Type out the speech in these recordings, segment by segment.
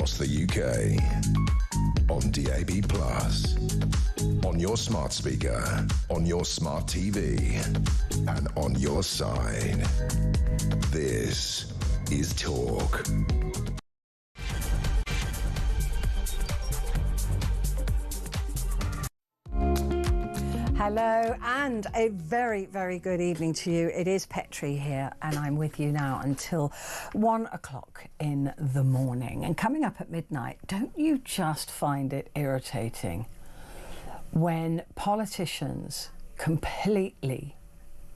across the UK, on DAB+, on your smart speaker, on your smart TV, and on your side. This is Talk. Hello and a very, very good evening to you. It is Petrie here and I'm with you now until 1 o'clock in the morning. And coming up at midnight, don't you just find it irritating when politicians completely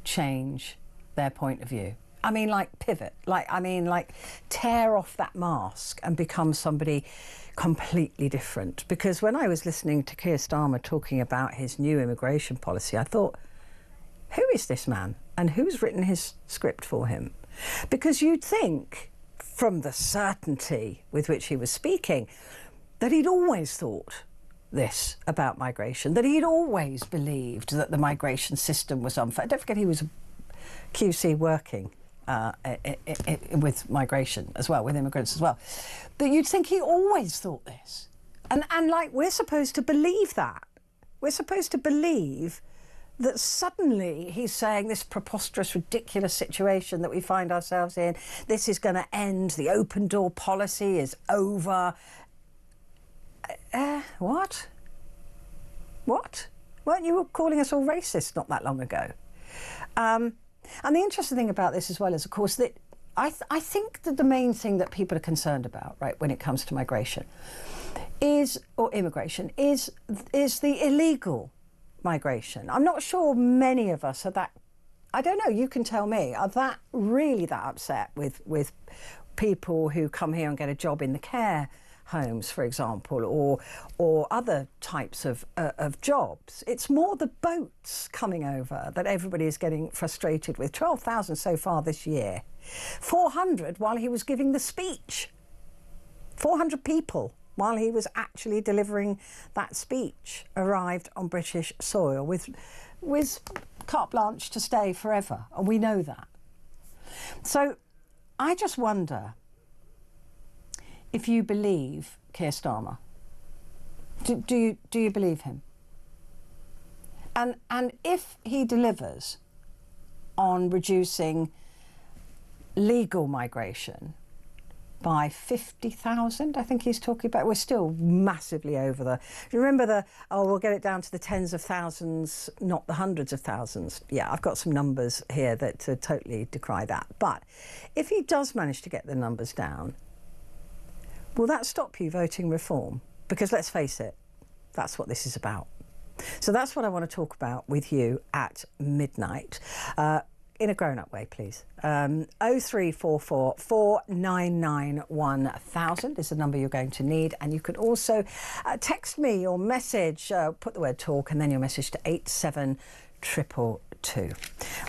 change their point of view? I mean, like pivot, like tear off that mask and become somebody completely different. Because when I was listening to Keir Starmer talking about his new immigration policy, I thought, who is this man and who's written his script for him? Because you'd think, from the certainty with which he was speaking, that he'd always thought this about migration, that he'd always believed that the migration system was unfair. Don't forget he was a QC working with migration as well, with immigrants as well. But you'd think he always thought this. And like, we're supposed to believe that. We're supposed to believe that suddenly he's saying this preposterous, ridiculous situation that we find ourselves in, this is going to end, the open door policy is over. What? What? Weren't you calling us all racist not that long ago? And the interesting thing about this as well is, of course, that I think that the main thing that people are concerned about, right, when it comes to migration or immigration is the illegal migration. I'm not sure many of us are that, I don't know, you can tell me, are that really that upset with people who come here and get a job in the care homes, for example, or other types of jobs. It's more the boats coming over that everybody is getting frustrated with. 12,000 so far this year. 400 while he was giving the speech. 400 people while he was actually delivering that speech arrived on British soil with carte blanche to stay forever, and we know that. So I just wonder if you believe Keir Starmer. Do you believe him? And if he delivers on reducing legal migration by 50,000, I think he's talking about, we're still massively over the, do you remember we'll get it down to the tens of thousands, not the hundreds of thousands. Yeah, I've got some numbers here that totally decry that. But if he does manage to get the numbers down, will that stop you voting reform? Because let's face it, that's what this is about. So that's what I want to talk about with you at midnight. In a grown-up way, please. 0344 499 1000 is the number you're going to need. And you could also text me your message, put the word talk and then your message to 87222.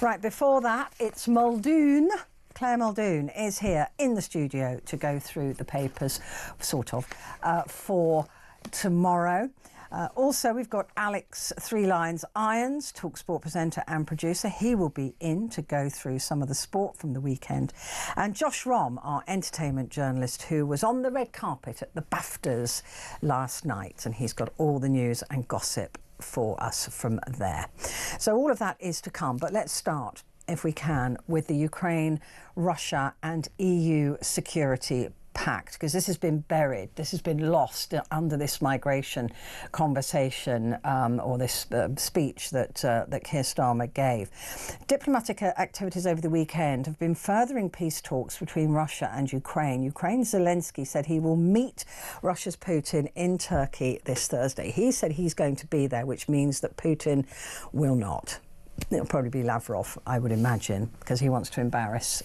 Right, before that, it's Muldoon. Claire Muldoon is here in the studio to go through the papers, sort of, for tomorrow. Also, we've got Alex Three Lions Irons, TalkSport presenter and producer. He will be in to go through some of the sport from the weekend. And Josh Rom, our entertainment journalist, who was on the red carpet at the BAFTAs last night. And he's got all the news and gossip for us from there. So all of that is to come. But let's start, if we can, with the Ukraine, Russia and EU security pact, because this has been buried, this has been lost under this migration conversation or this speech that Keir Starmer gave. Diplomatic activities over the weekend have been furthering peace talks between Russia and Ukraine. Ukraine's Zelensky said he will meet Russia's Putin in Turkey this Thursday. He said he's going to be there, which means that Putin will not. It'll probably be Lavrov, I would imagine, because he wants to embarrass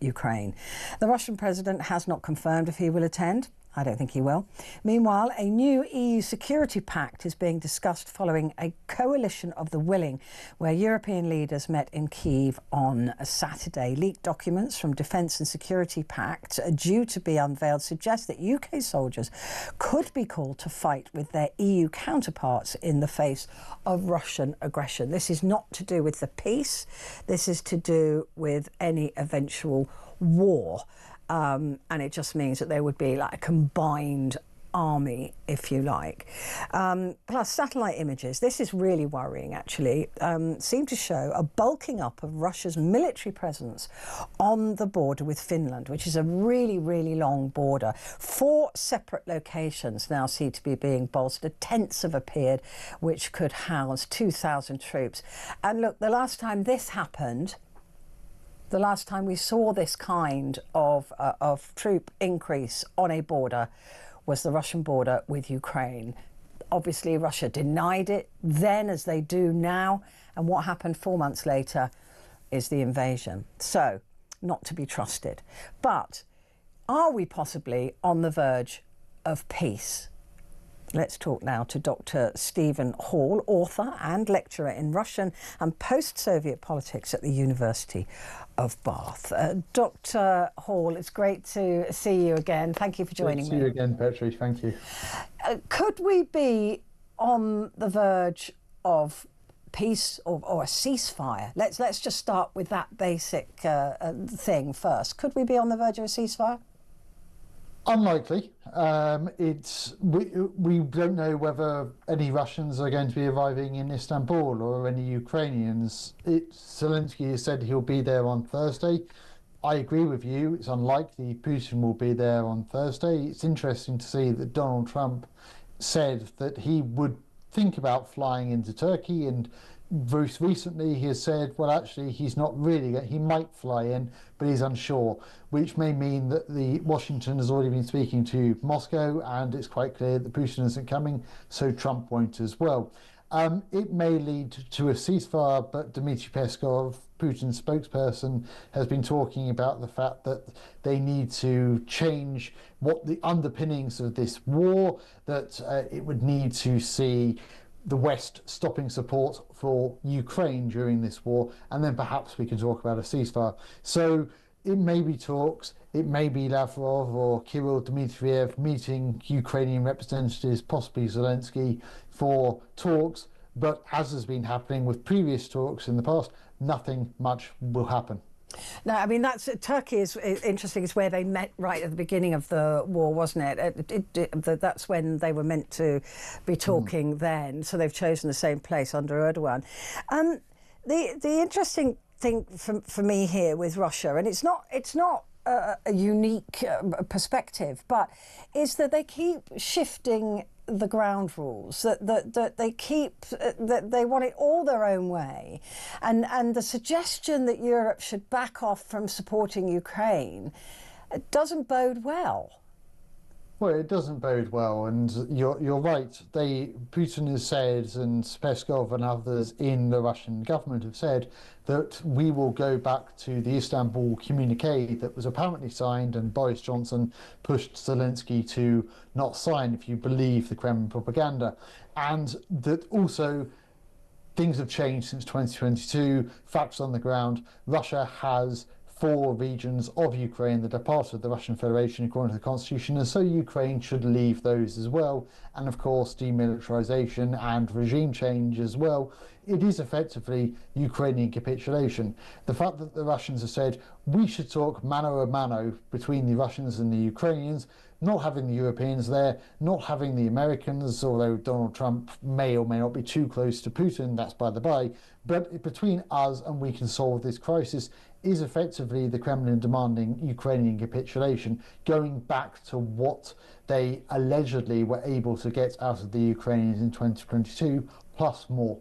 Ukraine. The Russian president has not confirmed if he will attend. I don't think he will. Meanwhile, a new EU security pact is being discussed following a coalition of the willing, where European leaders met in Kyiv on Saturday. Leaked documents from Defence and Security Pact are due to be unveiled suggest that UK soldiers could be called to fight with their EU counterparts in the face of Russian aggression. This is not to do with the peace. This is to do with any eventual war and it just means that there would be like a combined army, if you like. Plus satellite images, this is really worrying actually, seem to show a bulking up of Russia's military presence on the border with Finland, which is a really, really long border. 4 separate locations now seem to be being bolstered. Tents have appeared which could house 2,000 troops. And look, the last time this happened, the last time we saw this kind of troop increase on a border was the Russian border with Ukraine. Obviously, Russia denied it then, as they do now. And what happened 4 months later is the invasion. So, not to be trusted. But are we possibly on the verge of peace? Let's talk now to Dr. Stephen Hall, author and lecturer in Russian and post-Soviet politics at the University of Bath. Dr. Hall, it's great to see you again. Thank you for joining me. Great to see you again, Petrie. Thank you. Could we be on the verge of peace or a ceasefire? Let's just start with that basic thing first. Could we be on the verge of a ceasefire? Unlikely. We don't know whether any Russians are going to be arriving in Istanbul or any Ukrainians. Zelensky has said he'll be there on Thursday. I agree with you. It's unlikely Putin will be there on Thursday. It's interesting to see that Donald Trump said that he would think about flying into Turkey, and most recently he has said, well, actually, he's not really, he might fly in, but he's unsure, which may mean that Washington has already been speaking to Moscow, and it's quite clear that Putin isn't coming, so Trump won't as well. It may lead to a ceasefire, but Dmitry Peskov, Putin's spokesperson, has been talking about the fact that they need to change what the underpinnings of this war, that it would need to see the West stopping support for Ukraine during this war, and then perhaps we can talk about a ceasefire. So it may be talks, it may be Lavrov or Kirill Dmitriev meeting Ukrainian representatives, possibly Zelensky, for talks, but as has been happening with previous talks in the past, nothing much will happen. No, I mean, Turkey is interesting. It's where they met right at the beginning of the war, wasn't it? That's when they were meant to be talking then. So they've chosen the same place under Erdogan. The interesting thing for me here with Russia, and it's not a unique perspective, but is that they keep shifting the ground rules, that they keep, that they want it all their own way, and the suggestion that Europe should back off from supporting Ukraine doesn't bode well. Well, it doesn't bode well, and you're right. Putin has said, and Peskov and others in the Russian government have said, that we will go back to the Istanbul communique that was apparently signed, and Boris Johnson pushed Zelensky to not sign, if you believe the Kremlin propaganda. And that also things have changed since 2022. Facts on the ground: Russia has 4 regions of Ukraine that are part of the Russian Federation according to the constitution, and so Ukraine should leave those as well. And of course, demilitarization and regime change as well. It is effectively Ukrainian capitulation. The fact that the Russians have said we should talk mano a mano between the Russians and the Ukrainians, not having the Europeans there, not having the Americans, although Donald Trump may or may not be too close to Putin, that's by the by, but between us and we can solve this crisis, is effectively the Kremlin demanding Ukrainian capitulation, going back to what they allegedly were able to get out of the Ukrainians in 2022, plus more.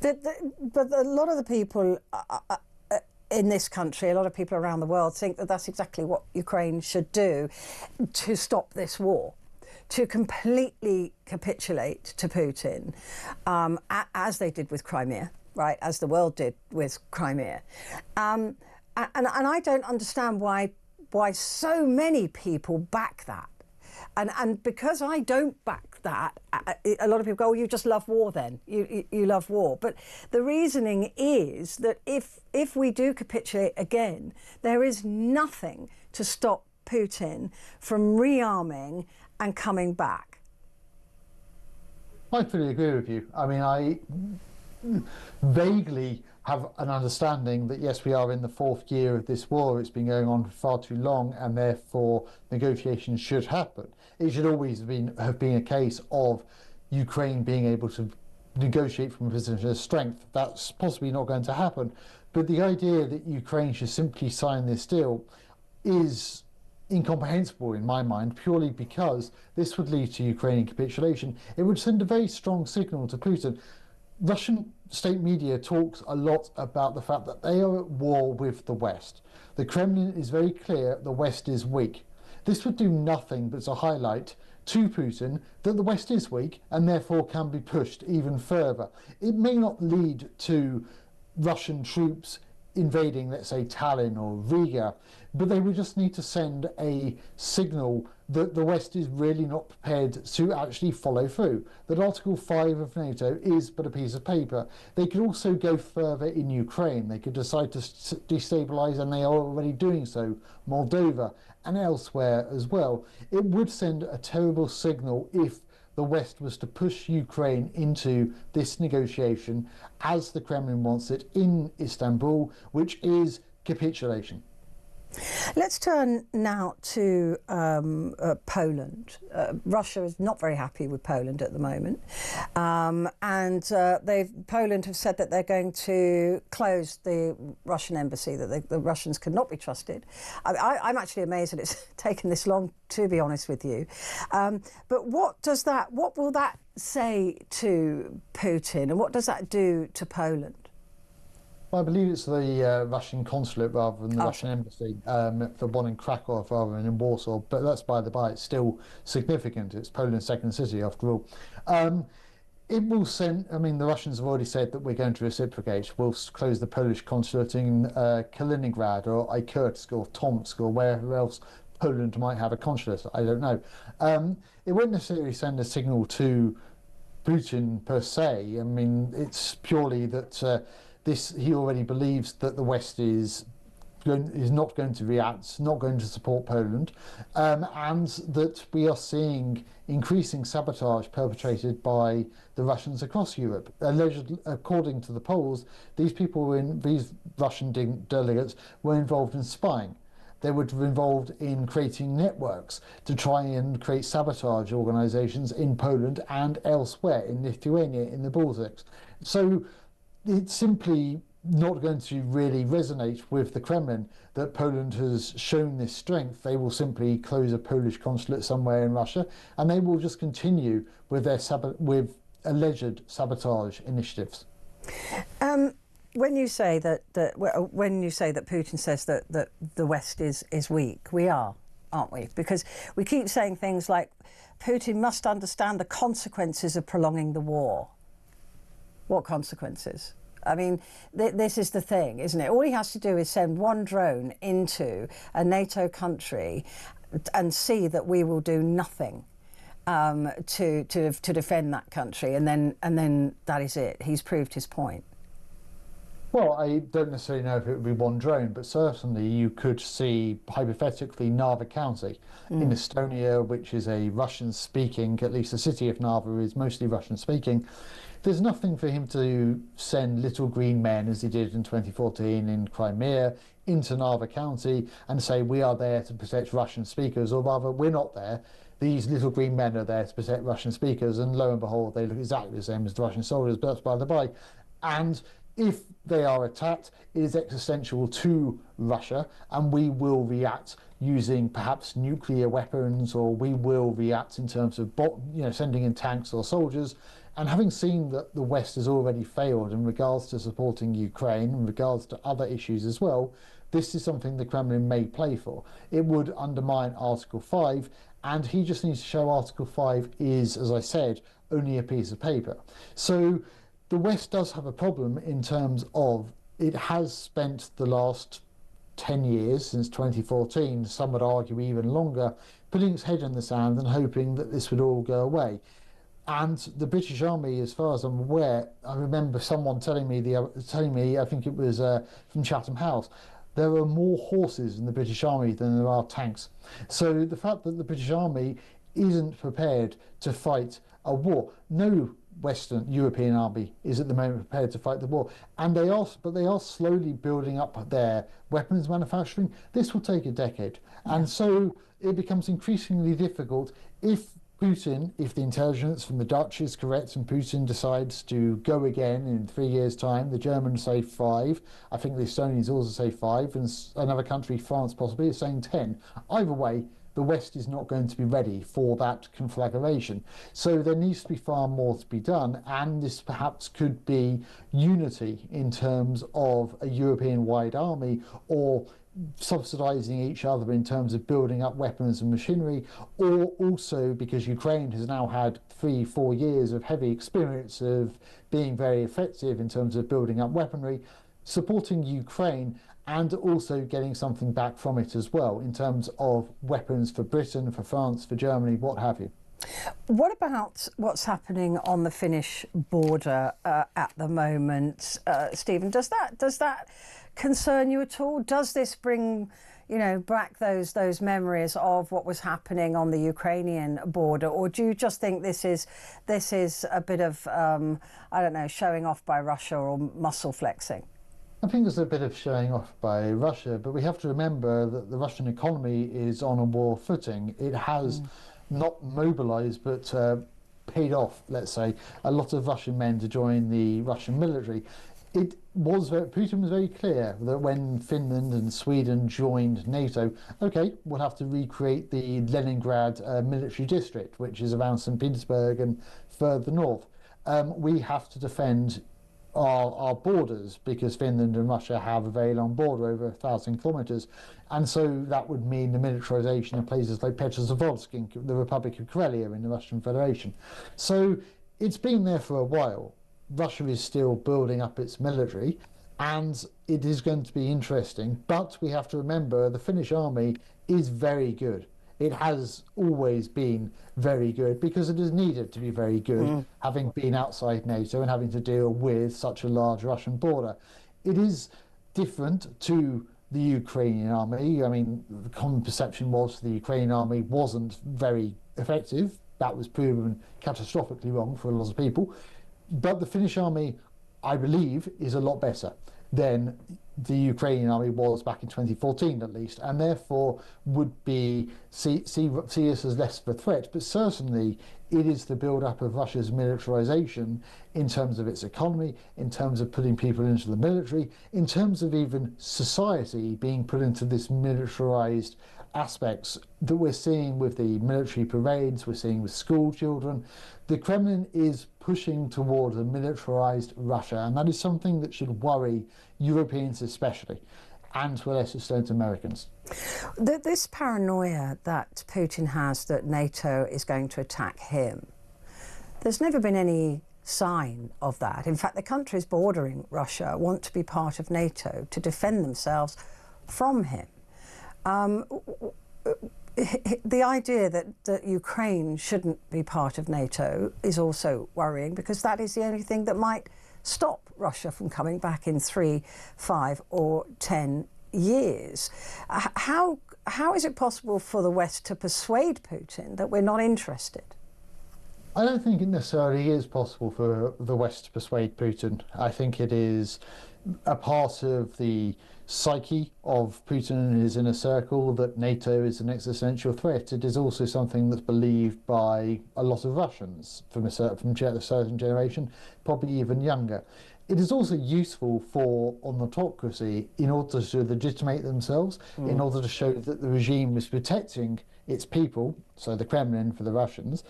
But a lot of the people in this country, a lot of people around the world think that that's exactly what Ukraine should do to stop this war, to completely capitulate to Putin, as they did with Crimea, right, as the world did with Crimea. And I don't understand why so many people back that. And because I don't back that, a lot of people go, oh, you just love war then. You love war. But the reasoning is that if we do capitulate again, there is nothing to stop Putin from rearming and coming back. I fully agree with you. I mean, I vaguely have an understanding that yes, we are in the 4th year of this war, it's been going on for far too long, and therefore negotiations should happen. It should always have been a case of Ukraine being able to negotiate from a position of strength. That's possibly not going to happen. But the idea that Ukraine should simply sign this deal is incomprehensible in my mind, purely because this would lead to Ukrainian capitulation. It would send a very strong signal to Putin. Russian state media talks a lot about the fact that they are at war with the West. The Kremlin is very clear the West is weak. This would do nothing but to highlight to Putin that the West is weak and therefore can be pushed even further. It may not lead to Russian troops invading, let's say, Tallinn or Riga, but they would just need to send a signal that the West is really not prepared to actually follow through, that Article 5 of NATO is but a piece of paper. They could also go further in Ukraine. They could decide to destabilise, and they are already doing so, Moldova and elsewhere as well. It would send a terrible signal if the West was to push Ukraine into this negotiation as the Kremlin wants it in Istanbul, which is capitulation. Let's turn now to Poland. Russia is not very happy with Poland at the moment, and Poland have said that they're going to close the Russian embassy, that the Russians cannot be trusted. I'm actually amazed that it's taken this long, to be honest with you. But what will that say to Putin, and what does that do to Poland? Well, I believe it's the Russian consulate rather than the Russian embassy, the one in Krakow rather than in Warsaw. But that's by the by, it's still significant. It's Poland's second city, after all. It will send, I mean, the Russians have already said that we're going to reciprocate. We'll close the Polish consulate in Kaliningrad or Irkutsk or Tomsk or wherever else Poland might have a consulate. I don't know. It won't necessarily send a signal to Putin per se. I mean, it's purely that he already believes that the West is not going to react, not going to support Poland, and that we are seeing increasing sabotage perpetrated by the Russians across Europe. Allegedly, according to the polls, these Russian delegates were involved in spying. They were involved in creating networks to try and create sabotage organisations in Poland and elsewhere, in Lithuania, in the Baltics. So it's simply not going to really resonate with the Kremlin that Poland has shown this strength. They will simply close a Polish consulate somewhere in Russia, and they will just continue with their alleged sabotage initiatives. When you say that Putin says that the West is weak, we are, aren't we? Because we keep saying things like Putin must understand the consequences of prolonging the war. What consequences? I mean, this is the thing, isn't it? All he has to do is send one drone into a NATO country and see that we will do nothing to defend that country, and then that is it. He's proved his point. Well, I don't necessarily know if it would be one drone, but certainly you could see, hypothetically, Narva County in Estonia, which is a Russian-speaking, at least the city of Narva is mostly Russian-speaking. There's nothing for him to send little green men, as he did in 2014 in Crimea, into Narva County and say, we are there to protect Russian speakers, or rather, we're not there. These little green men are there to protect Russian speakers, and lo and behold, they look exactly the same as the Russian soldiers, but that's by the by. And if they are attacked, it is existential to Russia, and we will react using perhaps nuclear weapons, or we will react in terms of sending in tanks or soldiers. And having seen that the West has already failed in regards to supporting Ukraine, in regards to other issues as well, this is something the Kremlin may play for. It would undermine Article 5, and he just needs to show Article 5 is, as I said, only a piece of paper. So the West does have a problem in terms of it has spent the last 10 years, since 2014, some would argue even longer, putting its head in the sand and hoping that this would all go away. And the British Army, as far as I'm aware, I remember someone telling me, I think it was from Chatham House, there are more horses in the British Army than there are tanks. So the fact that the British Army isn't prepared to fight a war. No Western European army is at the moment prepared to fight the war, and they are slowly building up their weapons manufacturing. This will take a decade, and so it becomes increasingly difficult if the intelligence from the Dutch is correct and Putin decides to go again in 3 years' time. The Germans say 5. I think the Estonians also say 5, and another country, France possibly, is saying 10. Either way, the West is not going to be ready for that conflagration. So there needs to be far more to be done, and this perhaps could be unity in terms of a European-wide army, or subsidizing each other in terms of building up weapons and machinery, or also because Ukraine has now had 3-4 years of heavy experience of being very effective in terms of building up weaponry, supporting Ukraine and also getting something back from it as well in terms of weapons for Britain, for France, for Germany, what have you. What about what's happening on the Finnish border at the moment, Stephen? Does that concern you at all? Does this bring, back those memories of what was happening on the Ukrainian border, or do you just think this is a bit of showing off by Russia or muscle flexing? I think there's a bit of showing off by Russia, but we have to remember that the Russian economy is on a war footing. It has not mobilized, but paid off, let's say, a lot of Russian men to join the Russian military. Putin was very clear that when Finland and Sweden joined NATO, okay, we'll have to recreate the Leningrad military district, which is around St. Petersburg and further north. We have to defend our borders because Finland and Russia have a very long border, over 1,000 kilometers, and so that would mean the militarization of places like Petrie Hosken, the Republic of Karelia in the Russian Federation. So it's been there for a while. Russia is still building up its military, and it is going to be interesting, but we have to remember the Finnish army is very good. It has always been very good because it is needed to be very good, having been outside NATO and having to deal with such a large Russian border. It is different to the Ukrainian army. I mean, the common perception was the Ukrainian army wasn't very effective. That was proven catastrophically wrong for a lot of people. But the Finnish army, I believe, is a lot better than the Ukrainian army was back in 2014 at least, and therefore would see us as less of a threat. But certainly it is the build-up of Russia's militarization in terms of its economy, in terms of putting people into the military, in terms of even society being put into this militarized aspects that we're seeing with the military parades, we're seeing with school children. The Kremlin is pushing towards a militarized Russia, and that is something that should worry Europeans especially, and to a lesser extent Americans. This paranoia that Putin has that NATO is going to attack him, there's never been any sign of that. In fact, the countries bordering Russia want to be part of NATO to defend themselves from him. The idea that Ukraine shouldn't be part of NATO is also worrying, because that is the only thing that might stop Russia from coming back in 3, 5 or 10 years. How is it possible for the West to persuade Putin that we're not interested? I don't think it necessarily is possible for the West to persuade Putin. I think it is a part of the psyche of Putin and his inner circle that NATO is an existential threat. It is also something that's believed by a lot of Russians from a certain generation, probably even younger. It is also useful for an autocracy in order to legitimate themselves, in order to show that the regime is protecting its people, so the Kremlin for the Russians.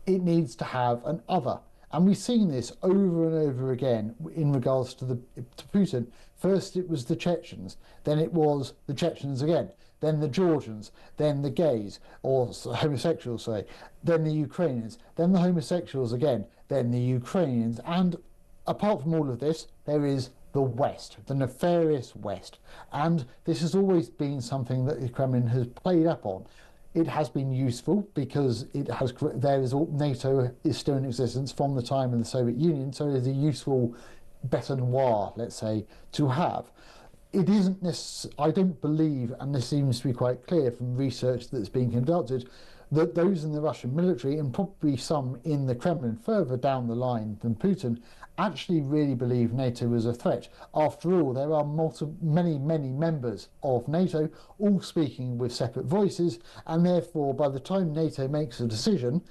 It needs to have an other. And we've seen this over and over again in regards to Putin. First it was the Chechens, then it was the Chechens again, then the Georgians, then the gays, or homosexuals say, then the Ukrainians, then the homosexuals again, then the Ukrainians. And apart from all of this, there is the West, the nefarious West. And this has always been something that the Kremlin has played up on. It has been useful because NATO is still in existence from the time of the Soviet Union, so it is a useful bête noire, let's say, to have. It isn't I don't believe, and this seems to be quite clear from research that's being conducted, that those in the Russian military, and probably some in the Kremlin further down the line than Putin, actually really believe NATO is a threat. After all, there are many members of NATO, all speaking with separate voices, and therefore by the time NATO makes a decision,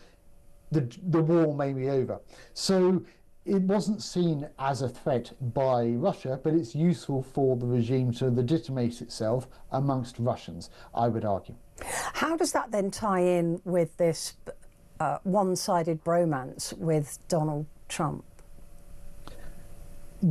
the war may be over. So it wasn't seen as a threat by Russia, but it's useful for the regime to legitimate itself amongst Russians, I would argue. How does that then tie in with this one-sided bromance with Donald Trump?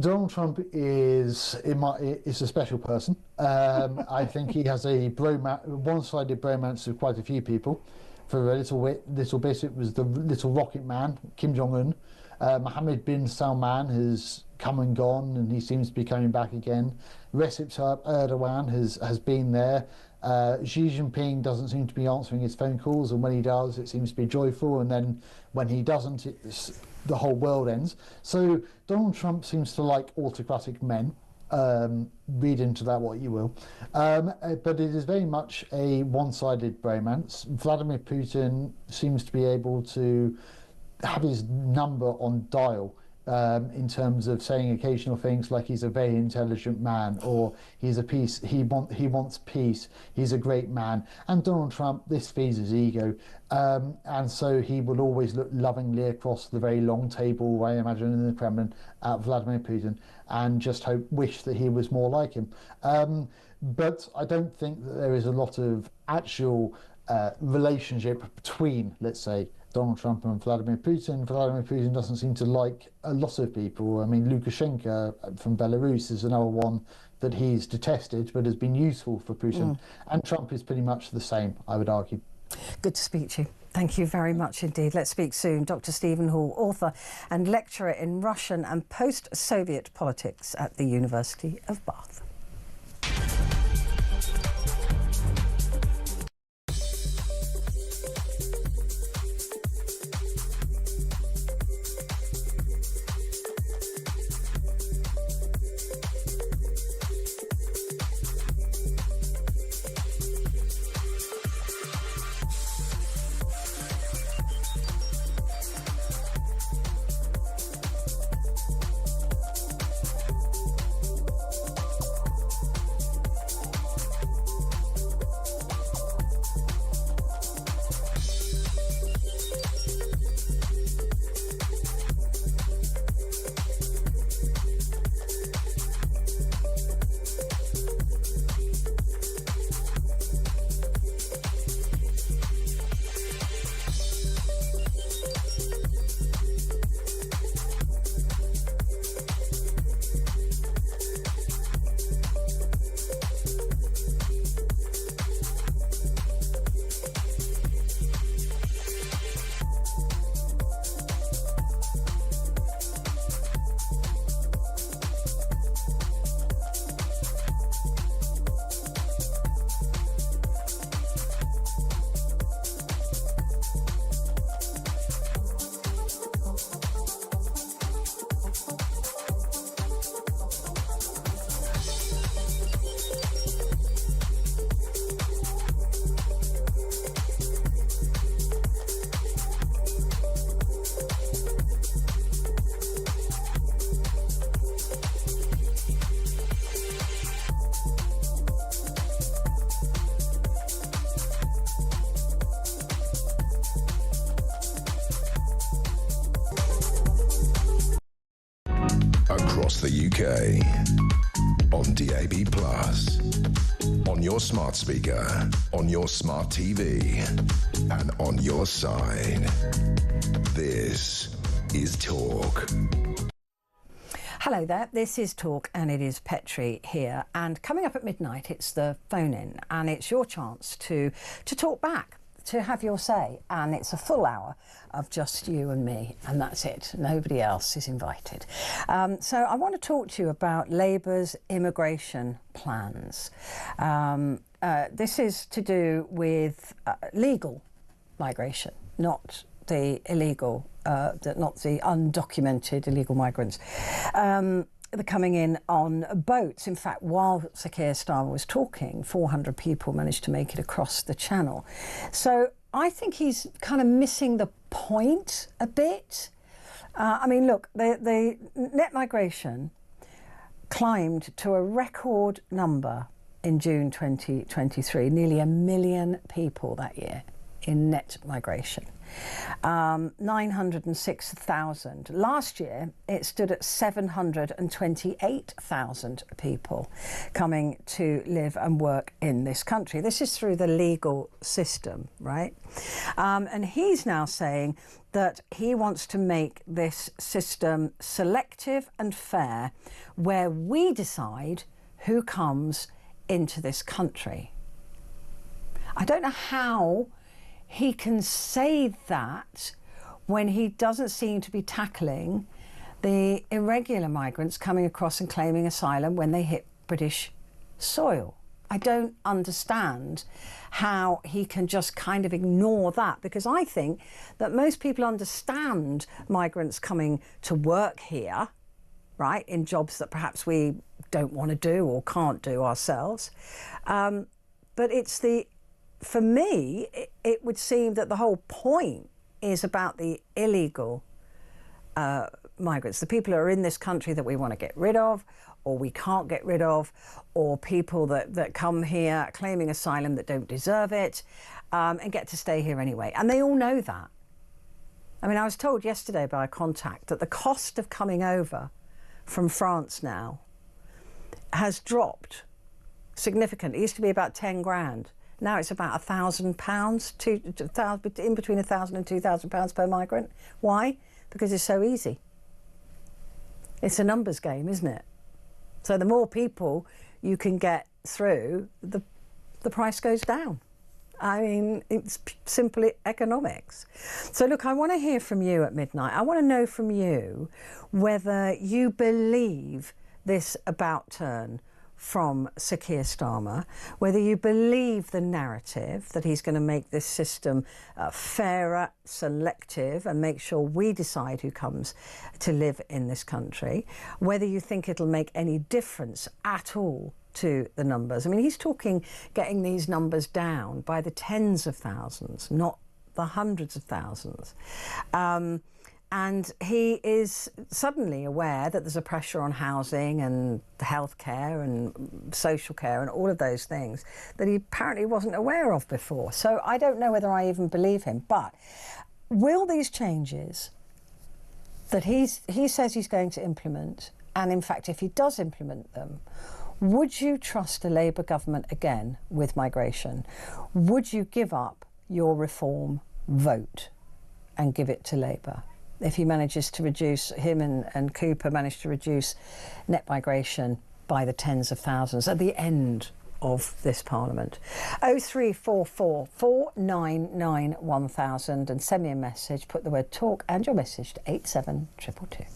Donald Trump is a special person. I think he has a one-sided bromance with quite a few people. For a little bit, it was the little rocket man, Kim Jong-un. Mohammed bin Salman has come and gone, and he seems to be coming back again. Recep Tayyip Erdogan has been there. Xi Jinping doesn't seem to be answering his phone calls, and when he does, it seems to be joyful, and then when he doesn't, the whole world ends. So Donald Trump seems to like autocratic men. Read into that what you will. But it is very much a one-sided bromance. Vladimir Putin seems to be able to have his number on dial in terms of saying occasional things like he's a very intelligent man, or he wants peace, he's a great man. And Donald Trump, this feeds his ego, and so he will always look lovingly across the very long table, I imagine, in the Kremlin at Vladimir Putin, and just wish that he was more like him. But I don't think that there is a lot of actual relationship between, let's say, Donald Trump and Vladimir Putin. Vladimir Putin doesn't seem to like a lot of people. I mean, Lukashenko from Belarus is another one that he's detested but has been useful for Putin. And Trump is pretty much the same, I would argue. Good to speak to you. Thank you very much indeed. Let's speak soon. Dr. Stephen Hall, author and lecturer in Russian and post-Soviet politics at the University of Bath. Across the UK, on DAB+, on your smart speaker, on your smart TV, and on your side. This is Talk. Hello there, this is Talk and it is Petrie here, and coming up at midnight it's the phone-in and it's your chance to talk back, to have your say, and it's a full hour of just you and me, and that's it. Nobody else is invited. So I want to talk to you about Labour's immigration plans. This is to do with legal migration, not the illegal, not the undocumented illegal migrants. They're coming in on boats. In fact, while Sir Keir Starmer was talking, 400 people managed to make it across the channel. So I think he's kind of missing the point a bit. I mean, look, the net migration climbed to a record number in June 2023, nearly 1 million people that year in net migration. 906,000. Last year, it stood at 728,000 people coming to live and work in this country. This is through the legal system, right? And he's now saying that he wants to make this system selective and fair, where we decide who comes into this country. I don't know how he can say that when he doesn't seem to be tackling the irregular migrants coming across and claiming asylum when they hit British soil. I don't understand how he can just kind of ignore that, because I think that most people understand migrants coming to work here, right, in jobs that perhaps we don't want to do or can't do ourselves. But it's for me, it would seem that the whole point is about the illegal migrants, the people who are in this country that we want to get rid of, or we can't get rid of, or people that come here claiming asylum that don't deserve it, and get to stay here anyway. And they all know that. I mean, I was told yesterday by a contact that the cost of coming over from France now has dropped significantly. It used to be about 10 grand. Now it's about £1,000, in between £1,000 and £2,000 per migrant. Why? Because it's so easy. It's a numbers game, isn't it? So the more people you can get through, the price goes down. I mean, it's simply economics. So look, I want to hear from you at midnight. I want to know from you whether you believe this about turn from Sir Keir Starmer, whether you believe the narrative that he's going to make this system fairer, selective, and make sure we decide who comes to live in this country, whether you think it'll make any difference at all to the numbers. I mean, he's talking getting these numbers down by the tens of thousands, not the hundreds of thousands. And he is suddenly aware that there's a pressure on housing and healthcare and social care and all of those things that he apparently wasn't aware of before. So I don't know whether I even believe him. But will these changes that he says he's going to implement, and in fact, if he does implement them, would you trust a Labour government again with migration? Would you give up your reform vote and give it to Labour? If he manages to reduce, him and Cooper manage to reduce net migration by the tens of thousands at the end of this Parliament. 0344 499 1000 and send me a message, put the word talk and your message to 87222.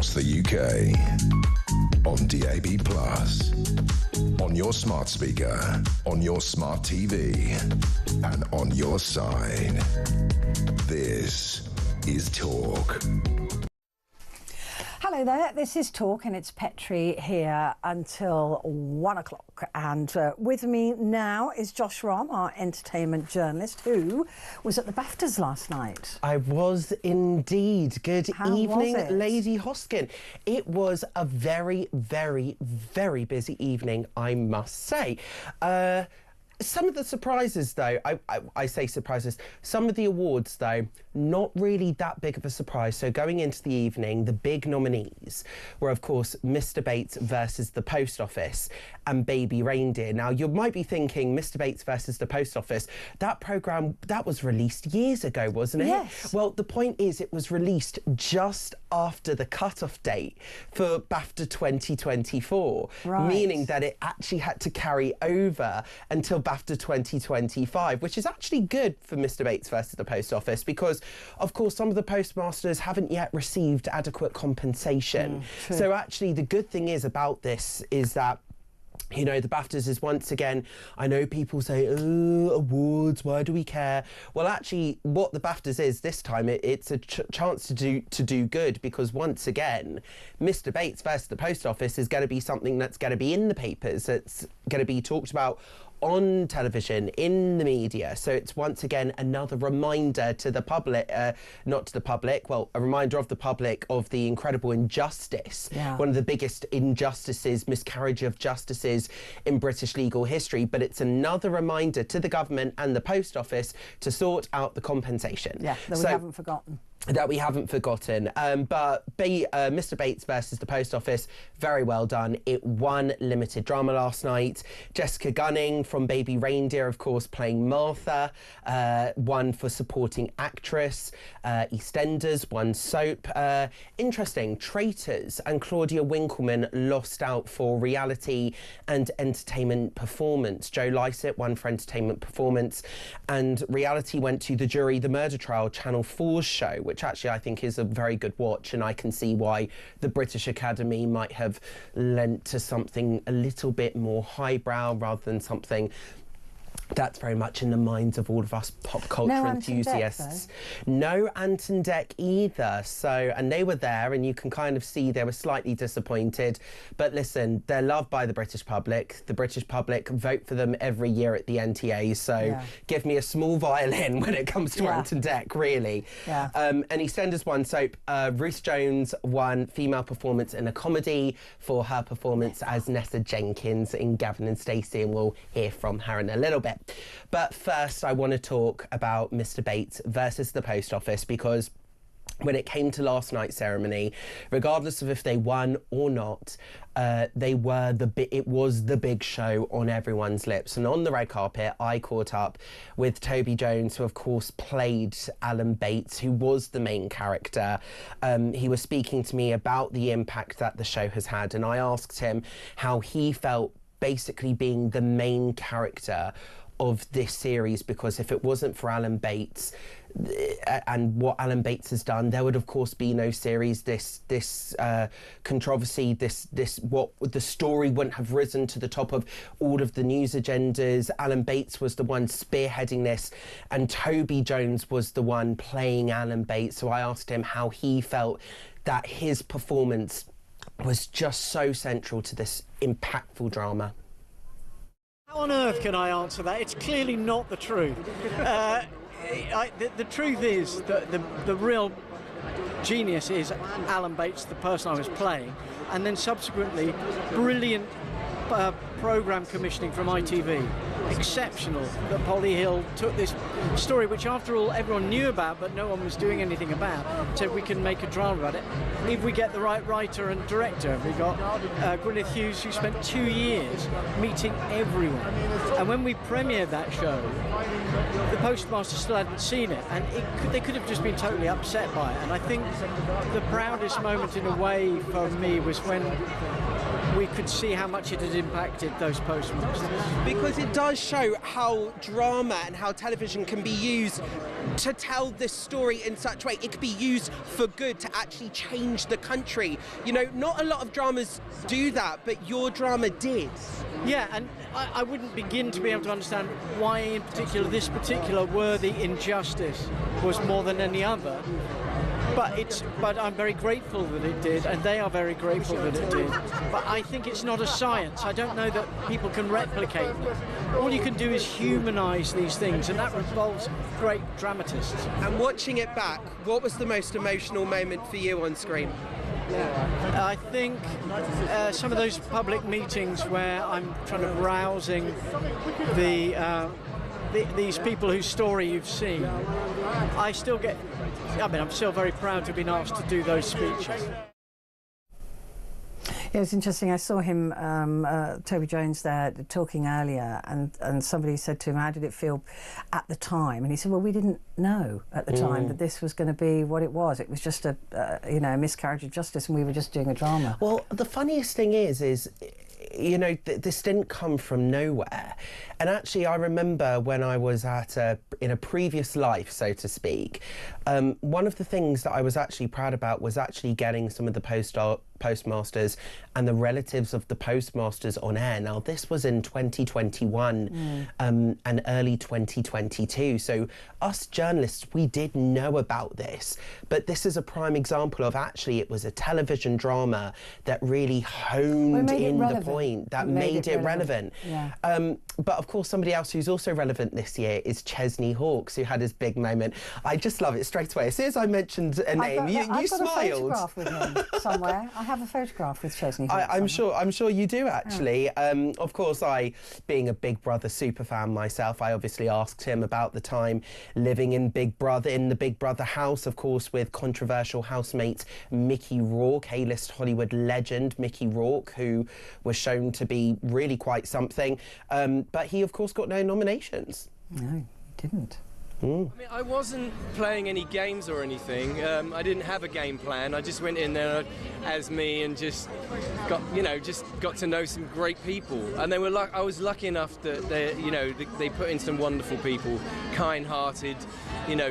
across the UK. On DAB+, on your smart speaker, on your smart TV, and on your side. This is Talk. Hello there, this is Talk and it's Petrie here until 1 o'clock. And with me now is Josh Rom, our entertainment journalist, who was at the BAFTAs last night. I was indeed. Good evening, Lady Hosken. It was a very, very, very busy evening, I must say. Some of the surprises, though, I say surprises, some of the awards, though, not really that big of a surprise. So going into the evening, the big nominees were, of course, Mr. Bates versus the Post Office and Baby Reindeer. Now, you might be thinking, Mr. Bates versus the Post Office, that programme, that was released years ago, wasn't it? Yes. Well, the point is it was released just after the cut-off date for BAFTA 2024, meaning that it actually had to carry over until BAFTA 2025, which is actually good for Mr. Bates versus the Post Office because, of course, some of the postmasters haven't yet received adequate compensation. So actually the good thing is about this is that, you know, the BAFTAs is once again, I know people say, oh, awards, why do we care? Well, actually, what the BAFTAs is this time, it's a chance to do good because once again, Mr. Bates versus the Post Office is going to be something that's going to be in the papers, it's going to be talked about on television, in the media. So it's once again another reminder to the public, not to the public, well, a reminder of the public of the incredible injustice, one of the biggest injustices, miscarriage of justices in British legal history. But it's another reminder to the government and the Post Office to sort out the compensation. Yeah, that we haven't forgotten. That we haven't forgotten. But Mr. Bates versus the Post Office, very well done. It won limited drama last night. Jessica Gunning from Baby Reindeer, of course, playing Martha, won for supporting actress. EastEnders won soap. Interesting, Traitors and Claudia Winkleman lost out for reality and entertainment performance. Joe Lycett won for entertainment performance, and reality went to The Jury, The Murder Trial, Channel 4's show, which actually I think is a very good watch, and I can see why the British Academy might have lent to something a little bit more highbrow rather than something that's very much in the minds of all of us pop culture enthusiasts. No Ant and Dec either. So, and they were there, and you can kind of see they were slightly disappointed. But listen, they're loved by the British public. The British public vote for them every year at the NTA. So give me a small violin when it comes to Ant and Dec, really. And EastEnders won soap. Ruth Jones won female performance in a comedy for her performance as Nessa Jenkins in Gavin and Stacey, and we'll hear from her in a little bit. But first, I want to talk about Mr. Bates versus the Post Office, because when it came to last night's ceremony, regardless of if they won or not, it was the big show on everyone's lips. And on the red carpet, I caught up with Toby Jones, who of course played Alan Bates, who was the main character. He was speaking to me about the impact that the show has had, and I asked him how he felt basically being the main character of this series, because if it wasn't for Alan Bates and what Alan Bates has done, there would of course be no series. This controversy, what the story wouldn't have risen to the top of all of the news agendas. Alan Bates was the one spearheading this, and Toby Jones was the one playing Alan Bates. So I asked him how he felt that his performance was just so central to this impactful drama. How on earth can I answer that? It's clearly not the truth. The truth is that the real genius is Alan Bates, the person I was playing, and then subsequently brilliant programme commissioning from ITV. Exceptional that Polly Hill took this story, which after all everyone knew about but no one was doing anything about, said we can make a drama about it if we get the right writer and director. We got Gwyneth Hughes, who spent 2 years meeting everyone, and when we premiered that show, the postmaster still hadn't seen it, and they could have just been totally upset by it. And I think the proudest moment in a way for me was when we could see how much it had impacted those postmasters. Because it does show how drama and how television can be used to tell this story in such a way. It could be used for good to actually change the country. You know, not a lot of dramas do that, but your drama did. Yeah, and I wouldn't begin to be able to understand why in particular this particular worthy injustice was more than any other. But I'm very grateful that it did, and they are very grateful that it did. But I think it's not a science. I don't know that people can replicate it. All you can do is humanise these things, and that involves great dramatists. And watching it back, what was the most emotional moment for you on screen? I think some of those public meetings where I'm trying to rousing these people whose story you've seen, I'm still very proud to have been asked to do those speeches. Yeah, it's interesting. I saw him, Toby Jones there, talking earlier, and somebody said to him, how did it feel at the time? And he said, well, we didn't know at the time that this was going to be what it was. It was just a miscarriage of justice, and we were just doing a drama. Well, the funniest thing is you know, this didn't come from nowhere. And actually, I remember when I was in a previous life, so to speak, one of the things that I was actually proud about was actually getting some of the postmasters and the relatives of the postmasters on air. Now, this was in 2021 and early 2022. So us journalists, we did know about this, but this is a prime example of actually it was a television drama that really honed in the point, that made it relevant. Yeah. But of course, somebody else who's also relevant this year is Chesney Hawkes, who had his big moment. I just love it straight away. As soon as I mentioned a name, you smiled. I've got a photograph with him somewhere. I have a photograph with Chesney Hawkes. I'm sure you do, actually. Yeah. Of course, being a Big Brother super fan myself, I obviously asked him about the time living in the Big Brother house, of course, with controversial housemate Mickey Rourke, A-list Hollywood legend Mickey Rourke, who was shown to be really quite something. But he, of course, got no nominations. No, he didn't. I mean, I wasn't playing any games or anything. I didn't have a game plan. I just went in there as me and just got to know some great people. And they were I was lucky enough that they put in some wonderful people, kind-hearted,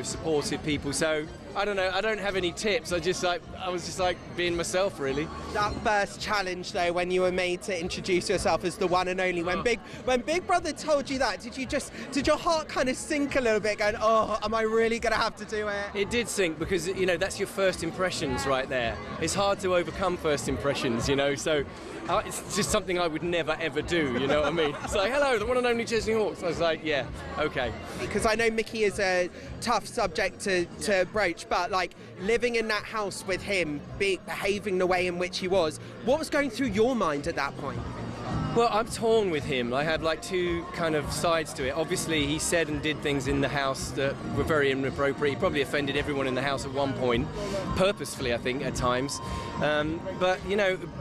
supportive people. So I don't know. I don't have any tips. I was just being myself, really. That first challenge, though, when you were made to introduce yourself as the one and only, when Big Brother told you that, did your heart kind of sink a little bit, going, oh, am I really going to have to do it? It did sink because that's your first impressions right there. It's hard to overcome first impressions, so. It's just something I would never ever do, you know what I mean? It's like, hello, the one and only Chesney Hawkes. I was like, yeah, okay. Because I know Mickey is a tough subject to broach, but living in that house with him, behaving the way in which he was, what was going through your mind at that point? Well, I'm torn with him. I have two kind of sides to it. Obviously, he said and did things in the house that were very inappropriate. He probably offended everyone in the house at one point, purposefully, I think, at times. But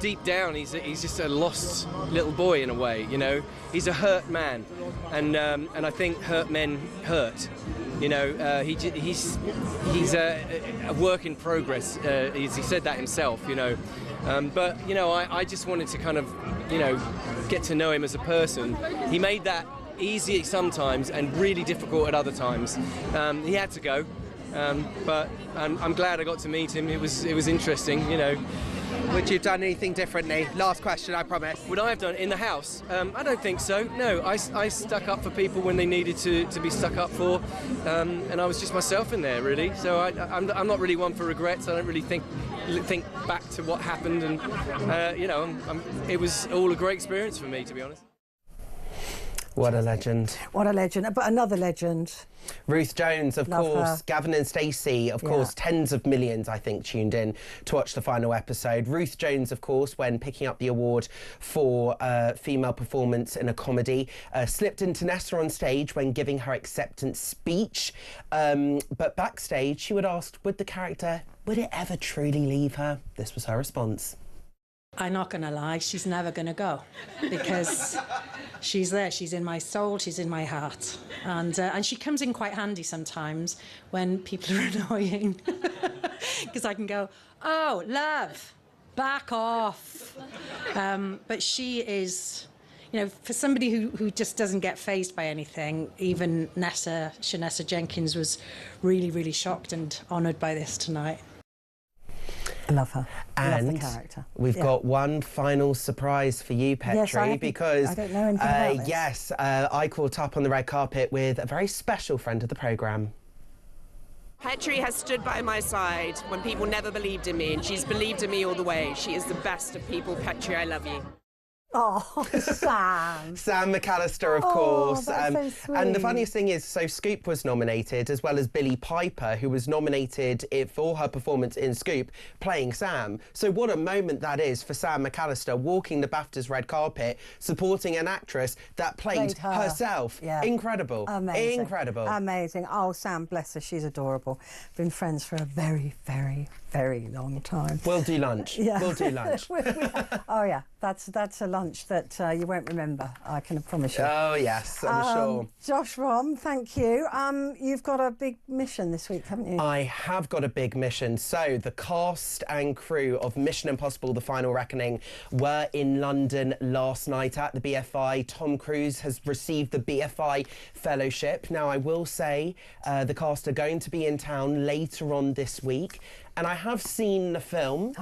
deep down, he's just a lost little boy in a way. He's a hurt man, and I think hurt men hurt. He's a work in progress. He said that himself. But I just wanted to kind of get to know him as a person. He made that easy sometimes and really difficult at other times. He had to go, but I'm glad I got to meet him. It was interesting, Would you have done anything differently? Last question, I promise. Would I have done it in the house? I don't think so. No, I stuck up for people when they needed to be stuck up for, and I was just myself in there, really. So I'm not really one for regrets. I don't really think back to what happened, and it was all a great experience for me, to be honest. What a legend. What a legend. But another legend. Ruth Jones, of course. Her. Gavin and Stacey, of course. Tens of millions, I think, tuned in to watch the final episode. Ruth Jones, of course, when picking up the award for female performance in a comedy, slipped into Nessa on stage when giving her acceptance speech. But backstage, she would ask, would it ever truly leave her? This was her response. I'm not going to lie, she's never going to go, because she's there, she's in my soul, she's in my heart. And she comes in quite handy sometimes when people are annoying, because I can go, oh, love, back off. But she is, you know, for somebody who just doesn't get fazed by anything, even Shanessa Jenkins was really, really shocked and honoured by this tonight. I love her. And love the character. We've got one final surprise for you, Petrie, because I don't know anything about this. Yes, I caught up on the red carpet with a very special friend of the programme. Petrie has stood by my side when people never believed in me, and she's believed in me all the way. She is the best of people. Petrie, I love you. Oh, Sam. Sam McAllister, of course. That's so sweet. And the funniest thing is, so Scoop was nominated, as well as Billie Piper, who was nominated for her performance in Scoop, playing Sam. So what a moment that is for Sam McAllister, walking the BAFTAs red carpet, supporting an actress that played herself. Yeah. Incredible. Amazing. Incredible. Amazing. Oh, Sam, bless her. She's adorable. Been friends for a very, very, very long time. We'll do lunch. Yeah. We'll do lunch. Oh, yeah. That's a lunch that you won't remember, I can promise you. Oh, yes, I'm sure. Josh Rom, thank you. You've got a big mission this week, haven't you? I have got a big mission. So the cast and crew of Mission Impossible: The Final Reckoning were in London last night at the BFI. Tom Cruise has received the BFI Fellowship. Now, I will say the cast are going to be in town later on this week, and I have seen the film.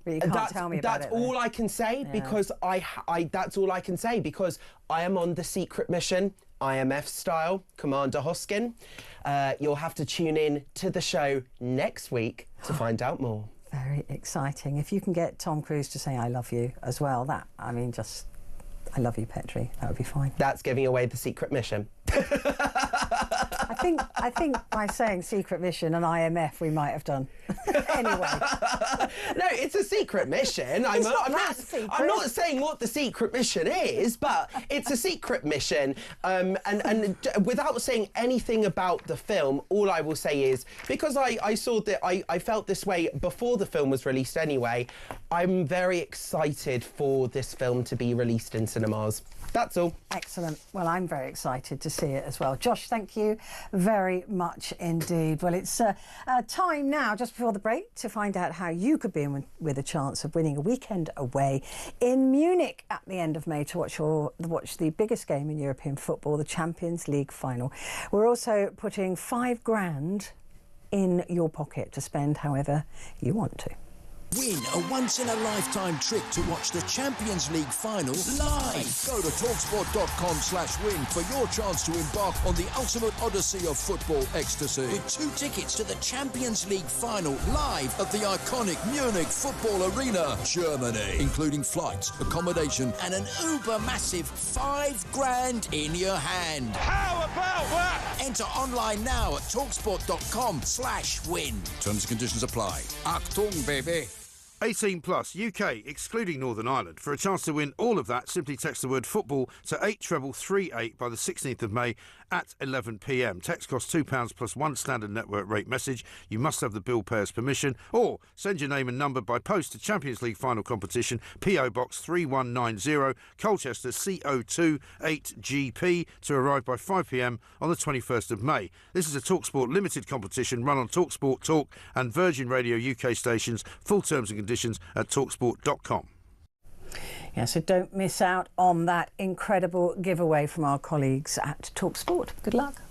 But you can't tell me about it. That's all I can say, because that's all I can say, because I am on the secret mission, IMF style, Commander Hosken. You'll have to tune in to the show next week to find out more. Very exciting. If you can get Tom Cruise to say I love you as well, I mean, just, I love you, Petrie, that would be fine. That's giving away the secret mission. I think by saying secret mission and IMF, we might have done. Anyway. No, it's a secret mission. I'm not saying what the secret mission is, but it's a secret mission. And without saying anything about the film, all I will say is, because I saw that I felt this way before the film was released anyway, I'm very excited for this film to be released in cinemas. That's all. Excellent. Well, I'm very excited to see it as well. Josh, thank you very much indeed. Well, it's time now, just before the break, to find out how you could be in with a chance of winning a weekend away in Munich at the end of May to watch the biggest game in European football, the Champions League final. We're also putting £5,000 in your pocket to spend however you want to. Win a once-in-a-lifetime trip to watch the Champions League final live. Go to talksport.com/win for your chance to embark on the ultimate odyssey of football ecstasy. With 2 tickets to the Champions League final live at the iconic Munich Football Arena, Germany, including flights, accommodation, and an uber-massive £5,000 in your hand. How about that? Enter online now at talksport.com/win. Terms and conditions apply. Achtung, baby. 18 plus, UK, excluding Northern Ireland. For a chance to win all of that, simply text the word football to 83338 by the 16th of May at 11 p.m. Text costs £2 plus 1 standard network rate message. You must have the bill payer's permission, or send your name and number by post to Champions League final competition, PO Box 3190, Colchester CO2 8GP, to arrive by 5 p.m. on the 21st of May. This is a TalkSport limited competition run on TalkSport Talk and Virgin Radio UK stations. Full terms and conditions at talksport.com. Yeah, so don't miss out on that incredible giveaway from our colleagues at TalkSport. Good luck.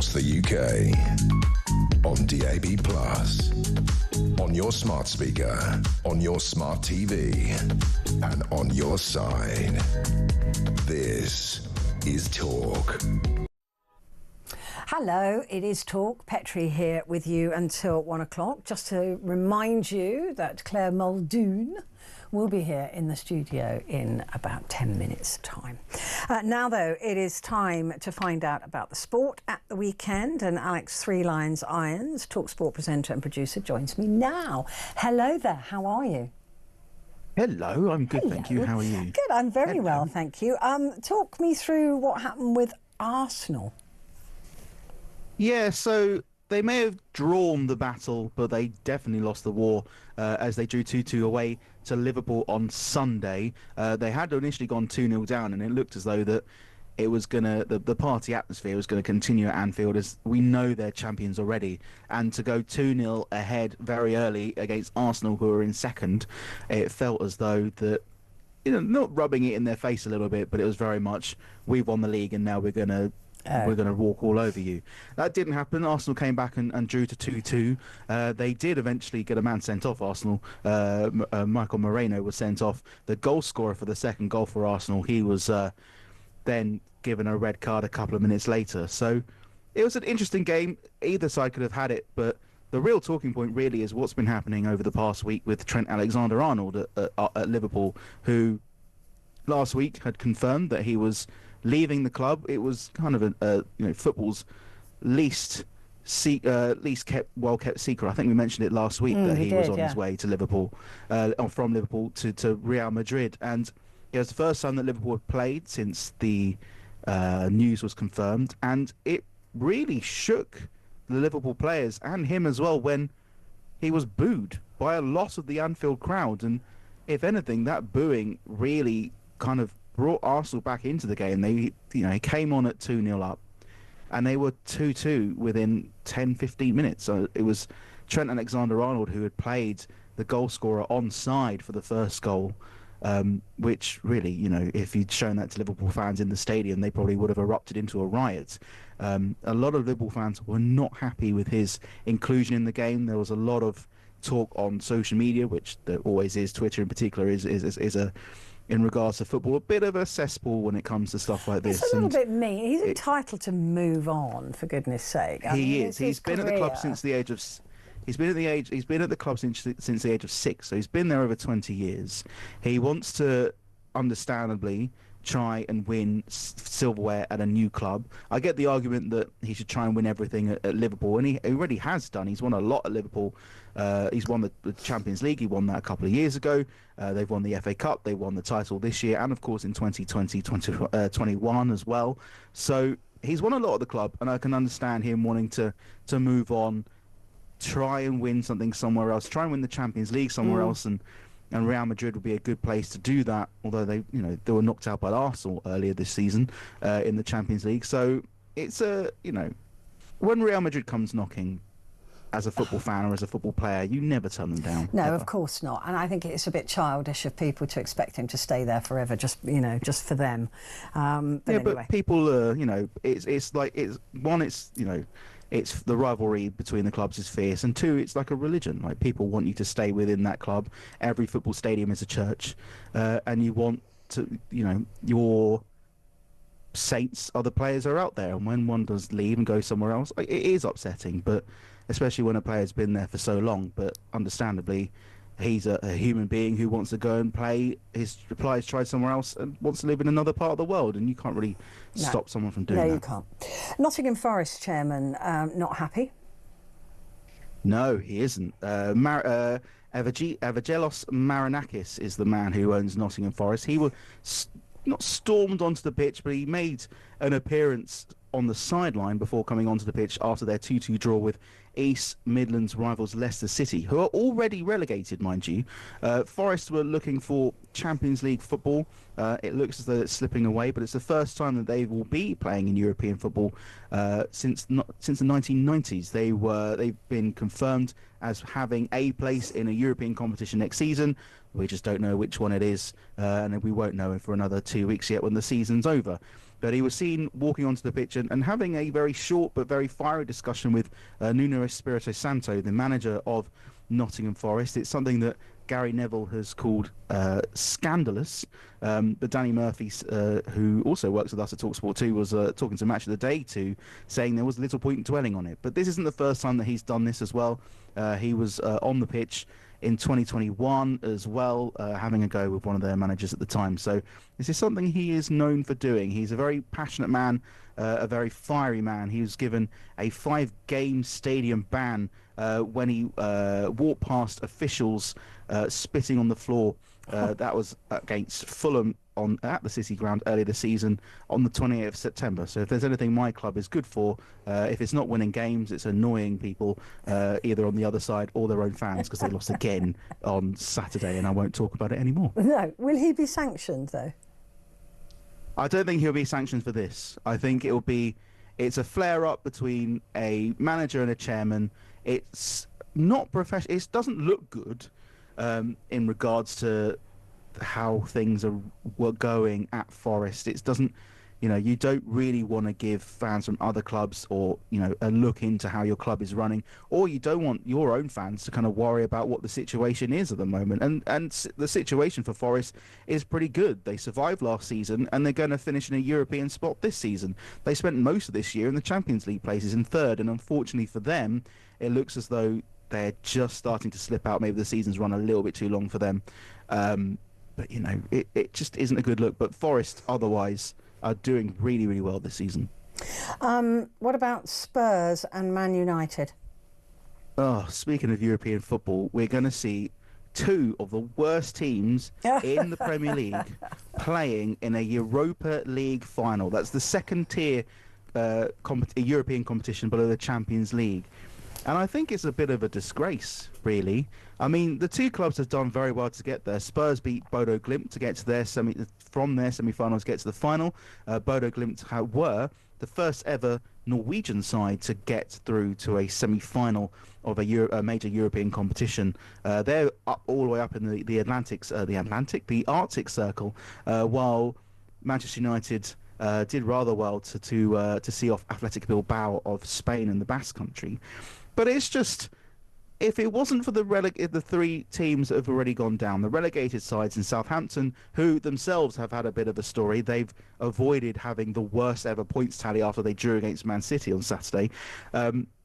across the UK. On DAB+, on your smart speaker, on your smart TV, and on your side. This is Talk. Hello, it is Talk. Petrie here with you until 1 o'clock. Just to remind you that Claire Muldoon will be here in the studio in about 10 minutes' time. Now, though, it is time to find out about the sport at the weekend, and Alex Three Lions Irons, TalkSport presenter and producer, joins me now. Hello there, how are you? Hello, I'm good, thank you. How are you? Good, I'm very well, thank you. Talk me through what happened with Arsenal. Yeah, so they may have drawn the battle, but they definitely lost the war as they drew 2-2 away to Liverpool on Sunday. They had initially gone 2-0 down, and it looked as though that it was the party atmosphere was going to continue at Anfield, as we know they're champions already. And to go 2-0 ahead very early against Arsenal, who are in second, it felt as though that, you know, not rubbing it in their face a little bit, but it was very much, we've won the league and now we're going to walk all over you. That didn't happen. Arsenal came back and drew to 2-2. They did eventually get a man sent off, Arsenal. Michael Moreno was sent off. The goal scorer for the second goal for Arsenal, he was then given a red card a couple of minutes later. So it was an interesting game. Either side could have had it, but the real talking point really is what's been happening over the past week with Trent Alexander-Arnold at Liverpool, who last week had confirmed that he was leaving the club. It was kind of football's least kept secret. I think we mentioned it last week that he was on his way to Liverpool, from Liverpool to Real Madrid, and it was the first time that Liverpool had played since the news was confirmed, and it really shook the Liverpool players and him as well when he was booed by a lot of the Anfield crowd. And if anything, that booing really kind of brought Arsenal back into the game. They, he came on at 2-0 up, and they were 2-2 within 10-15 minutes. So it was Trent Alexander-Arnold who had played the goal scorer onside for the first goal, which really, if you'd shown that to Liverpool fans in the stadium, they probably would have erupted into a riot. A lot of Liverpool fans were not happy with his inclusion in the game. There was a lot of talk on social media, which there always is. Twitter in particular is a, in regards to football, a bit of a cesspool when it comes to stuff like this. It's a little bit mean. He's entitled to move on, for goodness sake. He is. He's been at the club since the age of. He's been at the club since the age of 6, so he's been there over 20 years. He wants to, understandably, try and win silverware at a new club. I get the argument that he should try and win everything at Liverpool, and he already has done. He's won a lot at Liverpool. He's won the Champions League. He won that a couple of years ago. They've won the FA Cup. They won the title this year, and of course in 2020, 2021 as well. So he's won a lot at the club, and I can understand him wanting to move on, try and win something somewhere else, try and win the Champions League somewhere else, and Real Madrid would be a good place to do that, although they were knocked out by Arsenal earlier this season in the Champions League. So it's when Real Madrid comes knocking, as a football fan or as a football player, you never turn them down. No, ever. Of course not. And I think it's a bit childish of people to expect him to stay there forever, just for them. But people, it's the rivalry between the clubs is fierce, and 2, it's like a religion. Like, people want you to stay within that club. Every football stadium is a church, and you want to, your saints, other players are out there, and when one does leave and go somewhere else, it is upsetting. But especially when a player's been there for so long. But understandably, he's a human being who wants to go and play his tried somewhere else and wants to live in another part of the world, and you can't really stop someone from doing that. No, you can't. Nottingham Forest chairman not happy? No, he isn't. Evangelos Marinakis is the man who owns Nottingham Forest. He was not stormed onto the pitch, but he made an appearance on the sideline before coming onto the pitch after their 2-2 draw with East Midlands rivals Leicester City, who are already relegated, mind you. Forest were looking for Champions League football. It looks as though it's slipping away, but it's the first time that they will be playing in European football since the 1990s. They've been confirmed as having a place in a European competition next season. We just don't know which one it is, and we won't know for another 2 weeks yet when the season's over. But he was seen walking onto the pitch and having a very short but very fiery discussion with Nuno Espirito Santo, the manager of Nottingham Forest. It's something that Gary Neville has called scandalous. But Danny Murphy, who also works with us at TalkSport 2, was talking to Match of the Day 2, saying there was little point in dwelling on it. But this isn't the first time that he's done this as well. He was on the pitch in 2021 as well, having a go with one of their managers at the time. So this is something he is known for doing. He's a very passionate man, a very fiery man. He was given a 5-game stadium ban when he walked past officials spitting on the floor. That was against Fulham at the City Ground earlier this season on the 28th of September. So if there's anything my club is good for, if it's not winning games, it's annoying people either on the other side or their own fans, because they lost again on Saturday, and I won't talk about it anymore. No. Will he be sanctioned, though? I don't think he'll be sanctioned for this. I think it's a flare-up between a manager and a chairman. It's not professional. It doesn't look good in regards to how things were going at Forest. It doesn't, you don't really want to give fans from other clubs or, a look into how your club is running, or you don't want your own fans to kind of worry about what the situation is at the moment. And the situation for Forest is pretty good. They survived last season and they're going to finish in a European spot this season. They spent most of this year in the Champions League places in third, and unfortunately for them, it looks as though they're just starting to slip out. Maybe the season's run a little bit too long for them. But, it just isn't a good look. But Forest, otherwise, are doing really, really well this season. What about Spurs and Man United? Oh, speaking of European football, we're going to see two of the worst teams in the Premier League playing in a Europa League final. That's the second tier European competition below the Champions League. And I think it's a bit of a disgrace, really. I mean, the two clubs have done very well to get there. Spurs beat Bodo Glimt to get to their from their semi-finals to get to the final. Bodo Glimt were the first ever Norwegian side to get through to a semi-final of a major European competition. They're up all the way up in the Arctic Circle, while Manchester United did rather well to see off Athletic Bilbao of Spain and the Basque Country. But it's just, if it wasn't for the three teams that have already gone down, the relegated sides in Southampton, who themselves have had a bit of a story, they've avoided having the worst ever points tally after they drew against Man City on Saturday.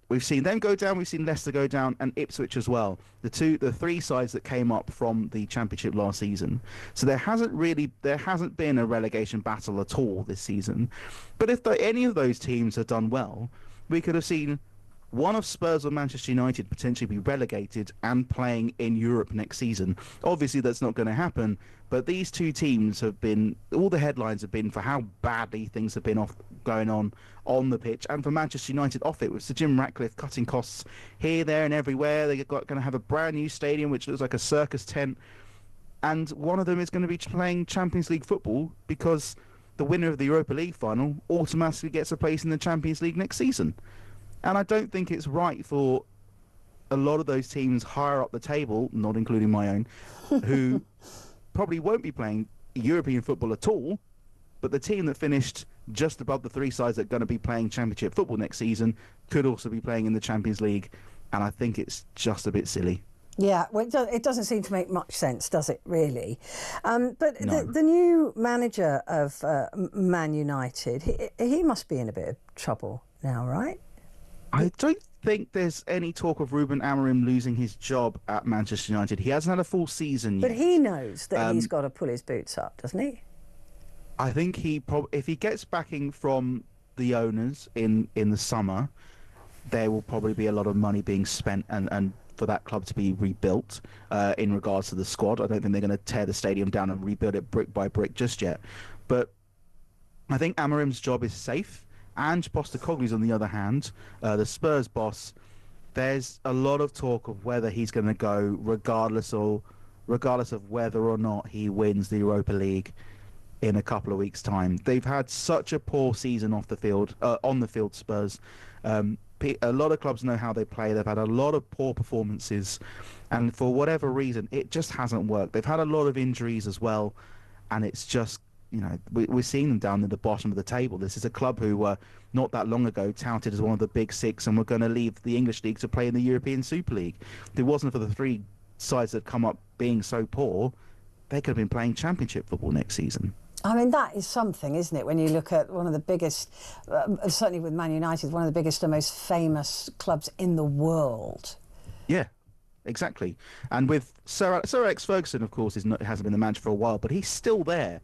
We've seen them go down, we've seen Leicester go down, and Ipswich as well. The three sides that came up from the Championship last season. So there hasn't been a relegation battle at all this season. But if any of those teams had done well, we could have seen one of Spurs or Manchester United potentially be relegated and playing in Europe next season. Obviously, that's not going to happen, but these two teams have been, all the headlines have been for how badly things have been going on the pitch, and for Manchester United off it, with Sir Jim Ratcliffe cutting costs here, there and everywhere. They're going to have a brand new stadium which looks like a circus tent, and one of them is going to be playing Champions League football because the winner of the Europa League final automatically gets a place in the Champions League next season. And I don't think it's right for a lot of those teams higher up the table, not including my own, who probably won't be playing European football at all, but the team that finished just above the three sides that are going to be playing Championship football next season could also be playing in the Champions League, and I think it's just a bit silly. Yeah, well, it doesn't seem to make much sense, does it, really? But No. the new manager of Man United, he must be in a bit of trouble now, right? I don't think there's any talk of Ruben Amorim losing his job at Manchester United. He hasn't had a full season yet. But he knows that he's got to pull his boots up, doesn't he? I think if he gets backing from the owners in the summer, there will probably be a lot of money being spent and for that club to be rebuilt in regards to the squad. I don't think they're going to tear the stadium down and rebuild it brick by brick just yet. But I think Amorim's job is safe. Ange Postecoglou's, on the other hand, the Spurs boss, there's a lot of talk of whether he's going to go regardless of whether or not he wins the Europa League in a couple of weeks' time. They've had such a poor season on the field, Spurs. A lot of clubs know how they play. They've had a lot of poor performances, and for whatever reason, it just hasn't worked. They've had a lot of injuries as well, and it's just, we're seeing them down at the bottom of the table. This is a club who were not that long ago touted as one of the big six and were going to leave the English League to play in the European Super League. If it wasn't for the three sides that come up being so poor, they could have been playing Championship football next season. I mean, that is something, isn't it, when you look at one of the biggest, certainly with Man United, one of the biggest and most famous clubs in the world. Yeah, exactly. And with Sir Alex Ferguson, of course, hasn't been the manager for a while, but he's still there.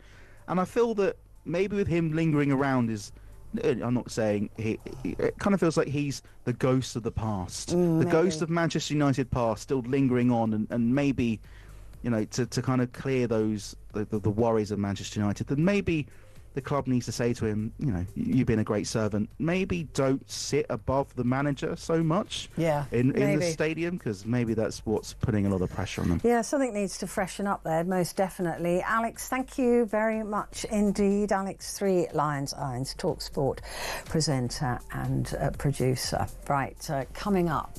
And I feel that maybe with him lingering around I'm not saying it kind of feels like he's the ghost of the past, the ghost of Manchester United past, still lingering on, and maybe, to kind of clear those the worries of Manchester United. Then maybe the club needs to say to him, you've been a great servant. Maybe don't sit above the manager so much in the stadium, because maybe that's what's putting a lot of pressure on them. Yeah, something needs to freshen up there, most definitely. Alex, thank you very much indeed. Alex, 3 Lions Irons, TalkSport presenter and producer. Right, coming up,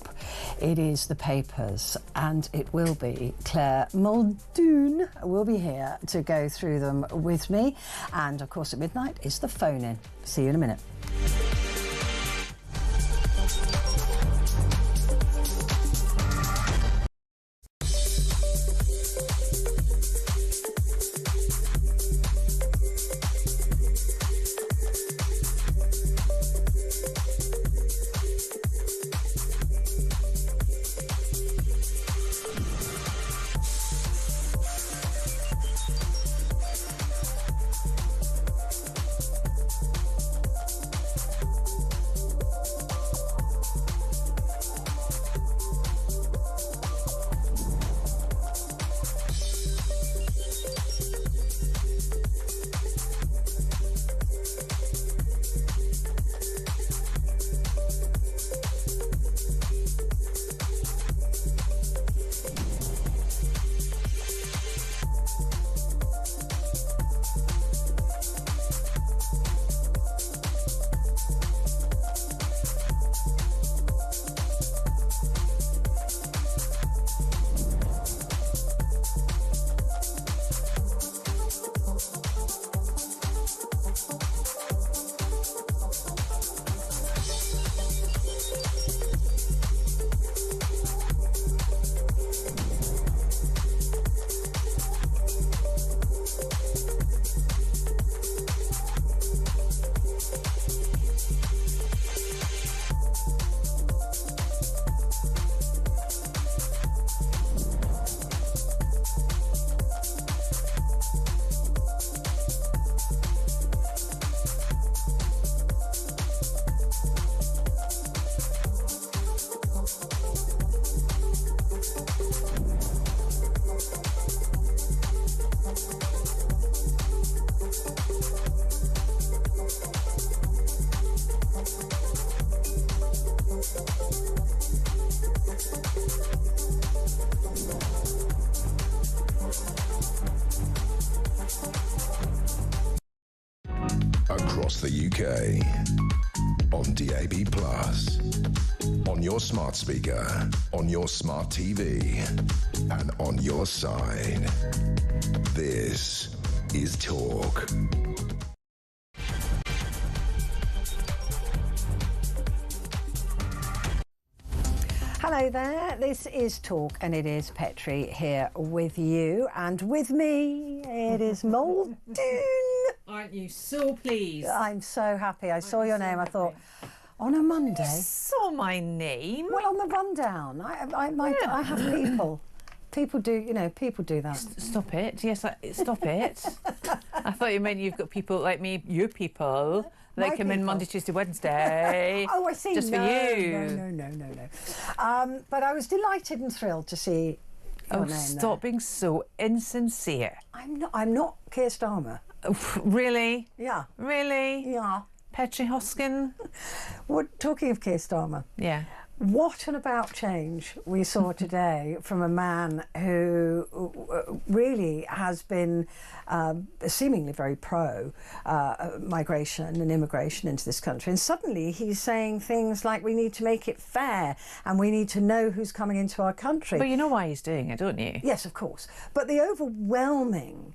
it is the papers, and it will be Claire Muldoon will be here to go through them with me. And, of course, at midnight is the phone-in. See you in a minute. Across the UK, on DAB+, on your smart speaker, on your smart TV, and on your side. This is Talk. Hello there, this is Talk, and it is Petrie here with you, and with me it is Muldoon. Aren't you so pleased? I'm so happy. I saw your name. I thought, on a Monday. You saw my name? Well, on the rundown. I have people. People do, people do that. Stop it. Yes, stop it. I thought you meant you've got people like me, your people. They come in Monday, Tuesday, Wednesday. Oh, I see. Just for you. No. But I was delighted and thrilled to see your name stop being so insincere. I'm not Keir Starmer. Really? Yeah. Really? Yeah. Petrie Hosken? Talking of Keir Starmer. Yeah. What an about change we saw today from a man who really has been seemingly very pro migration and immigration into this country, and suddenly he's saying things like we need to make it fair and we need to know who's coming into our country. But you know why he's doing it, don't you? Yes, of course. But the overwhelming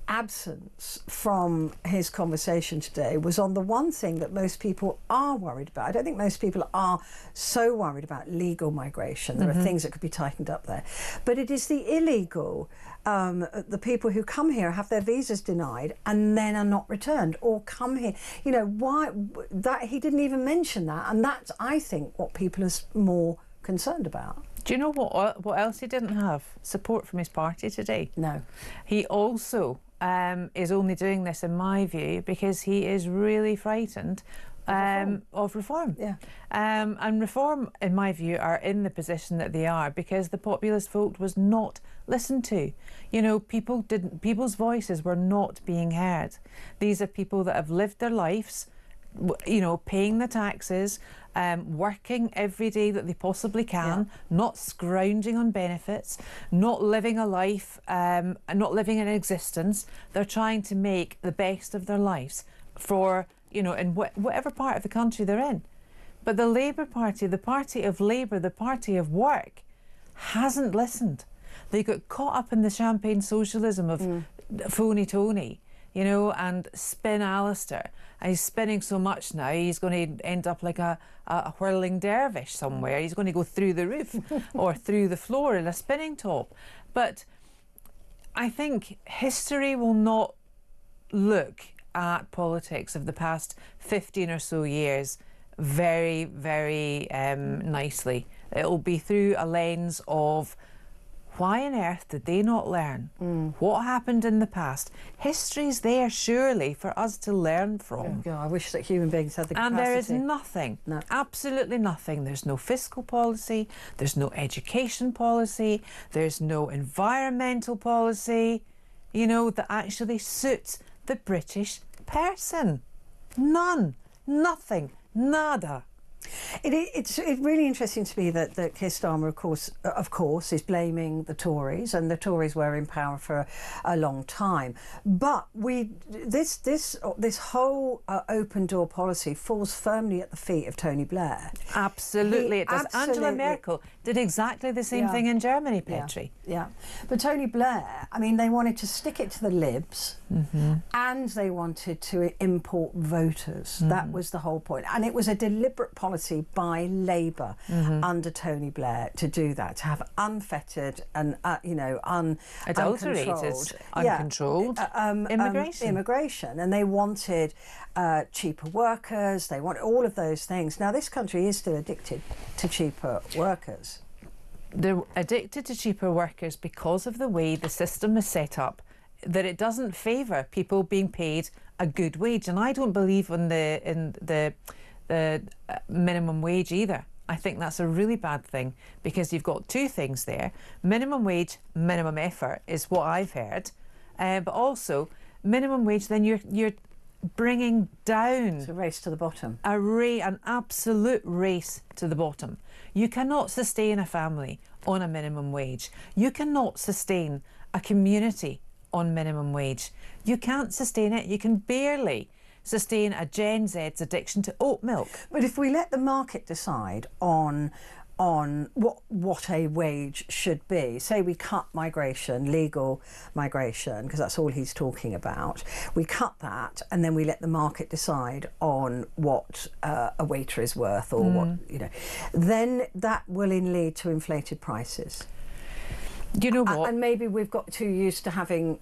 absence from his conversation today was on the one thing that most people are worried about. I don't think most people are so worried about legal migration. There are things that could be tightened up there. But it is the illegal, the people who come here, have their visas denied and then are not returned, or come here. You know, why that he didn't even mention that, and that's, I think, what people are more concerned about. Do you know what else he didn't have? Support from his party today. No. He also is only doing this, in my view, because he is really frightened of reform. Yeah. And reform, in my view, are in the position that they are because the populist vote was not listened to. You know, people's voices were not being heard. These are people that have lived their lives, you know, paying the taxes, working every day that they possibly can, not scrounging on benefits, not living a life, not living an existence. They're trying to make the best of their lives for, you know, in whatever part of the country they're in. But the Labour Party, the party of Labour, the party of work, hasn't listened. They got caught up in the champagne socialism of phony Tony, you know, and spin Alistair. And he's spinning so much now, he's going to end up like a whirling dervish somewhere. He's going to go through the roof or through the floor in a spinning top. But I think history will not look at politics of the past 15 or so years very, very nicely. It'll be through a lens of why on earth did they not learn? What happened in the past? History's there, surely, for us to learn from. Oh, I wish that human beings had the capacity. And there is nothing, absolutely nothing. There's no fiscal policy, there's no education policy, there's no environmental policy, you know, that actually suits the British person. None, nothing, nada. It's really interesting to me that Keir Starmer, of course, is blaming the Tories, and the Tories were in power for a long time. But this whole open door policy falls firmly at the feet of Tony Blair. Absolutely, it does. Angela Merkel did exactly the same thing in Germany, Petrie. Yeah, but Tony Blair, I mean, they wanted to stick it to the libs, and they wanted to import voters. That was the whole point, and it was a deliberate policy by Labour under Tony Blair to do that, to have unfettered and adulterated, uncontrolled immigration, and they wanted cheaper workers. They want all of those things. Now, this country is still addicted to cheaper workers. They're addicted to cheaper workers because of the way the system is set up, that it doesn't favour people being paid a good wage. And I don't believe in the minimum wage either. I think that's a really bad thing because you've got two things there. Minimum wage, minimum effort is what I've heard, but also minimum wage, then you're bringing down. It's a race to the bottom. An absolute race to the bottom. You cannot sustain a family on a minimum wage. You cannot sustain a community on minimum wage. You can't sustain it. You can barely sustain a Gen Z's addiction to oat milk. But if we let the market decide on what a wage should be, say we cut migration, legal migration, because that's all he's talking about, we cut that and then we let the market decide on what a waiter is worth, or what, you know, then that will lead to inflated prices. Do you know what? And maybe we've got too used to having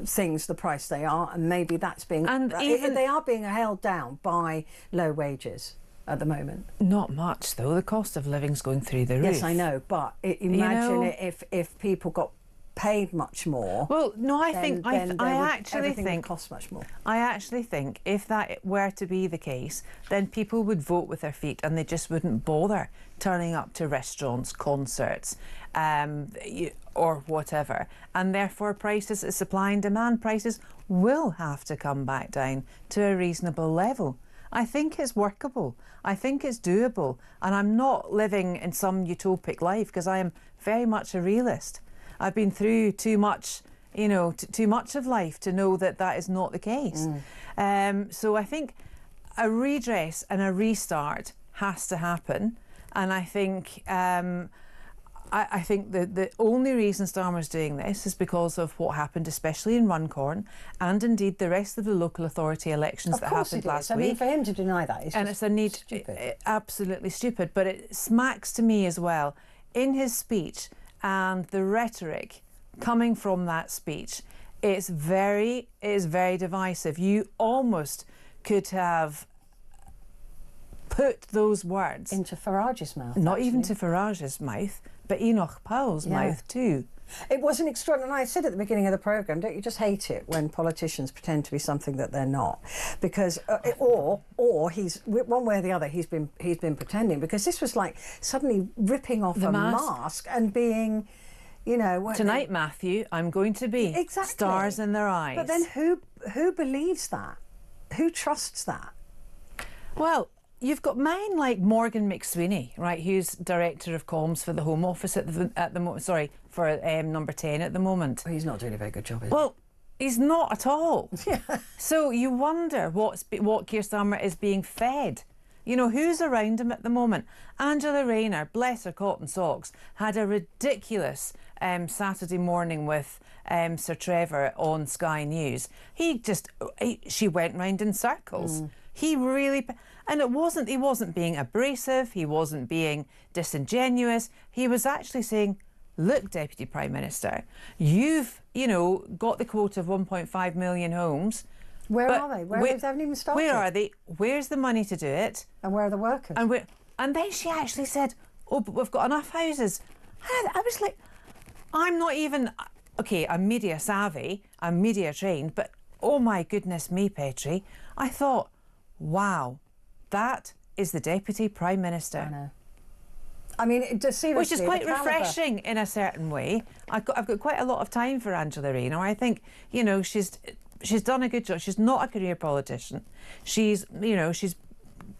things the price they are, and maybe that's being, and even they are being held down by low wages at the moment. Not much though. The cost of living's going through the roof. Yes, I know, but imagine if people got paid much more. Well, no, I actually everything think would cost much more. I actually think if that were to be the case, then people would vote with their feet and they just wouldn't bother turning up to restaurants, concerts, or whatever. And therefore prices, supply and demand prices, will have to come back down to a reasonable level. I think it's workable. I think it's doable. And I'm not living in some utopic life because I am very much a realist. I've been through too much, you know, too much of life to know that that is not the case. So I think a redress and a restart has to happen. And I think I think the only reason Starmer's doing this is because of what happened, especially in Runcorn, and indeed the rest of the local authority elections that happened last week. I mean, for him to deny that is and just it's a need, stupid. Absolutely stupid. But it smacks to me as well in his speech and the rhetoric coming from that speech. It is very divisive. You almost could have put those words into Farage's mouth. Not even to Farage's mouth, but Enoch Powell's mouth too. It was an extraordinary. I said at the beginning of the programme, don't you just hate it when politicians pretend to be something that they're not? Because or he's one way or the other he's been pretending, because this was like suddenly ripping off a mask and being, you know, tonight, Matthew, I'm going to be stars in their eyes. But then who believes that? Who trusts that? Well, you've got men like Morgan McSweeney, right, who's Director of Comms for the Home Office at the moment. Sorry, for Number 10 at the moment. Well, he's not doing a very good job, is he? Well, he's not at all. So you wonder what Keir Starmer is being fed. You know, who's around him at the moment? Angela Rayner, bless her cotton socks, had a ridiculous Saturday morning with Sir Trevor on Sky News. She went round in circles. He really... And he wasn't being abrasive, he wasn't being disingenuous. He was actually saying, look, Deputy Prime Minister, you've, got the quota of 1.5 million homes. Where are they? They haven't even started. Where are they? Where's the money to do it? And where are the workers? And then she actually said, oh, but we've got enough houses. I was like, I'm not even... OK, I'm media savvy, I'm media trained, but oh my goodness me, Petrie, I thought, wow, that is the Deputy Prime Minister. I know. I mean, seriously, which is quite refreshing in a certain way. I've got quite a lot of time for Angela Rayner. I think, she's done a good job. She's not a career politician. She's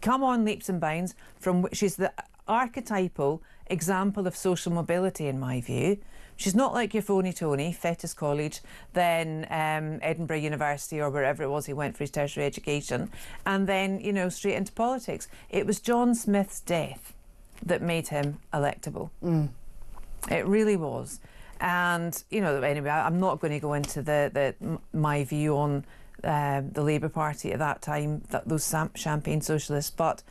come on leaps and bounds she's the archetypal example of social mobility, in my view. She's not like your phony Tony, Fettes College, then Edinburgh University or wherever it was he went for his tertiary education, and then, straight into politics. It was John Smith's death that made him electable. It really was. And, anyway, I'm not going to go into my view on the Labour Party at that time, those champagne socialists, but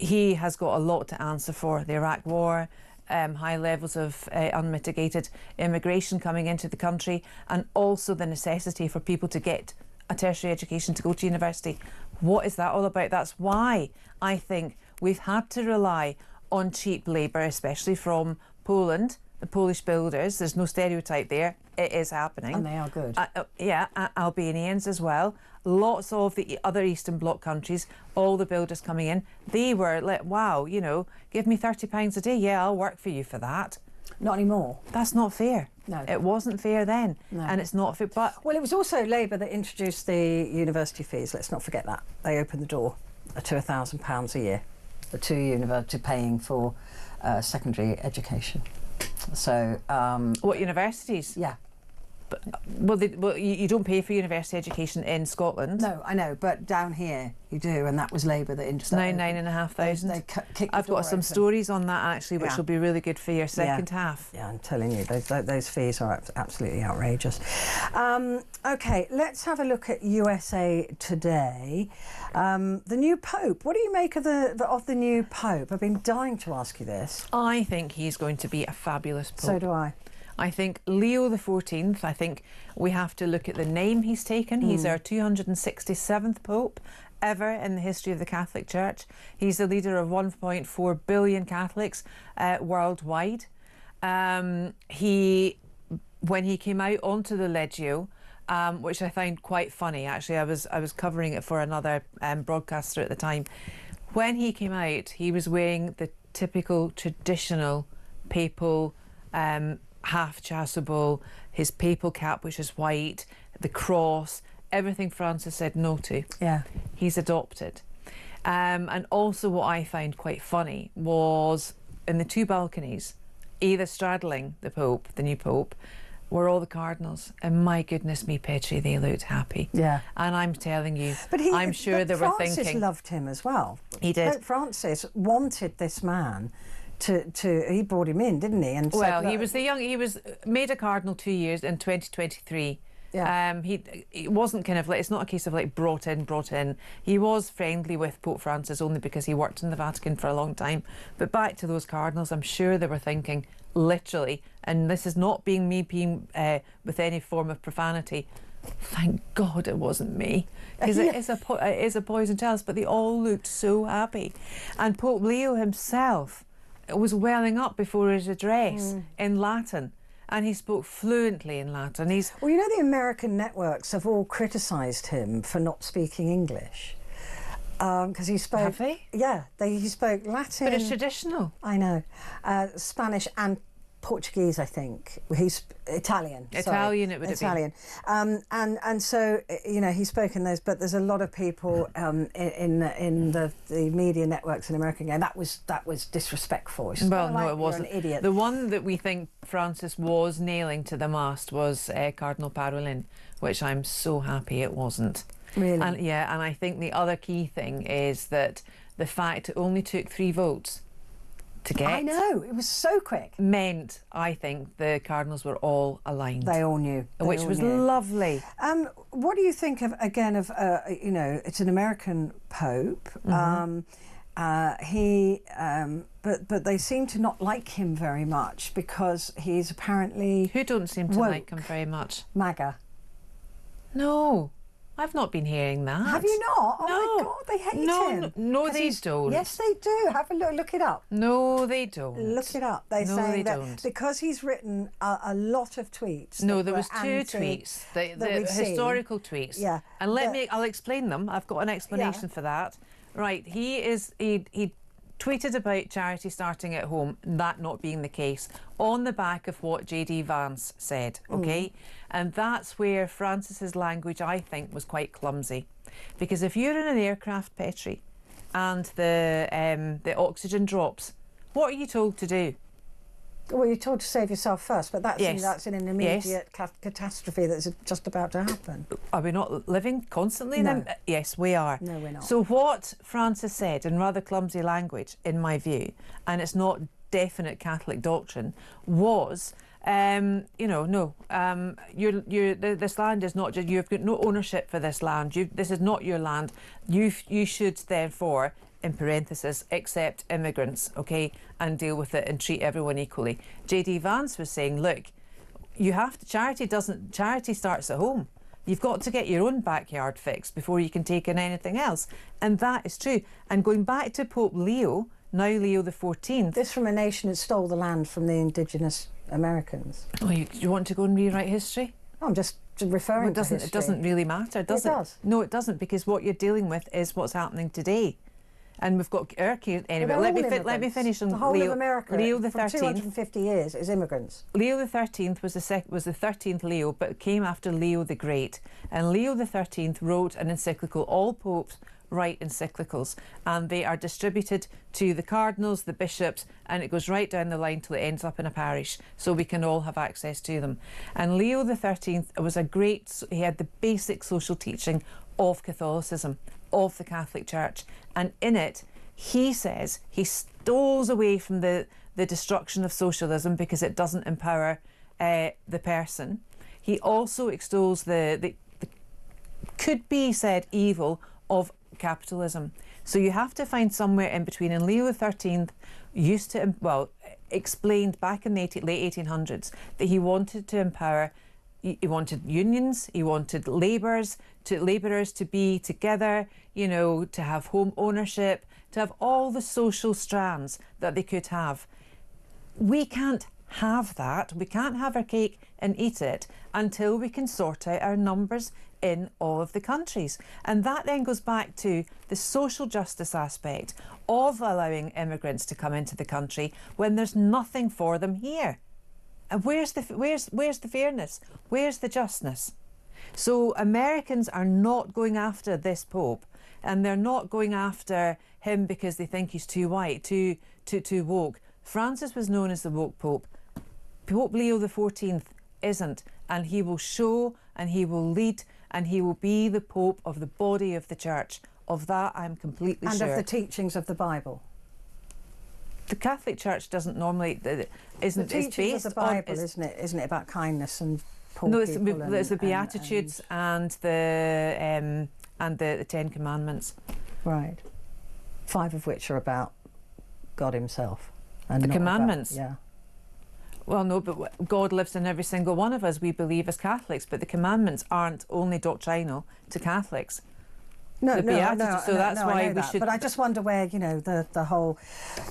he has got a lot to answer for. The Iraq War, high levels of unmitigated immigration coming into the country, and also the necessity for people to get a tertiary education to go to university. What is that all about? That's why I think we've had to rely on cheap labour, especially from Poland, the Polish builders. There's no stereotype there. It is happening. And they are good. Albanians as well. Lots of the other Eastern Bloc countries, all the builders coming in, they were like, wow, give me £30 a day. Yeah, I'll work for you for that. Not anymore. That's not fair. No. It wasn't fair then. No. And it's not fair. But well, it was also Labour that introduced the university fees. Let's not forget that. They opened the door to £1,000 a year to paying for secondary education. So... what, universities? Yeah. But, you don't pay for university education in Scotland. No, I know, but down here you do, and that was Labour that introduced that. 9,500. I've got some stories on that actually, which will be really good for your second half. Yeah, I'm telling you, those fees are absolutely outrageous. OK, let's have a look at USA Today. The new Pope. What do you make of the new Pope? I've been dying to ask you this. I think he's going to be a fabulous Pope. So do I. I think Leo XIV, I think we have to look at the name he's taken. He's our 267th Pope ever in the history of the Catholic Church. He's the leader of 1.4 billion Catholics worldwide. When he came out onto the Legio, which I find quite funny, actually, I was covering it for another broadcaster at the time. When he came out, he was wearing the typical traditional papal half chasuble, his papal cap, which is white, the cross, everything Francis said no to. Yeah. He's adopted. And also what I found quite funny was in the two balconies, either straddling the Pope, the new Pope, were all the cardinals. And my goodness me, Petrie, they looked happy. Yeah. And I'm telling you, I'm sure but they were thinking... Francis loved him as well. He did. Pope Francis wanted this man he brought him in, didn't he? And well, said, he was made a cardinal 2 years in 2023. Yeah. He wasn't kind of like, it's not a case of like brought in. He was friendly with Pope Francis only because he worked in the Vatican for a long time. But back to those cardinals, I'm sure they were thinking literally, and this is not being me being with any form of profanity, thank God it wasn't me, because it is a poison chalice. But they all looked so happy, and Pope Leo himself was welling up before his address in Latin. And he spoke fluently in Latin. Well, you know, the American networks have all criticised him for not speaking English. Because he spoke... Have they? Yeah, he spoke Latin... But it's traditional. I know. Spanish and Portuguese, I think. He's Italian. Italian, it would have been. Italian. And so, you know, he spoke in those, but there's a lot of people in the media networks in America going, that was disrespectful. Well, no, it wasn't. You're an idiot. The one that we think Francis was nailing to the mast was Cardinal Parolin, which I'm so happy it wasn't. Really? And I think the other key thing is that the fact it only took 3 votes to get. I know, it was so quick. Meant, I think, the cardinals were all aligned. They all knew. Which was lovely. What do you think of, again, of, you know, it's an American pope. But they seem to not like him very much because he's apparently Who don't seem to woke. like him very much? MAGA. No. I've not been hearing that. Have you not? Oh No. my God, they hate him. No, they don't. Yes, they do. Have a look. Look it up. No, they don't. Look it up. They're No, saying they that don't. because he's written a lot of tweets. No, that there were was 2 tweets, the we've seen. historical tweets. Yeah. And I'll explain them. I've got an explanation for that. Right, he tweeted about charity starting at home, that not being the case, on the back of what JD Vance said, okay? And that's where Francis's language, I think, was quite clumsy. Because if you're in an aircraft, Petrie, and the oxygen drops, what are you told to do? Well, you're told to save yourself first, but that's Yes. in an immediate catastrophe that's just about to happen. Are we not living constantly? No. Yes, we are. No, we're not. So what Francis said in rather clumsy language, in my view, and it's not definite Catholic doctrine, was, this land is not just, you've got no ownership for this land. This is not your land. You should therefore, in parenthesis, accept immigrants, okay, and deal with it and treat everyone equally. JD Vance was saying, look, charity starts at home. You've got to get your own backyard fixed before you can take in anything else. And that is true. And going back to Pope Leo, now Leo the 14th. This from a nation that stole the land from the indigenous Americans. Oh, you want to go and rewrite history? I'm just referring to history. It doesn't really matter, does it? It does. No, it doesn't, because what you're dealing with is what's happening today. And we've got anyway. Let me finish on the whole Leo. of America. Leo the for 13th. 250 years is immigrants. Leo the 13th was the 13th Leo, but came after Leo the Great. And Leo the 13th wrote an encyclical. All popes write encyclicals, and they are distributed to the cardinals, the bishops, and it goes right down the line till it ends up in a parish, so we can all have access to them. And Leo the 13th was he had the basic social teaching of Catholicism, of the Catholic Church, and in it he says he stoles away from the destruction of socialism because it doesn't empower the person. He also extols the could be said evil of capitalism. So you have to find somewhere in between. And Leo XIII explained back in the late 1800s that he wanted to empower. He wanted unions, he wanted labourers to be together, to have home ownership, to have all the social strands that they could have. We can't have that. We can't have our cake and eat it until we can sort out our numbers in all of the countries. And that then goes back to the social justice aspect of allowing immigrants to come into the country when there's nothing for them here. And where's the fairness? Where's the justness? So Americans are not going after this Pope, and they're not going after him because they think he's too white, too woke. Francis was known as the woke Pope. Pope Leo XIV isn't, and he will show, and he will lead, and he will be the Pope of the body of the Church. Of that, I'm completely sure. And of the teachings of the Bible. The Catholic Church doesn't normally isn't. The It's teachings based of the Bible, on, isn't it? Isn't it about kindness and poor no, people? it's the Beatitudes and the Ten Commandments. Right. 5 of which are about God Himself. And The not commandments. About, yeah. Well, no, but God lives in every single one of us, we believe, as Catholics, but the commandments aren't only doctrinal to Catholics. No, the Beatitudes, so that's why I know we that. should... But I just wonder where, you know, the whole,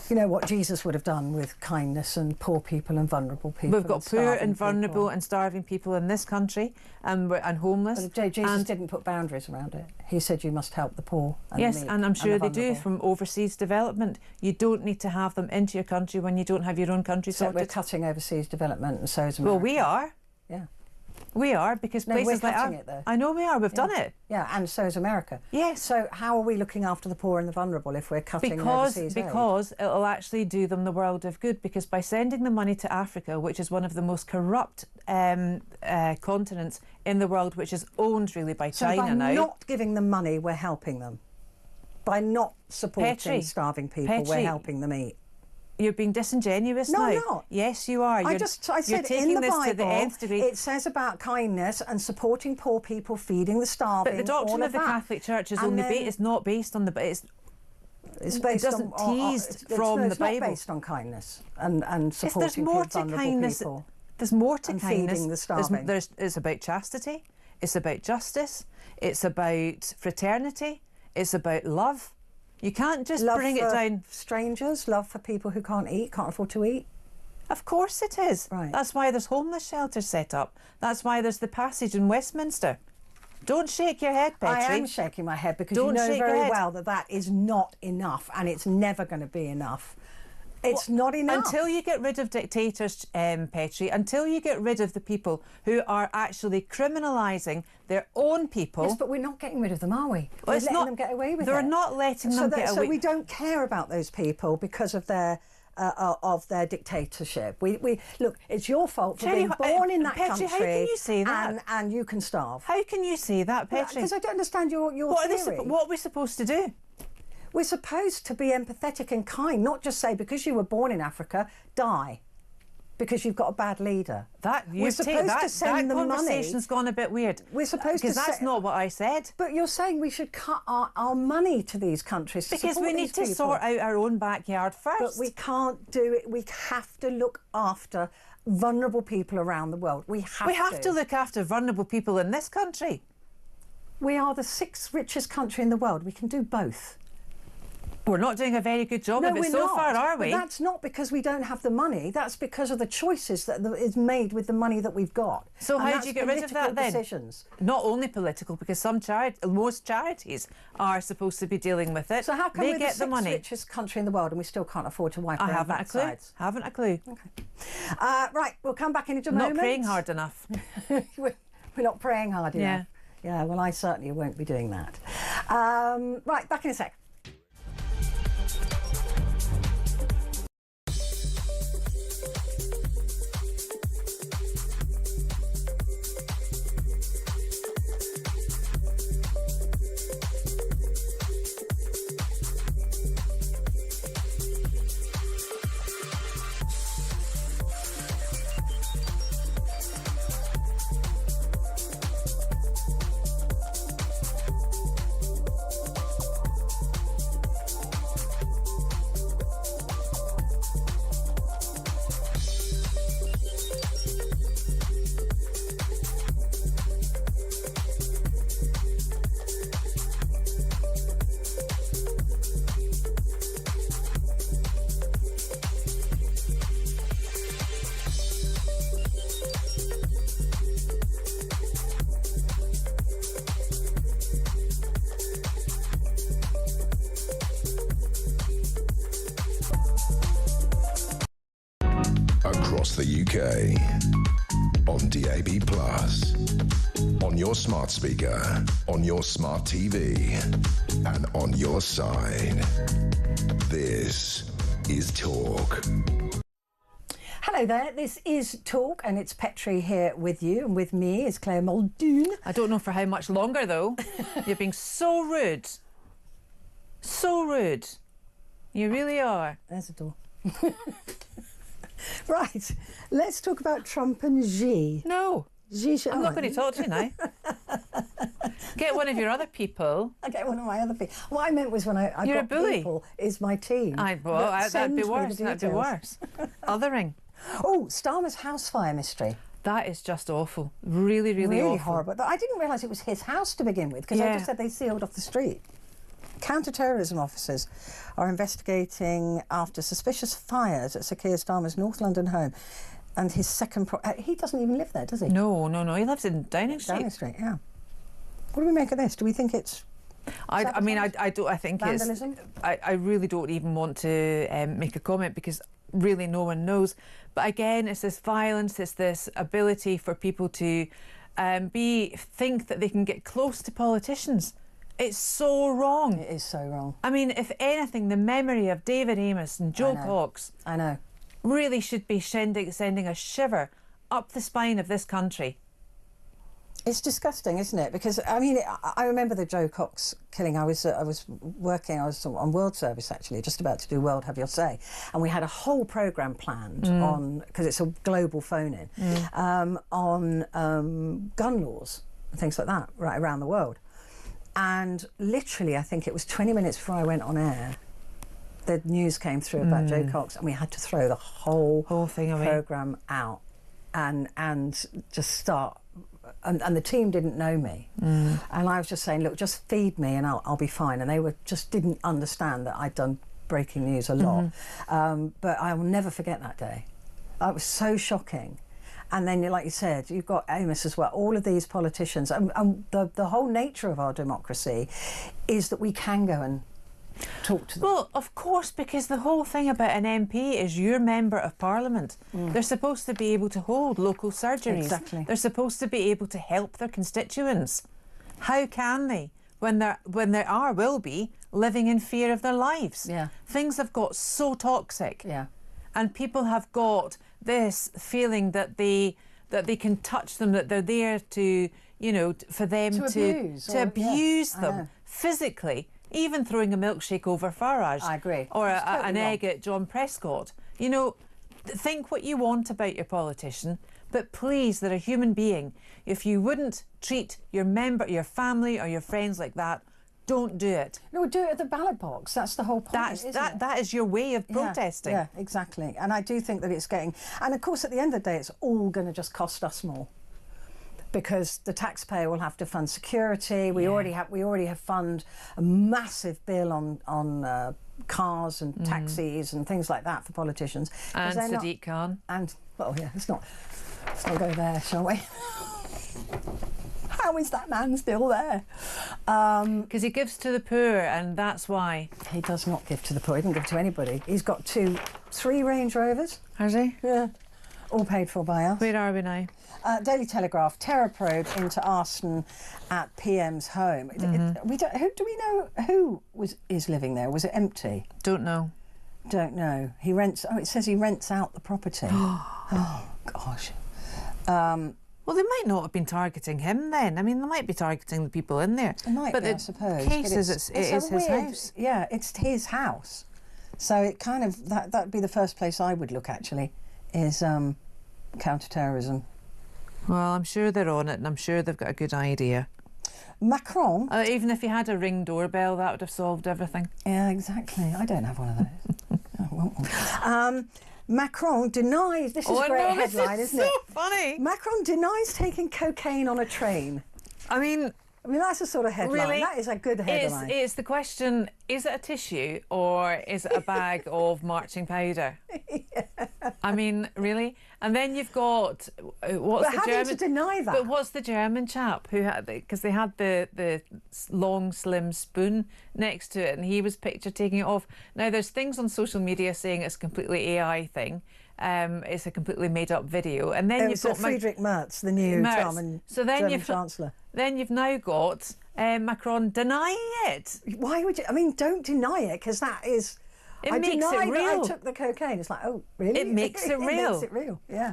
you know, what Jesus would have done with kindness and poor people and vulnerable people. We've got poor and vulnerable people. and starving people in this country and homeless. But Jesus didn't put boundaries around it. He said you must help the poor and yes, the meek and I'm sure and the they do vulnerable. from overseas development. You don't need to have them into your country when you don't have your own country So sorted. we're cutting overseas development, and so is America. Well, we are. Yeah. We are, because No, places we're like cutting it, though. I know we are. We've done it. Yeah, and so is America. Yes. So how are we looking after the poor and the vulnerable if we're cutting overseas aid? Because it'll actually do them the world of good. Because by sending the money to Africa, which is one of the most corrupt continents in the world, which is owned really by China by now. not giving them money, we're helping them. By not supporting Petrie, starving people, we're helping them eat. You're being disingenuous No, now. I'm not. Yes, you are. I You're said taking in the this Bible, to the nth degree. it says about kindness and supporting poor people, feeding the starving. But the doctrine all of the that. Catholic Church is And only then- it's not based on the. It's based it doesn't tease from the it's Bible. not based on kindness and Yes, supporting there's more to vulnerable kindness. people. There's more to and kindness. feeding the starving. It's about chastity. It's about justice. It's about fraternity. It's about love. You can't just Love bring for it down. strangers, love for people who can't afford to eat. Of course it is. Right. That's why there's homeless shelters set up. That's why there's the Passage in Westminster. Don't shake your head, Petrie. I am shaking my head because Don't you know shake your very head. well that that is not enough, and it's never going to be enough. It's not enough. Until you get rid of dictators, Petrie, until you get rid of the people who are actually criminalising their own people. Yes, but we're not getting rid of them, are we? We're letting them get away with it. They're not letting them get away. So we don't care about those people because of their dictatorship. We look. It's your fault for being born in that Petrie, country. how can you say that? And you can starve. How can you say that, Petrie? Because I don't understand your theory. What are we supposed to do? We're supposed to be empathetic and kind, not just say because you were born in Africa, die. Because you've got a bad leader. We're supposed to send that them conversation's money. gone a bit weird. We're supposed to because that's not what I said. But you're saying we should cut our money to these countries because support we need these to people. sort out our own backyard first. But we can't do it. We have to look after vulnerable people around the world. We have to look after vulnerable people in this country. We are the 6th richest country in the world. We can do both. We're not doing a very good job of it so far, are we? But that's not because we don't have the money. That's because of the choices that is made with the money that we've got. So how do you get rid of that then? Decisions. Not only political, because most charities are supposed to be dealing with it. So how come they we're get the 6th money? richest country in the world and we still can't afford to wipe our backsides? Haven't a clue. Okay. Right, we'll come back in a moment. Not praying hard enough. We're not praying hard enough. Yeah, well, I certainly won't be doing that. Right, back in a sec. Across the UK, on DAB+, on your smart speaker, on your smart TV, and on your side. This is Talk. Hello there, this is Talk and it's Petrie here with you, and with me is Claire Muldoon. I don't know for how much longer though. You're being so rude. So rude. You really are. There's a door. Right, let's talk about Trump and Xi. No. Xi I'm not going to talk to you now. Get one of your other people. I get one of my other people. What I meant was when I You're got a bully. people is my team. That'd be worse. That'd be worse. Othering. Oh, Starmer's house fire mystery. That is just awful. Really, really awful. Horrible. But I didn't realise it was his house to begin with because I just said they sealed off the street. Counter-terrorism officers are investigating after suspicious fires at Sir Keir Starmer's North London home. And his second... he doesn't even live there, does he? No. He lives in Downing Street. Downing Street, yeah. What do we make of this? Do we think it's... I don't. I think vandalism? I really don't even want to make a comment because really no one knows. But again, it's this violence, it's this ability for people to think that they can get close to politicians. It's so wrong. It is so wrong. I mean, if anything, the memory of David Amos and Joe Cox really should be sending a shiver up the spine of this country. It's disgusting, isn't it? Because I mean, I remember the Joe Cox killing. I was on World Service actually, just about to do World Have Your Say, and we had a whole programme planned on, because it's a global phone-in, on gun laws and things like that right around the world. And literally, I think it was 20 minutes before I went on air, the news came through about Joe Cox, and we had to throw the whole thing away, programme out, and just start. And the team didn't know me, and I was just saying, look, just feed me, and I'll be fine. And they just didn't understand that I'd done breaking news a lot. But I will never forget that day. It was so shocking. And then, like you said, you've got Amos as well, all of these politicians. And the whole nature of our democracy is that we can go and talk to them. Well, of course, because the whole thing about an MP is you're member of Parliament. They're supposed to be able to hold local surgeries. Exactly. They're supposed to be able to help their constituents. How can they, when there will be, living in fear of their lives? Yeah. Things have got so toxic. Yeah. And people have got this feeling that they can touch them, that they're there to, for them to abuse them physically, even throwing a milkshake over Farage. I agree. Or totally an egg at John Prescott. Think what you want about your politician, but please, they're a human being. If you wouldn't treat your family or your friends like that, don't do it. No, do it at the ballot box. That's the whole point. That is your way of protesting. Yeah, exactly. And I do think that it's getting... And of course, at the end of the day, it's all going to just cost us more, because the taxpayer will have to fund security. We already have fund a massive bill on cars and taxis and things like that for politicians. And Sadiq Khan. And let's not go there, shall we? How is that man still there? Because he gives to the poor, and that's why. He does not give to the poor. He doesn't give to anybody. He's got 3 Range Rovers. Has he? Yeah. All paid for by us. Where are we now? Daily Telegraph, terror probe into arson at PM's home. Do we know who is living there? Was it empty? Don't know. Don't know. He rents... Oh, it says he rents out the property. Oh, gosh. Well, they might not have been targeting him then. I mean, they might be targeting the people in there. It might be, I suppose. The case is it is his house. Yeah, it's his house. So it kind of... That'd be the first place I would look, actually, is counter-terrorism. Well, I'm sure they're on it, and I'm sure they've got a good idea. Macron... even if he had a Ring doorbell, that would have solved everything. Yeah, exactly. I don't have one of those. I want one. Macron denies... This is a great headline, isn't it? This is so funny. Macron denies taking cocaine on a train. I mean, that's a sort of headline. Really? That is a good headline. It's the question, is it a tissue or is it a bag of marching powder? Yeah. I mean, really? And then you've got... to deny that? But what's the German chap who had... Because they had the long, slim spoon next to it, and he was pictured taking it off. Now, there's things on social media saying it's a completely AI thing. It's a completely made-up video. And then you've got... Friedrich Merz, the new German Chancellor. Then you've now got Macron denying it. Why would you... I mean, don't deny it, because that is... It makes it real. I took the cocaine. It's like, oh, really? It makes it real. It makes it real, yeah.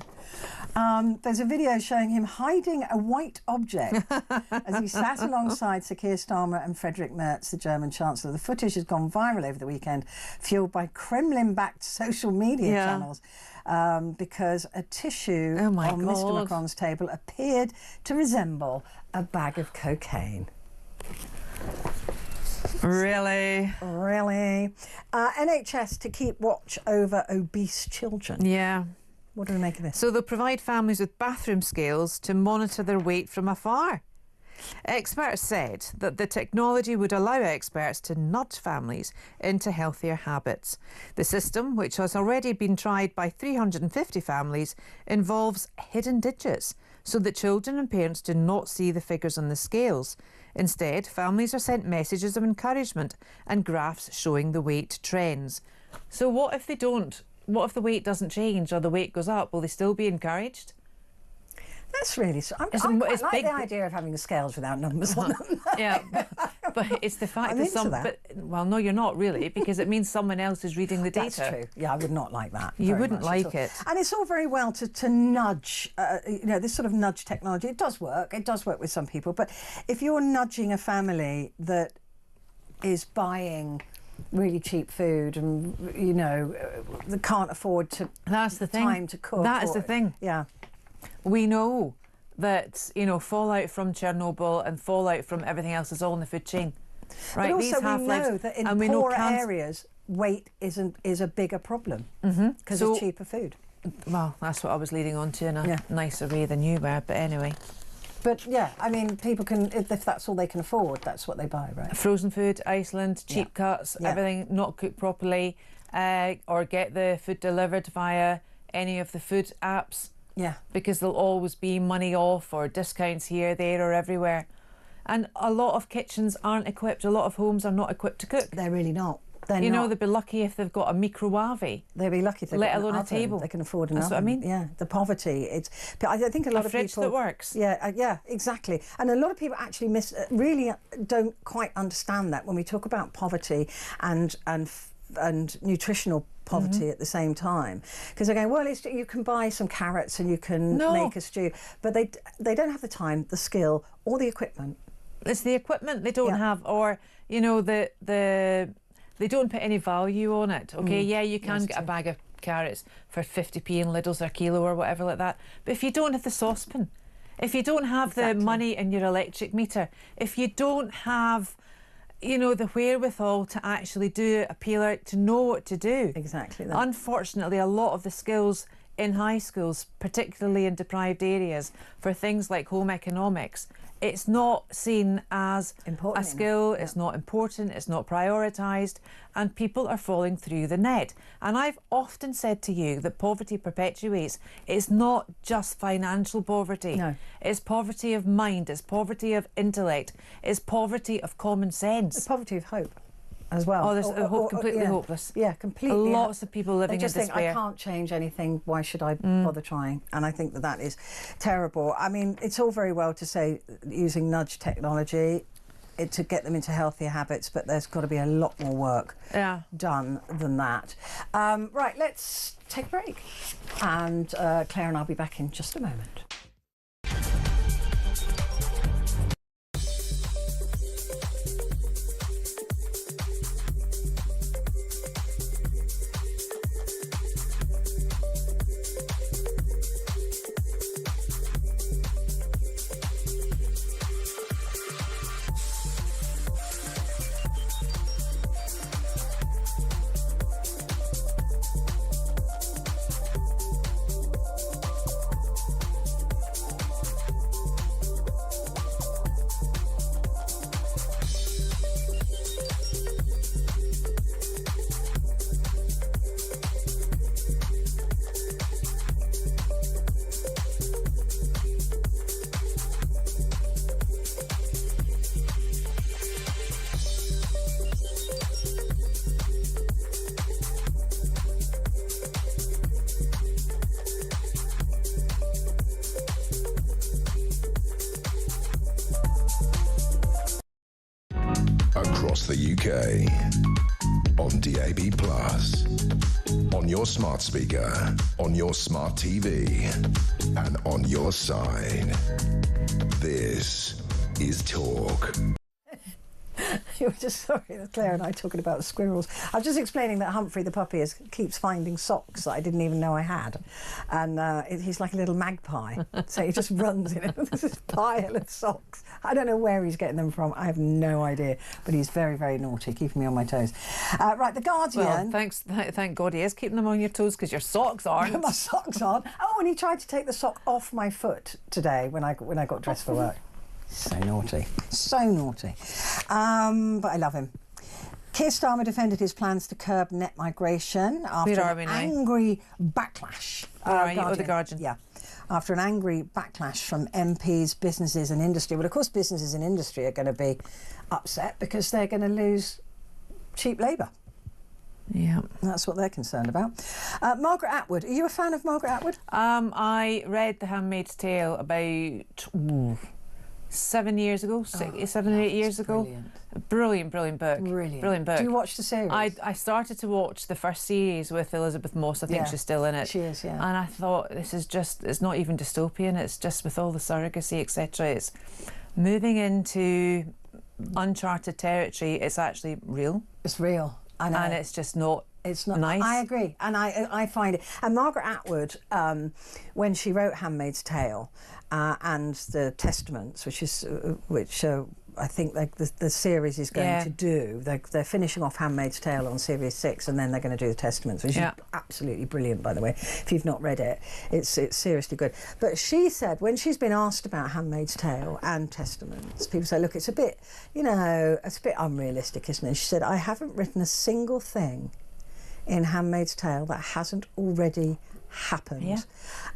There's a video showing him hiding a white object as he sat alongside Sir Keir Starmer and Friedrich Merz, the German Chancellor. The footage has gone viral over the weekend, fueled by Kremlin-backed social media channels, because a tissue on Mr Macron's table appeared to resemble a bag of cocaine. Really? Really? NHS to keep watch over obese children. Yeah. What do we make of this? So they'll provide families with bathroom scales to monitor their weight from afar. Experts said that the technology would allow experts to nudge families into healthier habits. The system, which has already been tried by 350 families, involves hidden digits so that children and parents do not see the figures on the scales. Instead, families are sent messages of encouragement and graphs showing the weight trends. So what if they don't? What if the weight doesn't change or the weight goes up? Will they still be encouraged? That's really... I like the idea of having the scales without numbers on them. Yeah, but it's the fact that well, no, you're not really, because it means someone else is reading the data. That's true. Yeah, I would not like that. You wouldn't like it. And it's all very well to nudge, you know, this sort of nudge technology. It does work. It does work with some people. But if you're nudging a family that is buying really cheap food and, you know, they can't afford to... That's the thing. Time to cook. That is the thing. Yeah. We know that, you know, fallout from Chernobyl and fallout from everything else is all in the food chain. Right? But also we know that in poorer areas, weight is a bigger problem because of cheaper food. Well, that's what I was leading on to in a nicer way than you were, but anyway. But yeah, I mean, people can, if that's all they can afford, that's what they buy, right? Frozen food, Iceland, cheap cuts, everything not cooked properly, or get the food delivered via any of the food apps. Yeah. Because there'll always be money off or discounts here, there or everywhere. And a lot of kitchens aren't equipped, a lot of homes are not equipped to cook. They're really not. You know, they'd be lucky if they've got a microwave. They'd be lucky if they've got an oven. Table. They can afford an oven. That's what I mean. Yeah, the poverty. But I think a lot of people... A fridge that works. Yeah, yeah, exactly. And a lot of people actually really don't quite understand that when we talk about poverty and nutritional poverty at the same time, because they're going, well, you can buy some carrots and you can make a stew, but they don't have the time, the skill, or the equipment. It's the equipment they don't have, or you know, they don't put any value on it. Okay, yeah, you can get a bag of carrots for 50p in Lidl's or Kilo or whatever like that, but if you don't have the saucepan, if you don't have the money in your electric meter, if you don't have, you know, the wherewithal to actually do it, a peeler, to know what to do. Exactly. Unfortunately, a lot of the skills in high schools, particularly in deprived areas, for things like home economics, it's not seen as a skill, it's not important, it's not prioritised, and people are falling through the net. And I've often said to you that poverty perpetuates. It's not just financial poverty. No. It's poverty of mind, it's poverty of intellect, it's poverty of common sense. It's poverty of hope as well. Oh, there's completely hopeless. Yeah, completely. Lots of people living in despair. They just think, I can't change anything, why should I bother trying? And I think that is terrible. I mean, it's all very well to say using nudge technology to get them into healthier habits, but there's got to be a lot more work done than that. Right, let's take a break. And Claire and I'll be back in just a moment. across the UK, on DAB+, on your smart speaker, on your smart TV, and on your side. This is Talk. You were just, sorry, Claire and I talking about squirrels. I was just explaining that Humphrey the puppy keeps finding socks that I didn't even know I had. And he's like a little magpie. So he just runs in this pile of socks. I don't know where he's getting them from. I have no idea. But he's very, very naughty, keeping me on my toes. Right, The Guardian. Well, thank God he is keeping them on your toes, because your socks aren't. My socks aren't. Oh, and he tried to take the sock off my foot today when I got dressed for work. So naughty, so naughty. But I love him. Keir Starmer defended his plans to curb net migration after an angry backlash. The Guardian. Yeah. After an angry backlash from MPs, businesses and industry. Well, of course, businesses and industry are going to be upset because they're going to lose cheap labour. Yeah. That's what they're concerned about. Margaret Atwood. Are you a fan of Margaret Atwood? I read The Handmaid's Tale about 7 years ago, 7 or 8 years ago. Brilliant book. Brilliant book. Do you watch the series? I started to watch the first series with Elizabeth Moss. I think she's still in it. She is, yeah. And I thought, this is just, it's not even dystopian, it's just with all the surrogacy, etc. It's moving into uncharted territory. It's actually real. It's real. I know. And it's just not. It's not nice. I agree, and I find it. And Margaret Atwood, when she wrote *Handmaid's Tale* and the Testaments, which I think the series is going to do. They're finishing off *Handmaid's Tale* on Series 6, and then they're going to do the Testaments, which is absolutely brilliant, by the way. If you've not read it, it's seriously good. But she said, when she's been asked about *Handmaid's Tale* and Testaments, people say, look, it's a bit, it's a bit unrealistic, isn't it? And she said, I haven't written a single thing in *Handmaid's Tale* that hasn't already happened,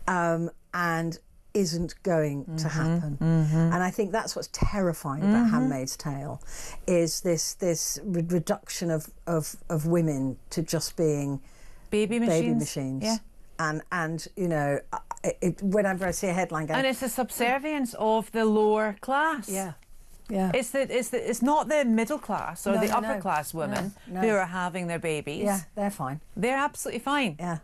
and isn't going to happen. And I think that's what's terrifying about *Handmaid's Tale*, is this reduction of women to just being baby machines. Yeah. And whenever I see a headline going, and it's a subservience of the lower class. Yeah. Yeah. It's not the middle class or the upper class women who are having their babies. Yeah, they're fine. They're absolutely fine. Yeah.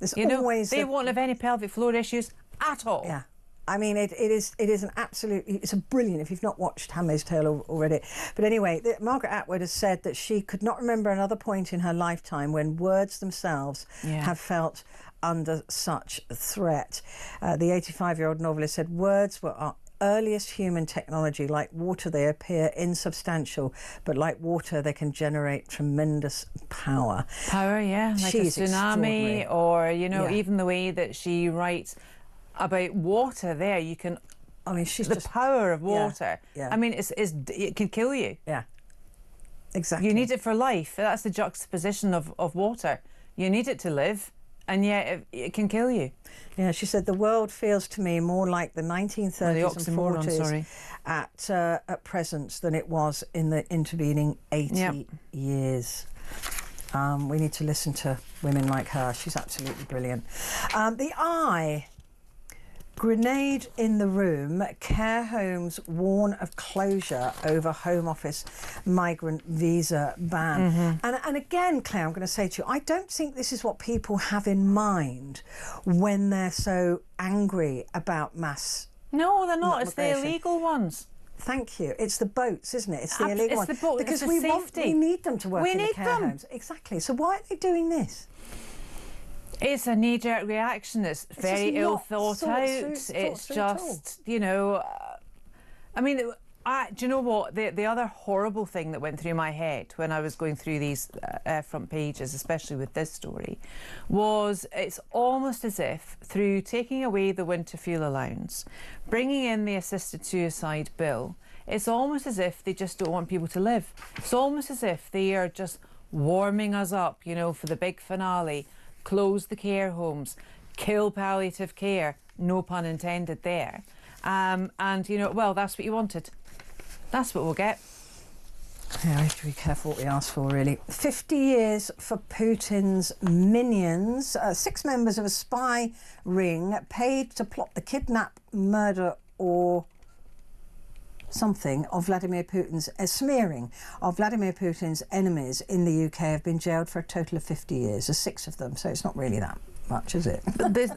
They won't have any pelvic floor issues at all. Yeah. I mean, it is it's a brilliant, if you've not watched *Handmaid's Tale* already. But anyway, Margaret Atwood has said that she could not remember another point in her lifetime when words themselves have felt under such threat. The 85-year-old novelist said, words were our earliest human technology. Like water, they appear insubstantial, but like water, they can generate tremendous power. Like She's a tsunami, or even the way that she writes about water. There, you can. I mean, she's the power of water. Yeah. I mean, it can kill you. Yeah. Exactly. You need it for life. That's the juxtaposition of water. You need it to live, and yet it can kill you. Yeah, she said the world feels to me more like the 1930s and 40s at present than it was in the intervening 80 years. We need to listen to women like her. She's absolutely brilliant. The Eye. Grenade in the room, care homes warn of closure over Home Office migrant visa ban. And again, Claire, I'm going to say to you, I don't think this is what people have in mind when they're so angry about mass. No, they're not. It's the illegal ones. Thank you. It's the boats, isn't it? It's the illegal ones. Because we need them to work in the care homes. Exactly. So why are they doing this? It's a knee-jerk reaction. It's very ill thought out. It's just, I mean, do you know what? The other horrible thing that went through my head when I was going through these front pages, especially with this story, was it's almost as if through taking away the winter fuel allowance, bringing in the assisted suicide bill, it's almost as if they just don't want people to live. It's almost as if they are just warming us up, for the big finale. Close the care homes, kill palliative care, no pun intended there. And, well, that's what you wanted. That's what we'll get. Yeah, we have to be careful what we ask for, really. 50 years for Putin's minions. 6 members of a spy ring paid to plot the kidnap, murder or something of Vladimir Putin's smearing of Vladimir Putin's enemies in the UK have been jailed for a total of 50 years. There's 6 of them, so it's not really that much, is it?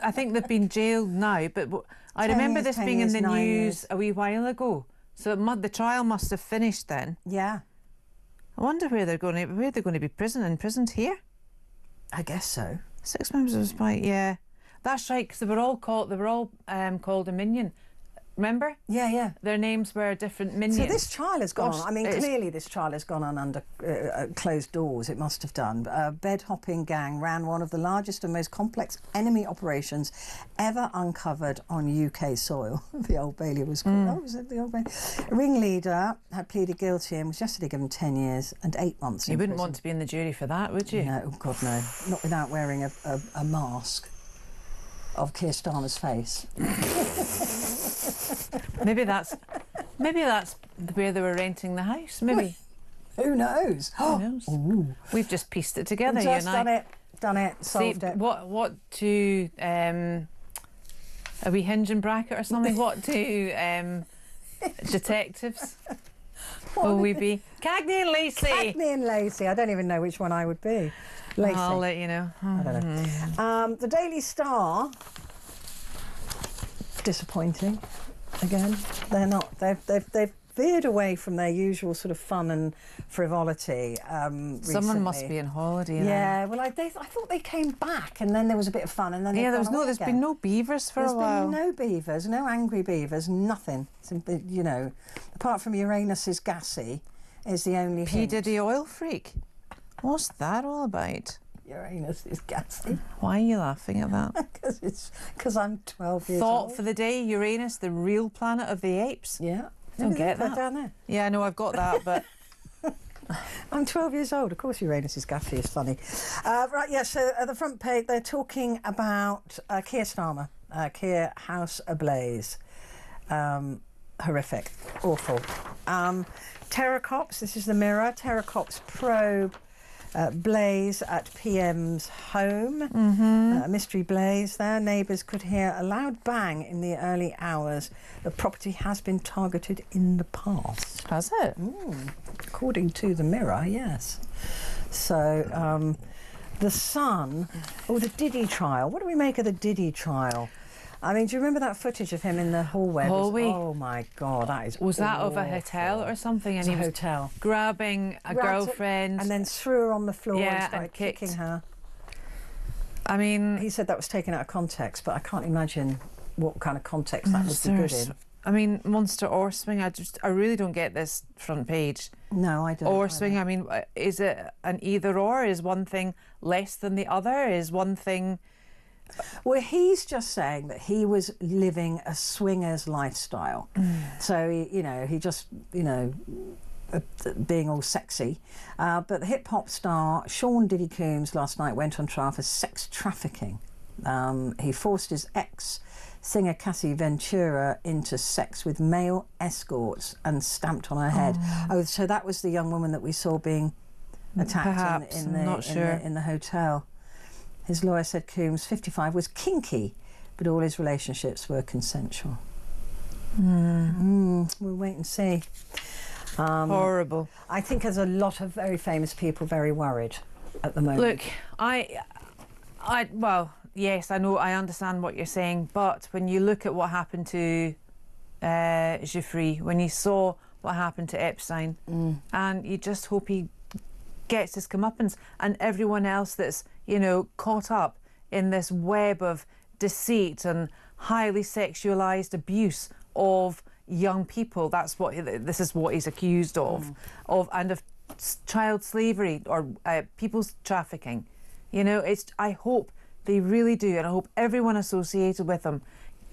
I think they've been jailed now, but I remember this being in the news a wee while ago. So the trial must have finished then. Yeah. I wonder where they're going to be imprisoned here. I guess so. 6 members of the spy, yeah. That's right, because they were all called a minion. Remember? Yeah, yeah. Their names were different minions. So this trial has gone on. I mean, clearly this trial has gone on under closed doors. It must have done. A bed-hopping gang ran one of the largest and most complex enemy operations ever uncovered on UK soil. The Old Bailey was called. Oh, was it the Old Bailey? Ringleader had pleaded guilty and was yesterday given 10 years and 8 months in prison. You wouldn't want to be in the jury for that, would you? No, oh God, no. Not without wearing a mask of Keir Starmer's face. Maybe that's where they were renting the house. Maybe. Who knows? Who knows? Ooh. We've just pieced it together. Just you and I. done it, solved it. What to a wee hinge and bracket or something? What to detectives? Will we be Cagney and Lacey? Cagney and Lacey. I don't even know which one I would be. Lacey. I'll let you know. I don't know. The Daily Star. Disappointing. Again, they're not. They've veered away from their usual sort of fun and frivolity. Someone recently. must be on holiday. Yeah. Well, I thought they came back, and then there was a bit of fun, and then there's been no beavers for a while. There's been no beavers, no angry beavers, nothing. Simply, you know, apart from Uranus's gassy, is the only. P. Diddy oil freak. What's that all about? Uranus is gassy. Why are you laughing at that? Because I'm 12 years old. Thought for the day, Uranus, the real planet of the apes. Yeah. Don't get that. Down there. Yeah, I know, I've got that, but... I'm 12 years old. Of course Uranus is gassy. It's funny. Right, yeah, so at the front page, they're talking about Keir Starmer. Keir House Ablaze. Horrific. Awful. Terrorcops, this is the Mirror. Terrorcops probe blaze at PM's home. A mystery blaze there. Neighbours could hear a loud bang in the early hours. The property has been targeted in the past. Has it? According to the Mirror, yes. So, the Sun, the Diddy trial. What do we make of the Diddy trial? I mean, do you remember that footage of him in the hallway? Oh my God, that is Was that of a awful. hotel or something? And It was he a was hotel. grabbing a girlfriend. And then threw her on the floor and Yeah, started and kicked. kicking her. I mean... He said that was taken out of context, but I can't imagine what kind of context that would be good in. I mean, Monster or Swing, I really don't get this front page. No, I don't. Or Swing, I mean, is it an either or? Is one thing less than the other? Is one thing... Well, he's just saying that he was living a swinger's lifestyle. So, he just, being all sexy. But the hip-hop star Sean Diddy Combs last night went on trial for sex trafficking. He forced his ex-singer Cassie Ventura into sex with male escorts and stamped on her head. Oh, so that was the young woman that we saw being attacked in the hotel. His lawyer said Coombs, 55, was kinky, but all his relationships were consensual. We'll wait and see. Horrible. I think there's a lot of very famous people very worried at the moment. Look, well, yes, I know, I understand what you're saying, but when you look at what happened to Jeffrey, when you saw what happened to Epstein, and you just hope he gets his comeuppance, and everyone else that's caught up in this web of deceit and highly sexualized abuse of young people. This is what he's accused of child slavery or people's trafficking. I hope they really do, and I hope everyone associated with them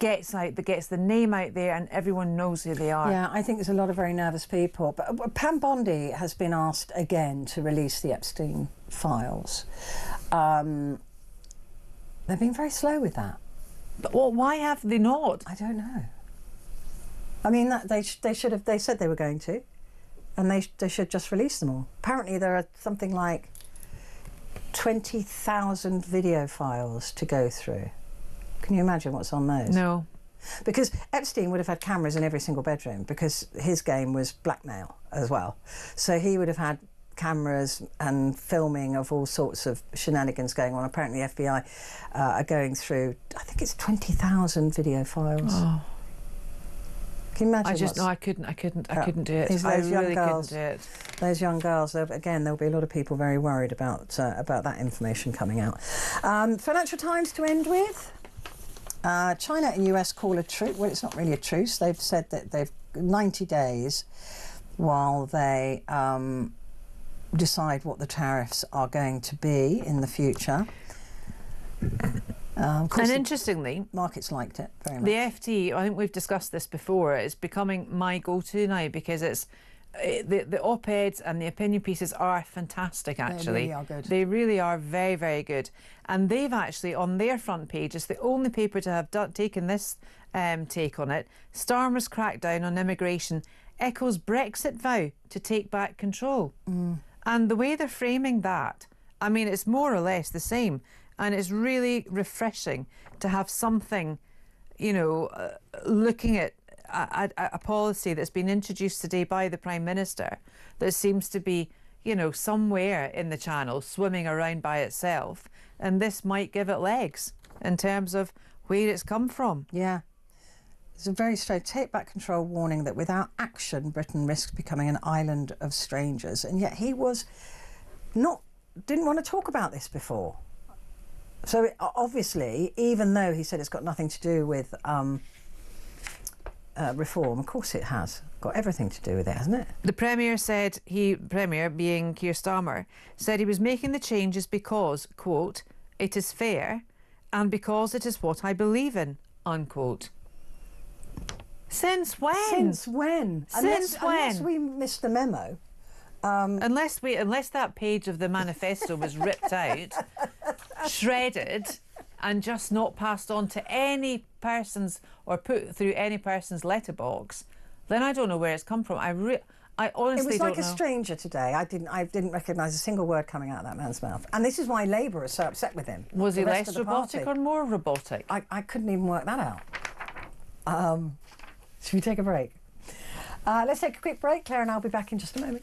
gets the name out there and everyone knows who they are. Yeah, I think there's a lot of very nervous people. But Pam Bondi has been asked again to release the Epstein files. They've been very slow with that. But why have they not? I don't know. I mean, they should have. They said they were going to, and they should just release them all. Apparently, there are something like 20,000 video files to go through. Can you imagine what's on those? No. Because Epstein would have had cameras in every single bedroom because his game was blackmail as well. So he would have had cameras and filming of all sorts of shenanigans going on. Apparently the FBI are going through, I think it's 20,000 video files. Oh. Can you imagine? I couldn't do it. I really couldn't do it. Those young girls, again, there'll be a lot of people very worried about that information coming out. Financial Times to end with. China and US call a truce. Well, it's not really a truce. They've said that they've 90 days while they decide what the tariffs are going to be in the future. Of course, and interestingly, markets liked it very much. The FT, I think we've discussed this before, it's becoming my go-to now because it's the op-eds and the opinion pieces are fantastic, actually. They really are good. They really are very, very good. And they've actually, on their front page, it's the only paper to have taken this take on it. Starmer's crackdown on immigration echoes Brexit vow to take back control. And the way they're framing that, I mean, it's more or less the same. And it's really refreshing to have something, you know, looking at a policy that's been introduced today by the Prime Minister that seems to be, you know, somewhere in the Channel swimming around by itself. And this might give it legs in terms of where it's come from. Yeah. It's a very straight take back control warning that without action, Britain risks becoming an island of strangers. And yet he didn't want to talk about this before. So obviously, even though he said it's got nothing to do with reform, of course it has got everything to do with it, hasn't it? The Premier said Premier being Keir Starmer, said he was making the changes because, quote, it is fair and because it is what I believe in, unquote. Since when? Since when? Unless we missed the memo. Unless that page of the manifesto was ripped out, shredded, and just not passed on to any person's or put through any person's letterbox, then I don't know where it's come from. I honestly don't know. It was like a stranger today. I didn't recognise a single word coming out of that man's mouth, and this is why Labour are so upset with him. Was he less robotic or more robotic? I couldn't even work that out. Should we take a break? Let's take a quick break. Claire and I'll be back in just a moment.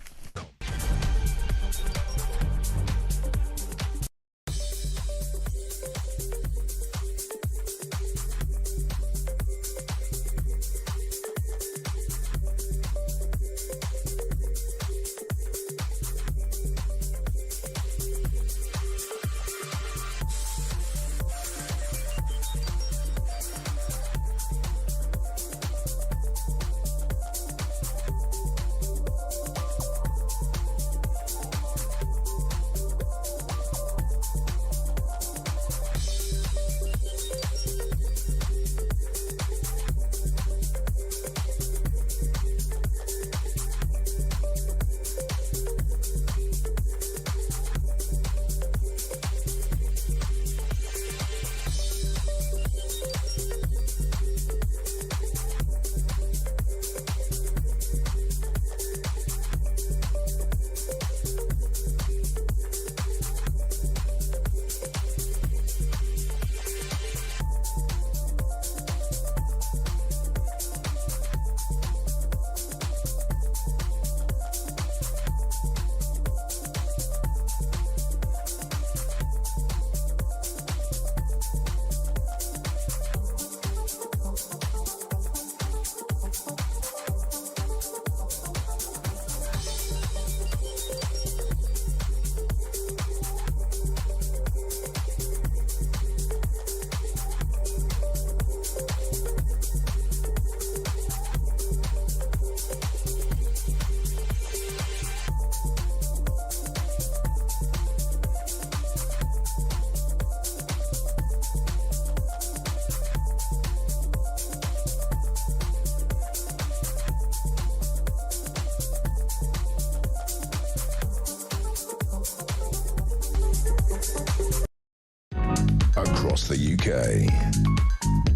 Across the UK,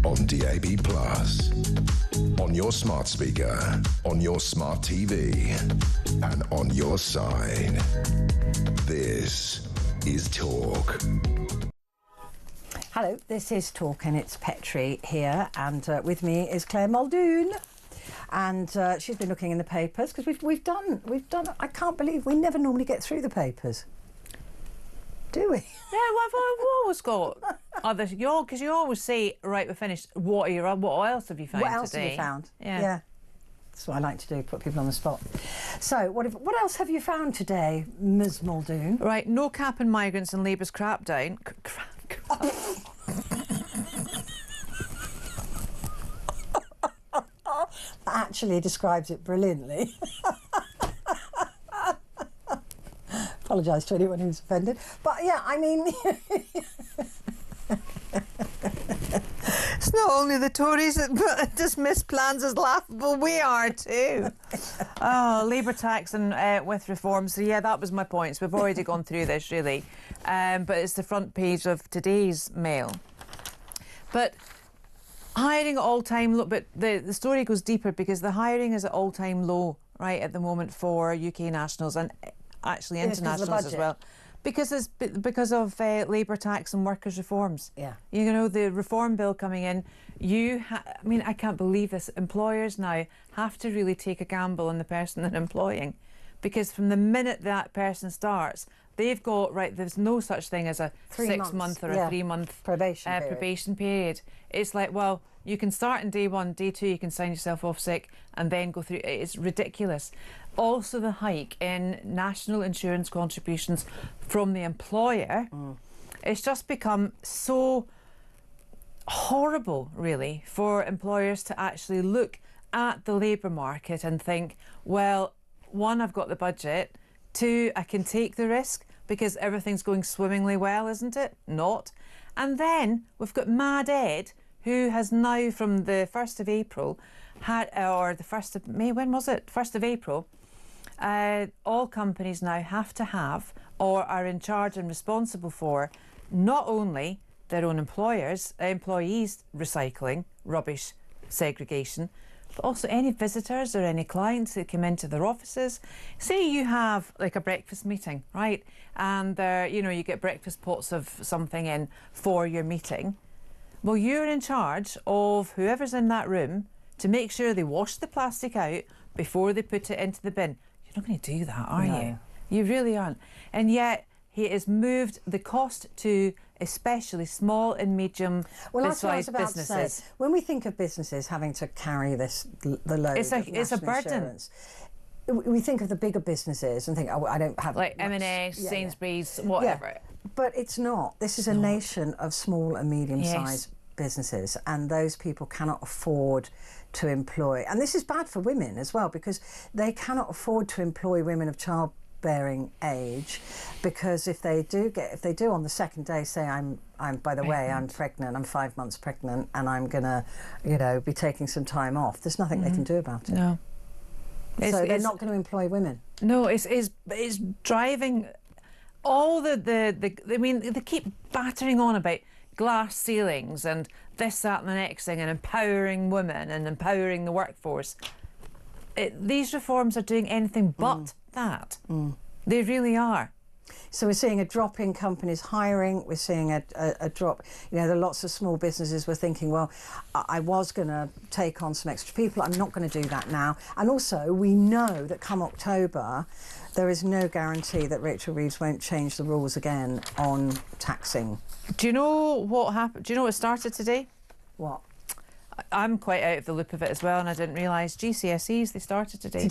on DAB+, on your smart speaker, on your smart TV, and on your side. This is Talk. Hello, this is Talk and it's Petrie here, and with me is Claire Muldoon. And she's been looking in the papers because we've done. I can't believe we never normally get through the papers, do we? Yeah, well, I've always got other. Because you always say, right, we're finished. What else have you found today? What else have you found? Yeah. That's what I like to do, put people on the spot. So, what else have you found today, Ms. Muldoon? Right, no cap on migrants and Labour's crackdown. That actually describes it brilliantly. Apologise to anyone who's offended. But yeah, I mean... It's not only the Tories that dismiss plans as laughable, we are too. Oh, Labour tax and with reforms. So yeah, that was my points. We've already gone through this really. But it's the front page of today's Mail. But hiring at all-time low, but the story goes deeper because the hiring is at all-time low right at the moment for UK nationals and actually internationals as well. Because of Labour tax and workers' reforms. Yeah. You know, the reform bill coming in, I mean, I can't believe this. Employers now have to really take a gamble on the person they're employing, because from the minute that person starts, they've got, right, there's no such thing as a 6 month or a 3 month probation period. It's like, well, you can start in day one, day two, you can sign yourself off sick and then go through. It's ridiculous. Also, the hike in national insurance contributions from the employer, it's just become so horrible, really, for employers to actually look at the labour market and think, well, one, I've got the budget, two, I can take the risk because everything's going swimmingly well, isn't it? Not. And then we've got Mad Ed, who has now from the 1st of April or the 1st of May, when was it? 1st of April, all companies now have to have or are in charge and responsible for not only their own employees recycling, rubbish segregation, but also any visitors or any clients that come into their offices. Say you have like a breakfast meeting, right? And you get breakfast pots of something in for your meeting. Well, you're in charge of whoever's in that room to make sure they wash the plastic out before they put it into the bin. You're not going to do that, are you? You really aren't. And yet he has moved the cost to especially small and medium sized businesses. When we think of businesses having to carry the load, it's a burden. Insurance, we think of the bigger businesses and think, oh, I don't have like M&S, Sainsbury's, whatever. Yeah. But it's not. This is a nation of small and medium-sized businesses, and those people cannot afford to employ. And this is bad for women as well, because they cannot afford to employ women of childbearing age, because if they do on the second day say, I'm by the way, I'm pregnant, I'm 5 months pregnant, and I'm gonna, be taking some time off. There's nothing they can do about it. No. So they're not going to employ women. No, it's driving all the I mean, they keep battering on about glass ceilings and this, that and the next thing, and empowering women and empowering the workforce. These reforms are doing anything but that. They really are. So we're seeing a drop in companies hiring, we're seeing a drop, there are lots of small businesses were thinking, well, I was going to take on some extra people, I'm not going to do that now. And also we know that come October, there is no guarantee that Rachel Reeves won't change the rules again on taxing. Do you know what happened? Do you know what started today? What? I'm quite out of the loop of it as well, and I didn't realise GCSEs, they started today.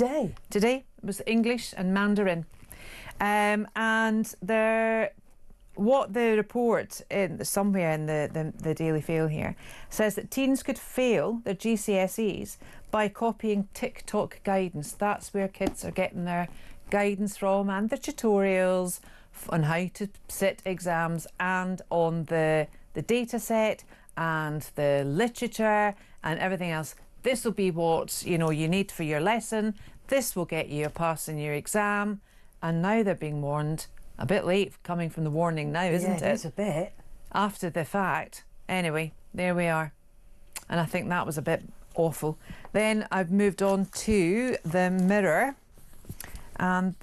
Today it was English and Mandarin. And what the report somewhere in the Daily Fail here says that teens could fail their GCSEs by copying TikTok guidance. That's where kids are getting their guidance from, and the tutorials on how to sit exams, and on the data set and the literature and everything else. This will be what you need for your lesson. This will get you a pass in your exam. And now they're being warned. A bit late coming from the warning now, isn't it? Yeah, it's a bit. After the fact. Anyway, there we are. And I think that was a bit awful. Then I've moved on to the Mirror. And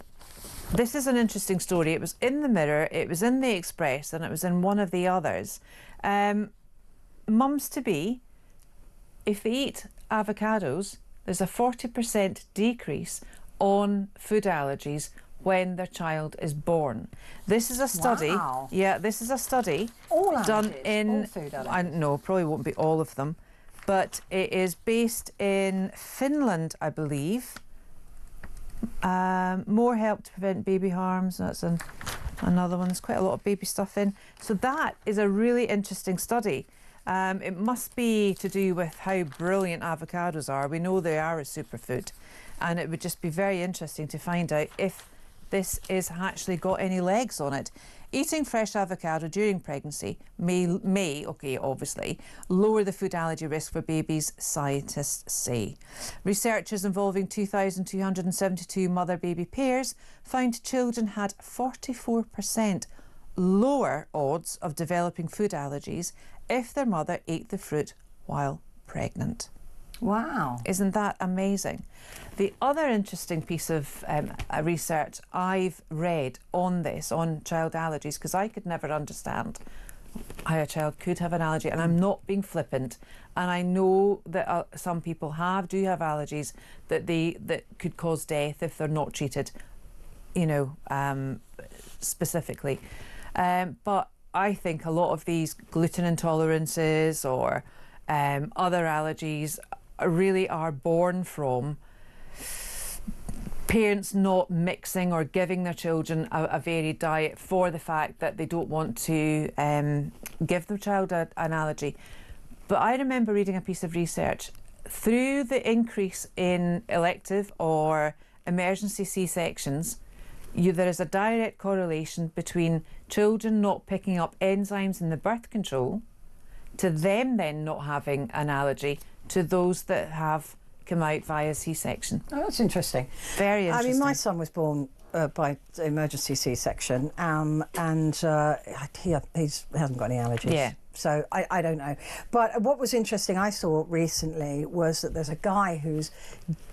This is an interesting story. It was in the Mirror, it was in the Express, and it was in one of the others. Mums-to-be, if they eat avocados, there's a 40% decrease on food allergies when their child is born. This is a study. Wow. Yeah, this is a study All done allergies, in. all food allergies. No, probably won't be all of them, but it is based in Finland, I believe. More help to prevent baby harms. That's another one. There's quite a lot of baby stuff in. So that is a really interesting study. It must be to do with how brilliant avocados are. We know they are a superfood, and it would just be very interesting to find out if this is actually got any legs on it. Eating fresh avocado during pregnancy may, okay, obviously, lower the food allergy risk for babies, scientists say. Researchers involving 2,272 mother-baby pairs found children had 44% lower odds of developing food allergies if their mother ate the fruit while pregnant. Wow. Isn't that amazing? The other interesting piece of research I've read on this, on child allergies, because I could never understand how a child could have an allergy, and I'm not being flippant, and I know that some people do have allergies that could cause death if they're not treated, you know, specifically. But I think a lot of these gluten intolerances or other allergies really are born from parents not mixing or giving their children a varied diet for the fact that they don't want to give their child an allergy. But I remember reading a piece of research through the increase in elective or emergency C-sections. There is a direct correlation between children not picking up enzymes in the birth control to them then not having an allergy to those that have come out via C-section. Oh, that's interesting. Very interesting. I mean, my son was born by emergency C-section, and he hasn't got any allergies. Yeah. So I don't know. But what was interesting I saw recently was that there's a guy who's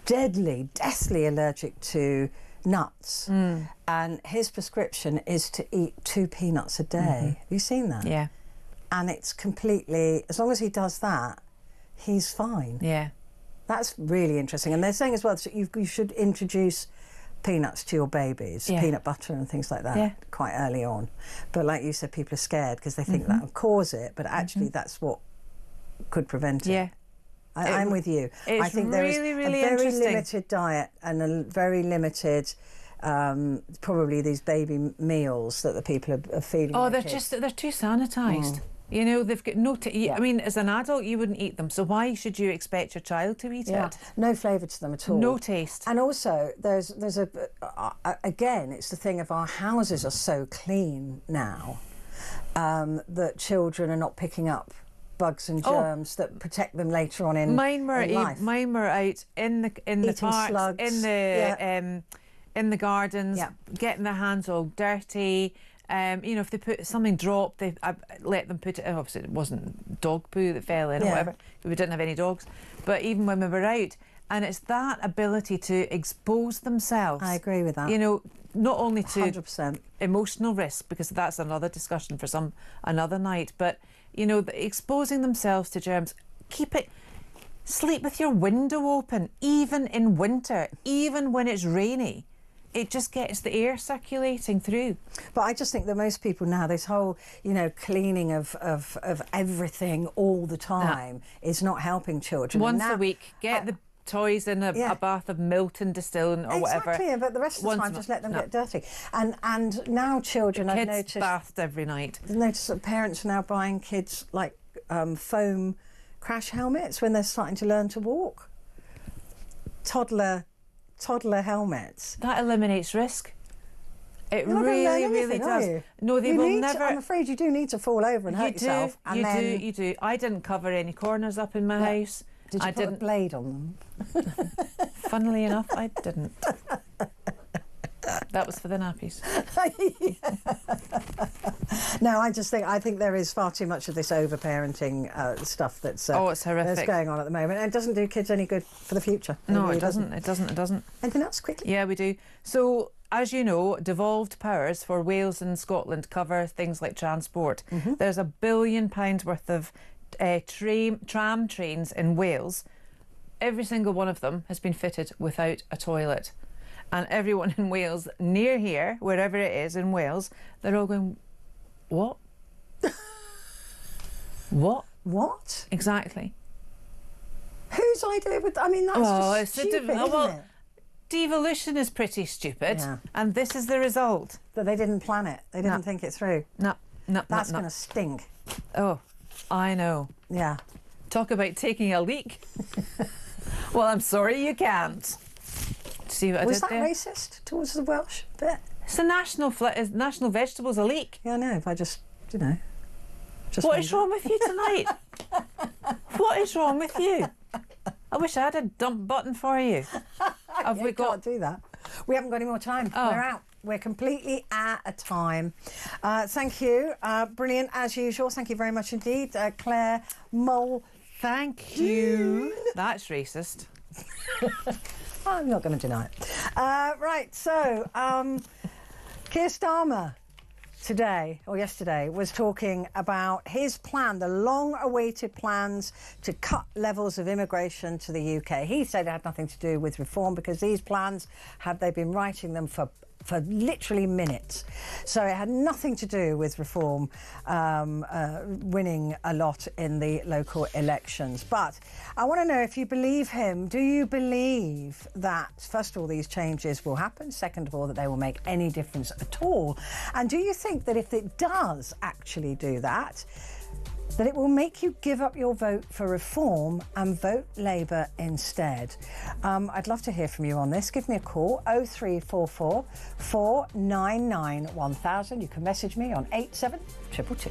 deathly allergic to nuts, and his prescription is to eat 2 peanuts a day. Have you seen that? Yeah. And it's completely, as long as he does that, he's fine. Yeah. That's really interesting. And they're saying as well that you should introduce peanuts to your babies, peanut butter and things like that, quite early on. But like you said, people are scared because they think that will cause it, but actually that's what could prevent it. Yeah. I'm with you. It's I think there is really a very interesting. limited diet and a very limited, probably these baby meals that the people are feeding. Oh, their they're kids. they're too sanitised. You know, they've got no. I mean, as an adult, you wouldn't eat them. So why should you expect your child to eat it? No flavour to them at all. No taste. And also, there's again, it's the thing of our houses are so clean now that children are not picking up bugs and germs that protect them later on in life. Mine were out in the Eating parks, slugs. in the gardens, getting their hands all dirty. You know, if they put something dropped, I let them put it. Obviously, it wasn't dog poo that fell in or whatever. We didn't have any dogs. But even when we were out, and it's that ability to expose themselves. I agree with that. You know, not only to 100%. emotional risk, because that's another discussion for another night, but you know, exposing themselves to germs. Sleep with your window open, even in winter, even when it's rainy. It just gets the air circulating through. But I just think that most people now, this whole, you know, cleaning of everything all the time is not helping children. Once a week, get the toys in a bath of Milton distilling or whatever. Exactly, but the rest of the time just let them get dirty. And now children, I've noticed, bathed every night. I've noticed that parents are now buying kids like foam crash helmets when they're starting to learn to walk. Toddler helmets. That eliminates risk. It You're not gonna learn really anything, does. are you? No, they will never. I'm afraid you do need to fall over and hurt yourself. You do. I didn't cover any corners up in my house. Did you put a blade on them? Funnily enough, I didn't. That was for the nappies. No, I think there is far too much of this over-parenting stuff that's it's horrific. That's going on at the moment, and it doesn't do kids any good for the future. No, it doesn't. It doesn't. Anything else quickly? Yeah, we do. So as you know, devolved powers for Wales and Scotland cover things like transport. There's £1 billion worth of tram trains in Wales. Every single one of them has been fitted without a toilet. And everyone in Wales, near here, wherever it is in Wales, they're all going, what? What? What? Exactly. Whose idea would... I mean, that's just stupid, isn't it? Devolution is pretty stupid, Yeah. and this is the result. That they didn't plan it. They didn't think it through. No. That's going to stink. Oh, I know. Yeah. Talk about taking a leak. Well, I'm sorry you can't. See what I Was did that there? racist towards the Welsh bit? It's a national vegetables a leek. Yeah, I know. If I just, you know... What is wrong with you tonight? What is wrong with you? I wish I had a dump button for you. Have we got... can't do that. We haven't got any more time. Oh. We're out. We're completely out of time. Thank you. Brilliant as usual. Thank you very much indeed. Claire Mole. Thank you. That's racist. I'm not going to deny it. Right, so Keir Starmer today or yesterday was talking about his plan, the long-awaited plans to cut levels of immigration to the UK. He said it had nothing to do with reform because these plans, they've been writing them for literally minutes. So it had nothing to do with reform winning a lot in the local elections. But I want to know if you believe him. Do you believe that, first of all, these changes will happen? Second of all, that they will make any difference at all? And do you think that if it does actually do that, that it will make you give up your vote for reform and vote Labour instead? I'd love to hear from you on this. Give me a call, 0344 499 1000. You can message me on 87222.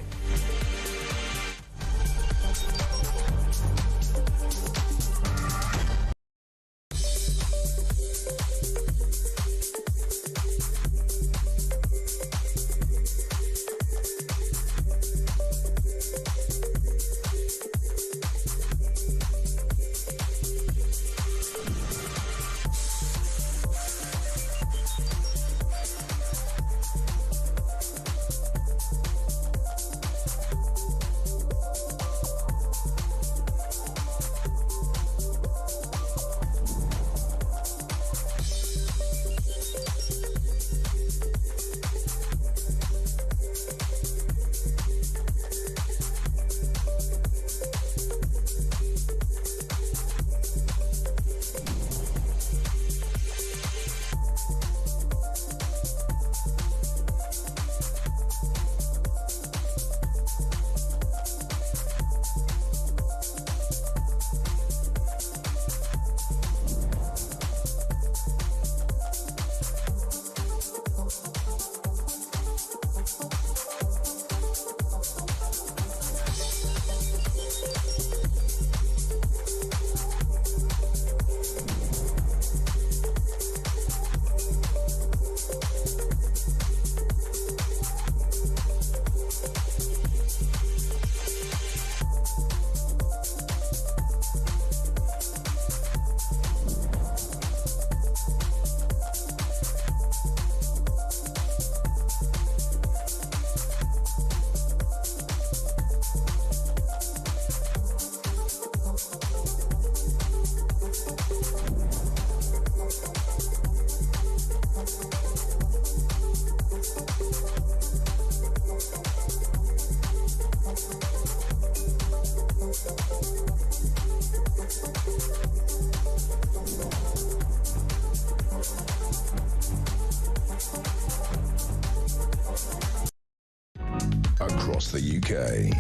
Across the UK,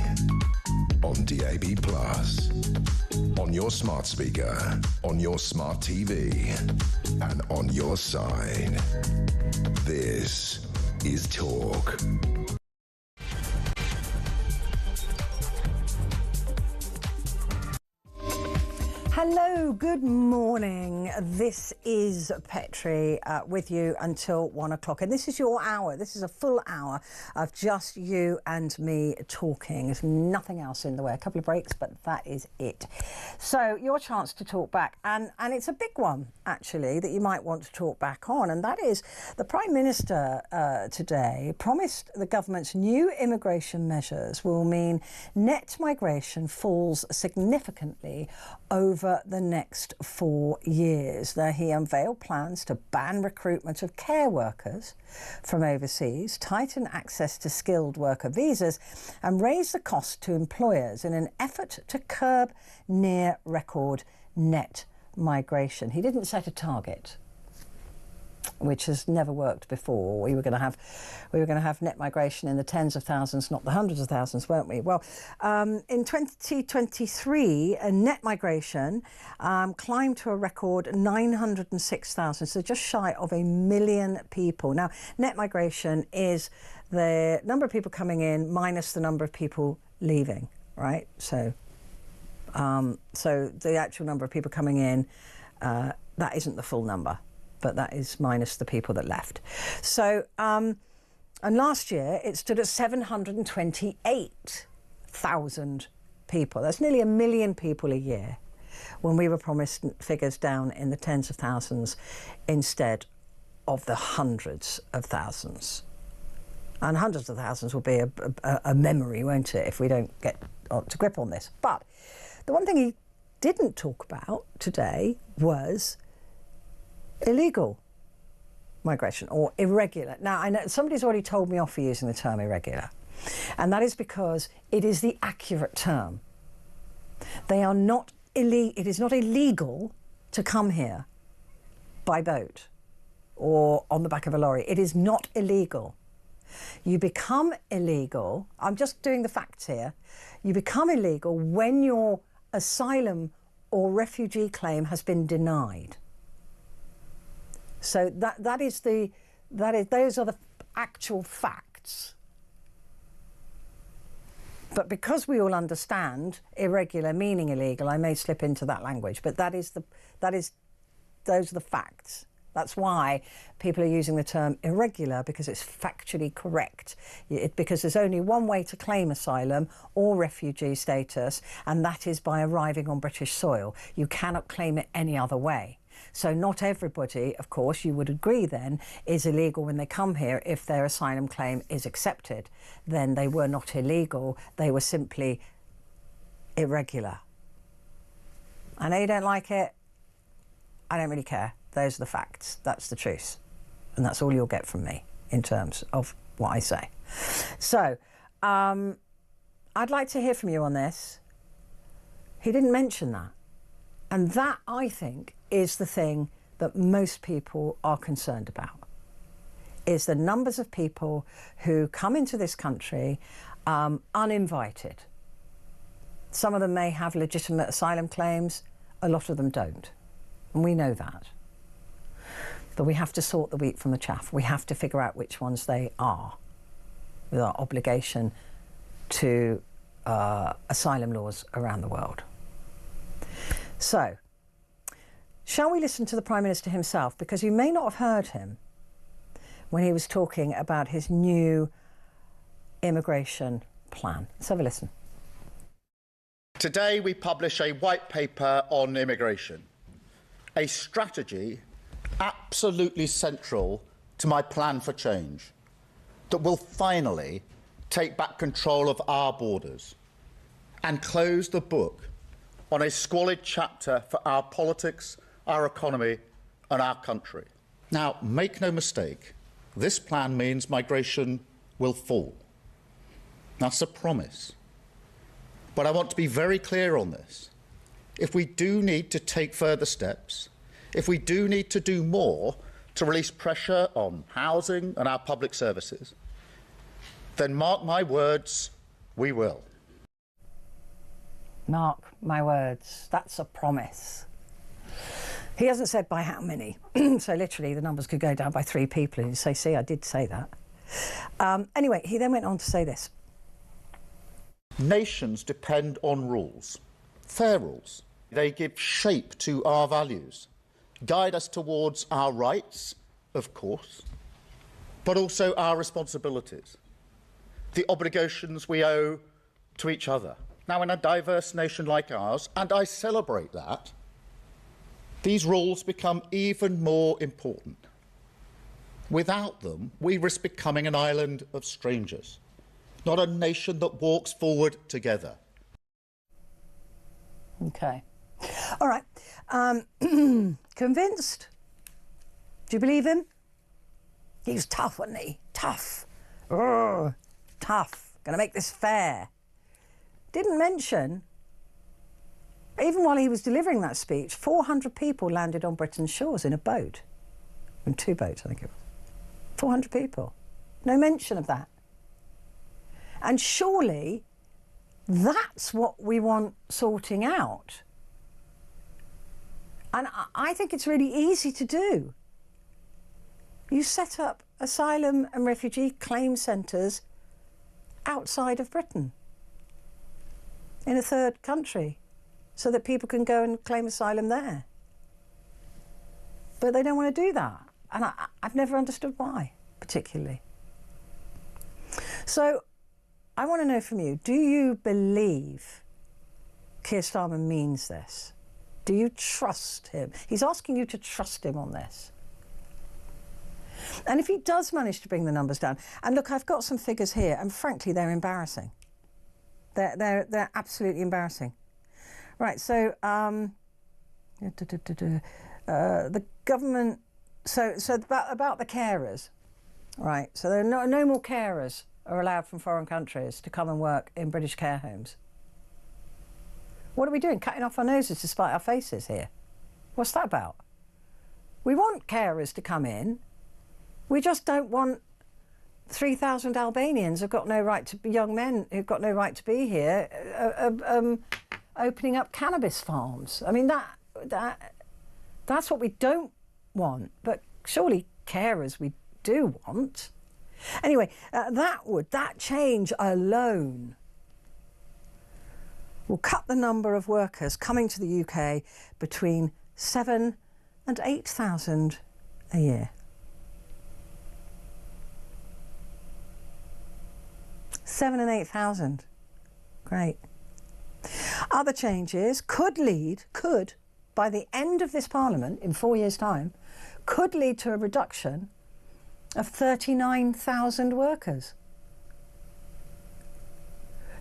on DAB+, on your smart speaker, on your smart TV, and on your side. This is Talk. Hello, good morning. This is Petrie with you until 1 o'clock. And this is your hour. This is a full hour of just you and me talking. There's nothing else in the way. A couple of breaks, but that is it. So your chance to talk back. And it's a big one, actually, that you might want to talk back on. And that is the Prime Minister today promised the government's new immigration measures will mean net migration falls significantly over the next 4 years. There he unveiled plans to ban recruitment of care workers from overseas, tighten access to skilled worker visas and raise the cost to employers in an effort to curb near record net migration. He didn't set a target, which has never worked before. We were going to have net migration in the tens of thousands, not the hundreds of thousands, weren't we? Well, in 2023, net migration climbed to a record 906,000, so just shy of 1 million people. Now, net migration is the number of people coming in minus the number of people leaving, right? So, so the actual number of people coming in, that isn't the full number, but that is minus the people that left. So, and last year it stood at 728,000 people. That's nearly 1 million people a year, when we were promised figures down in the tens of thousands instead of the hundreds of thousands. And hundreds of thousands will be a memory, won't it, if we don't get to grip on this. But the one thing he didn't talk about today was illegal migration or irregular. Now, I know somebody's already told me off for using the term irregular, and that is because it is the accurate term. They are not it is not illegal to come here by boat or on the back of a lorry. It is not illegal. You become illegal, I'm just doing the facts here, you become illegal when your asylum or refugee claim has been denied. So those are the actual facts. But because we all understand irregular meaning illegal, I may slip into that language. But those are the facts. That's why people are using the term irregular, because it's factually correct. Because there's only one way to claim asylum or refugee status, and that is by arriving on British soil. You cannot claim it any other way. So not everybody, of course, you would agree then, is illegal when they come here if their asylum claim is accepted. Then they were not illegal, they were simply irregular. I know you don't like it, I don't really care. Those are the facts, that's the truth. And that's all you'll get from me in terms of what I say. So, I'd like to hear from you on this. He didn't mention that. And that, I think, is the thing that most people are concerned about, is the numbers of people who come into this country uninvited. Some of them may have legitimate asylum claims, a lot of them don't. And we know that. But we have to sort the wheat from the chaff. We have to figure out which ones they are, with our obligation to asylum laws around the world. So, shall we listen to the Prime Minister himself? Because you may not have heard him when he was talking about his new immigration plan. Let's have a listen. Today we publish a white paper on immigration, a strategy absolutely central to my plan for change that will finally take back control of our borders and close the book on a squalid chapter for our politics, our economy and our country. Now, make no mistake, this plan means migration will fall. That's a promise. But I want to be very clear on this. If we do need to take further steps, if we do need to do more to release pressure on housing and our public services, then mark my words, we will. Mark my words, that's a promise. He hasn't said by how many, so literally the numbers could go down by 3 people and you say, see, I did say that. Anyway, he then went on to say this. Nations depend on rules, fair rules, They give shape to our values, guide us towards our rights, of course, but also our responsibilities, the obligations we owe to each other. Now, in a diverse nation like ours, and I celebrate that, these rules become even more important. Without them, we risk becoming an island of strangers, not a nation that walks forward together. Okay. All right. Convinced? Do you believe him? He was tough, wasn't he? Tough. Urgh. Tough. Going to make this fair. Didn't mention, even while he was delivering that speech, 400 people landed on Britain's shores in a boat. In 2 boats, I think it was. 400 people. No mention of that. And surely that's what we want sorting out. And I think it's really easy to do. You set up asylum and refugee claim centres outside of Britain, in a third country, so that people can go and claim asylum there. But they don't want to do that. And I've never understood why, particularly. So I want to know from you, do you believe Keir Starmer means this? Do you trust him? He's asking you to trust him on this. And if he does manage to bring the numbers down, and look, I've got some figures here, and frankly, they're embarrassing. They're absolutely embarrassing. Right, so the government, so about the carers, right? So there are no more carers are allowed from foreign countries to come and work in British care homes. What are we doing? Cutting off our noses to spite our faces here? What's that about? We want carers to come in. We just don't want 3,000 Albanians who've got no right to be, young men who've got no right to be here, opening up cannabis farms. I mean, that's what we don't want. But surely carers we do want. Anyway, that change alone will cut the number of workers coming to the UK between 7,000 and 8,000 a year. 7,000 and 8,000. Great. Other changes could, by the end of this Parliament, in 4 years' time, could lead to a reduction of 39,000 workers.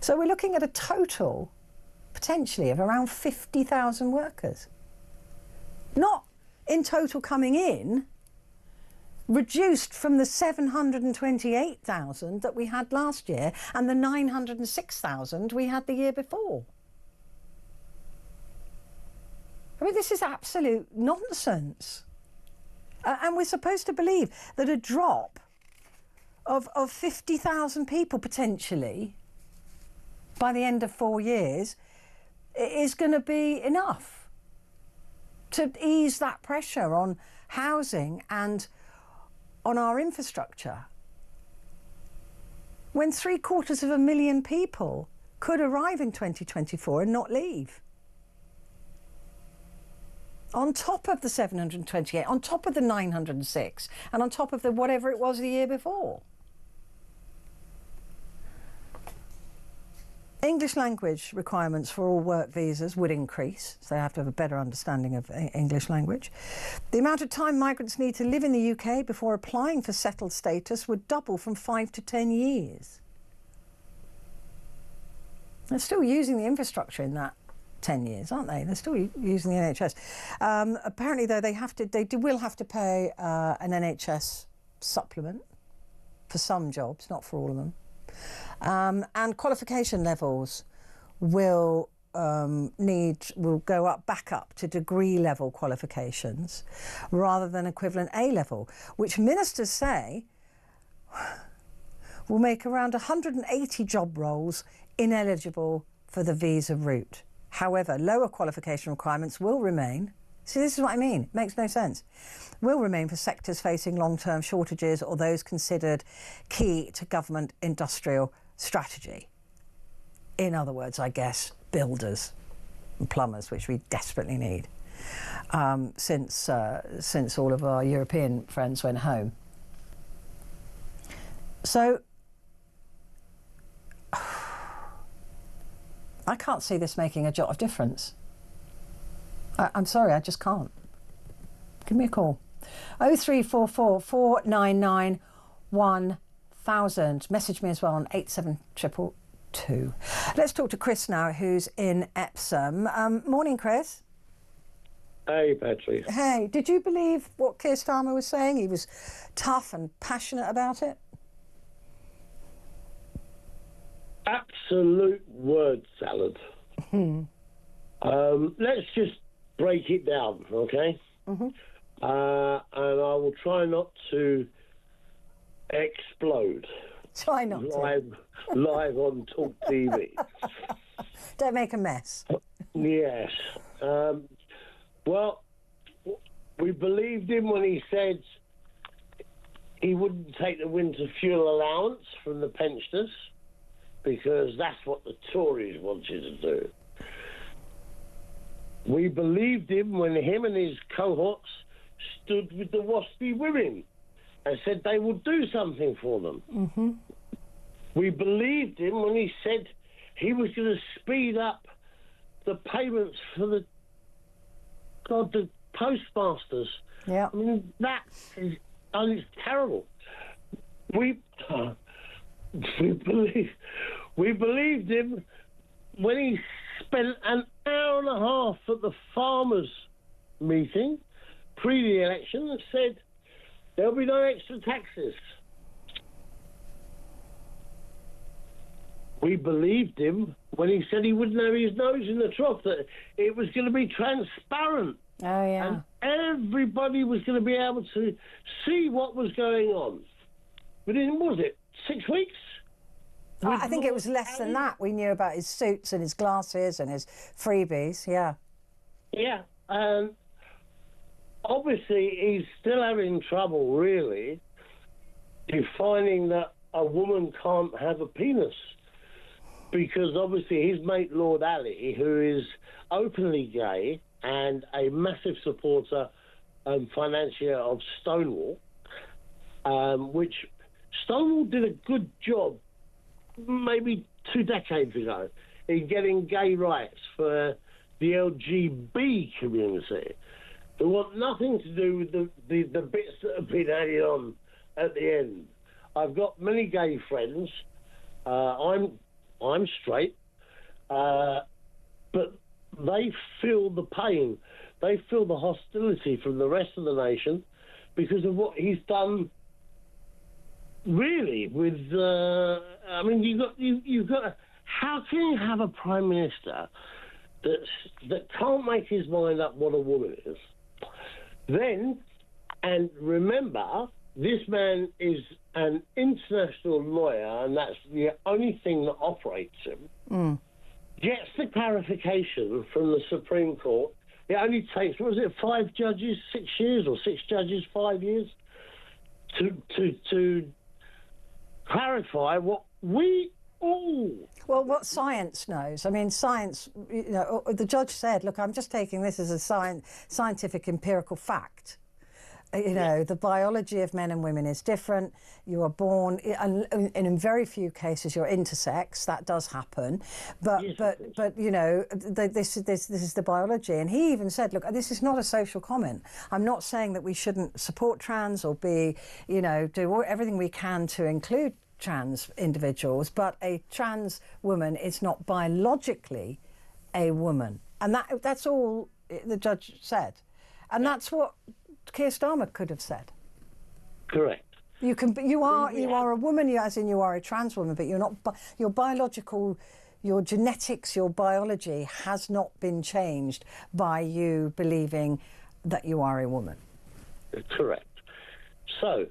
So we're looking at a total, potentially, of around 50,000 workers. Not in total coming in, reduced from the 728,000 that we had last year and the 906,000 we had the year before. I mean, this is absolute nonsense. And we're supposed to believe that a drop of 50,000 people potentially by the end of 4 years is going to be enough to ease that pressure on housing and on our infrastructure, when 750,000 people could arrive in 2024 and not leave. On top of the 728, on top of the 906, and on top of the whatever it was the year before. English language requirements for all work visas would increase, so they have to have a better understanding of English language. The amount of time migrants need to live in the UK before applying for settled status would double from 5 to 10 years. They're still using the infrastructure in that 10 years, aren't they? They're still using the NHS. Apparently, though, they will have to pay an NHS supplement for some jobs, not for all of them. And qualification levels will go back up to degree level qualifications rather than equivalent A level, which ministers say will make around 180 job roles ineligible for the visa route. However, lower qualification requirements will remain. See, this is what I mean. It makes no sense. Will remain for sectors facing long-term shortages or those considered key to government industrial strategy. In other words, I guess, builders. and plumbers, which we desperately need, since all of our European friends went home. So I can't see this making a jot of difference. I'm sorry, I just can't. Give me a call. 0344 499 1000. Message me as well on 87222. Let's talk to Chris now, who's in Epsom. Morning, Chris. Hey, Petrie. Hey, did you believe what Keir Starmer was saying? He was tough and passionate about it? Absolute word salad. Let's just break it down, okay? And I will try not to explode. Try not live on talkTV. Don't make a mess. Yes. Well, we believed him when he said he wouldn't take the winter fuel allowance from the pensioners, because that's what the Tories wanted to do. We believed him when him and his cohorts stood with the WASPy women and said they would do something for them. We believed him when he said he was going to speed up the payments for the postmasters. Yeah. I mean, that is, it's terrible. We believed him when he spent an hour and a half at the farmers' meeting pre the election and said there'll be no extra taxes. We believed him when he said he wouldn't have his nose in the trough, that it was going to be transparent. Oh, yeah. And everybody was going to be able to see what was going on. Within, was it 6 weeks? I think it was less than that. We knew about his suits and his glasses and his freebies, yeah. Yeah, obviously he's still having trouble, really, defining that a woman can't have a penis. Because obviously his mate Lord Ali, who is openly gay and a massive supporter and financier of Stonewall, which Stonewall did a good job maybe 2 decades ago in getting gay rights for the LGB community, who want nothing to do with the bits that have been added on at the end. I've got many gay friends. I'm straight, but they feel the pain. They feel the hostility from the rest of the nation because of what he's done. Really, with I mean, you've got. How can you have a prime minister that can't make his mind up what a woman is? Then, and remember, this man is an international lawyer, and that's the only thing that operates him. Gets the clarification from the Supreme Court. It only takes, what was it, 5 judges, 6 years, or 6 judges, 5 years, to clarify what we all... Well, what science knows. I mean, science, you know, the judge said, look, I'm just taking this as a scientific empirical fact. You know, the biology of men and women is different. You are born, and in very few cases, you're intersex. That does happen, but you know, this is the biology. And he even said, look, this is not a social comment. I'm not saying that we shouldn't support trans or be, you know, do everything we can to include trans individuals, but a trans woman is not biologically a woman, and that's all the judge said, and that's what Keir Starmer could have said. Correct. You are a woman, as in you are a trans woman, but you're not. Your biological, your genetics, your biology has not been changed by you believing that you are a woman. Correct. So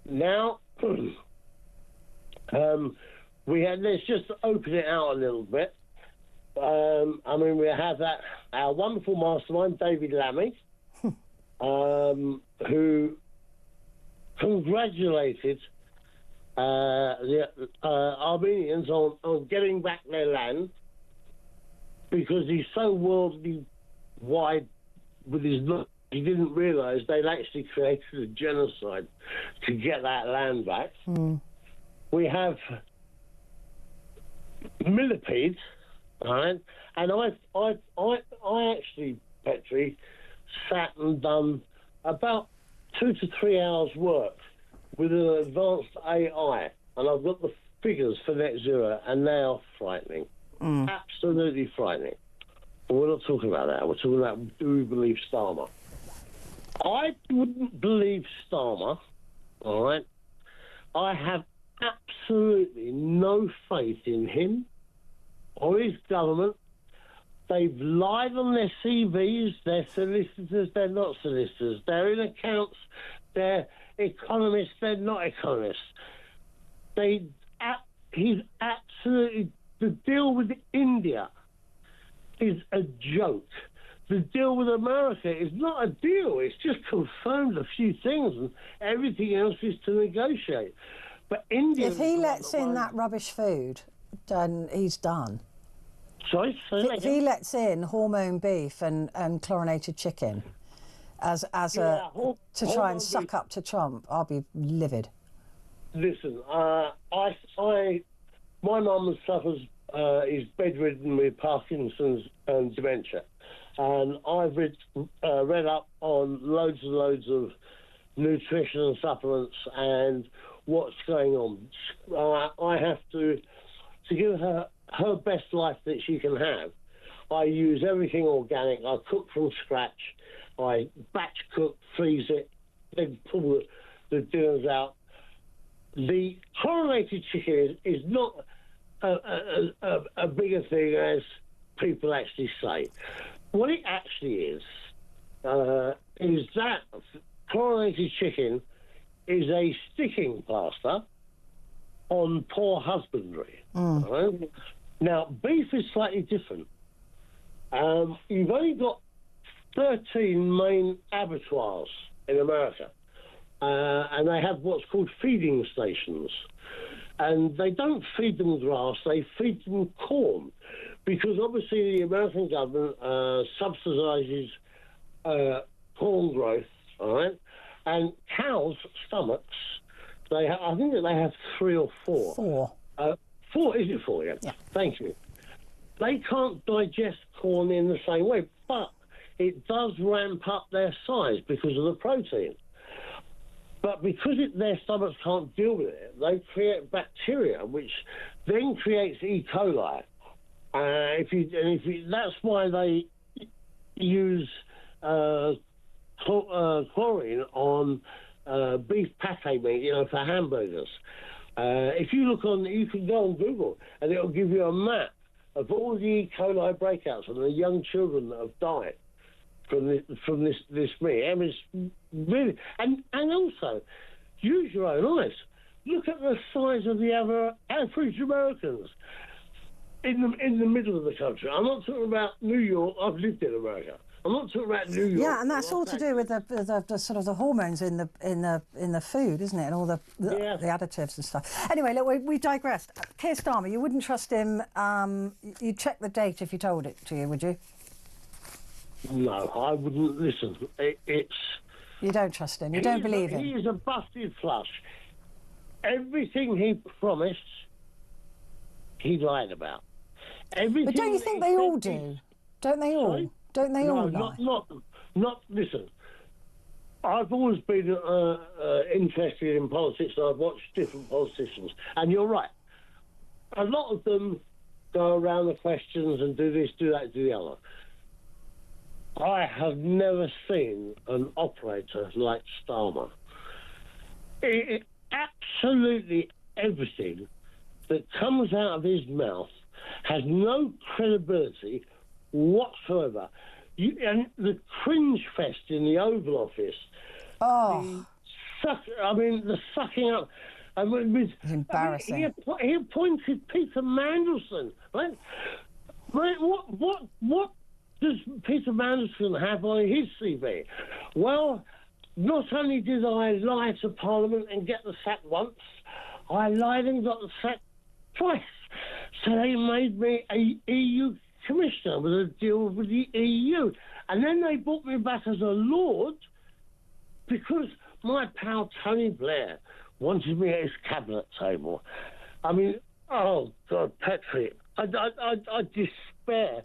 now let's just open it out a little bit. I mean, we have our wonderful mastermind, David Lammy, who congratulated the Armenians on getting back their land. because he's so worldly wide with his look, he didn't realise they'd actually created a genocide to get that land back. We have millipedes, right? And I actually, Petrie, sat and done about 2 to 3 hours work with an advanced AI, and I've got the figures for net zero, and they are frightening. Absolutely frightening. But we're not talking about that. We're talking about, do we believe Starmer? I wouldn't believe Starmer, all right? I have absolutely no faith in him or his government. They've lied on their CVs. They're solicitors, they're not solicitors. They're in accounts, they're economists, they're not economists. He's absolutely... The deal with India is a joke. The deal with America is not a deal. It's just confirmed a few things, and everything else is to negotiate. But India... If he lets in that rubbish food, then he's done. Sorry? If he lets in hormone beef and chlorinated chicken to try and suck up to Trump, I'll be livid. Listen, my mum is bedridden with Parkinson's and dementia, and I've read up on loads and loads of nutrition and supplements and what's going on. I have to give her best life that she can have. I use everything organic. I cook from scratch. I batch cook, freeze it, then pull the dinners out. The chlorinated chicken is not a bigger thing as people actually say. What it actually is that chlorinated chicken is a sticking plaster on poor husbandry. Right? Now, beef is slightly different. You've only got 13 main abattoirs in America, and they have what's called feeding stations. And they don't feed them grass, they feed them corn, because obviously the American government subsidises corn growth, all right? And cows' stomachs, I think that they have 3 or 4. 4. 4, is it 4? Yeah. Thank you. They can't digest corn in the same way, but it does ramp up their size because of the protein. But because their stomachs can't deal with it, they create bacteria, which then creates E. coli. That's why they use chlorine on beef pate meat, for hamburgers. If you you can go on Google, and it'll give you a map of all the E. coli breakouts and the young children that have died from this meat. I mean, it's really, and also use your own eyes. Look at the size of the other average Americans in the middle of the country. I'm not talking about New York. I've lived in America. I'm not talking about New York. Yeah, and that's all to do with the sort of the hormones in the food, isn't it? And all the additives and stuff. Anyway, look, we digressed. Keir Starmer, you wouldn't trust him. You'd check the date if you told it to you, would you? No, I wouldn't. Listen, it's... You don't trust him? You don't believe him? He is a busted flush. Everything he promised, he lied about. Everything. But don't you think they all do? Don't they all? Sorry? Don't they all lie? Not. Listen, I've always been interested in politics, and I've watched different politicians. And you're right. A lot of them go around the questions and do this, do that, do the other. I have never seen an operator like Starmer. Absolutely everything that comes out of his mouth has no credibility whatsoever. And the cringe fest in the Oval Office. Oh. The sucking up. It's embarrassing. He appointed Peter Mandelson. Right? What does Peter Mandelson have on his CV? Well, not only did I lie to Parliament and get the sack once, I lied and got the sack twice. So they made me a EU commissioner with a deal with the EU. And then they brought me back as a lord because my pal Tony Blair wanted me at his cabinet table. I mean, oh God, Petrie, I despair.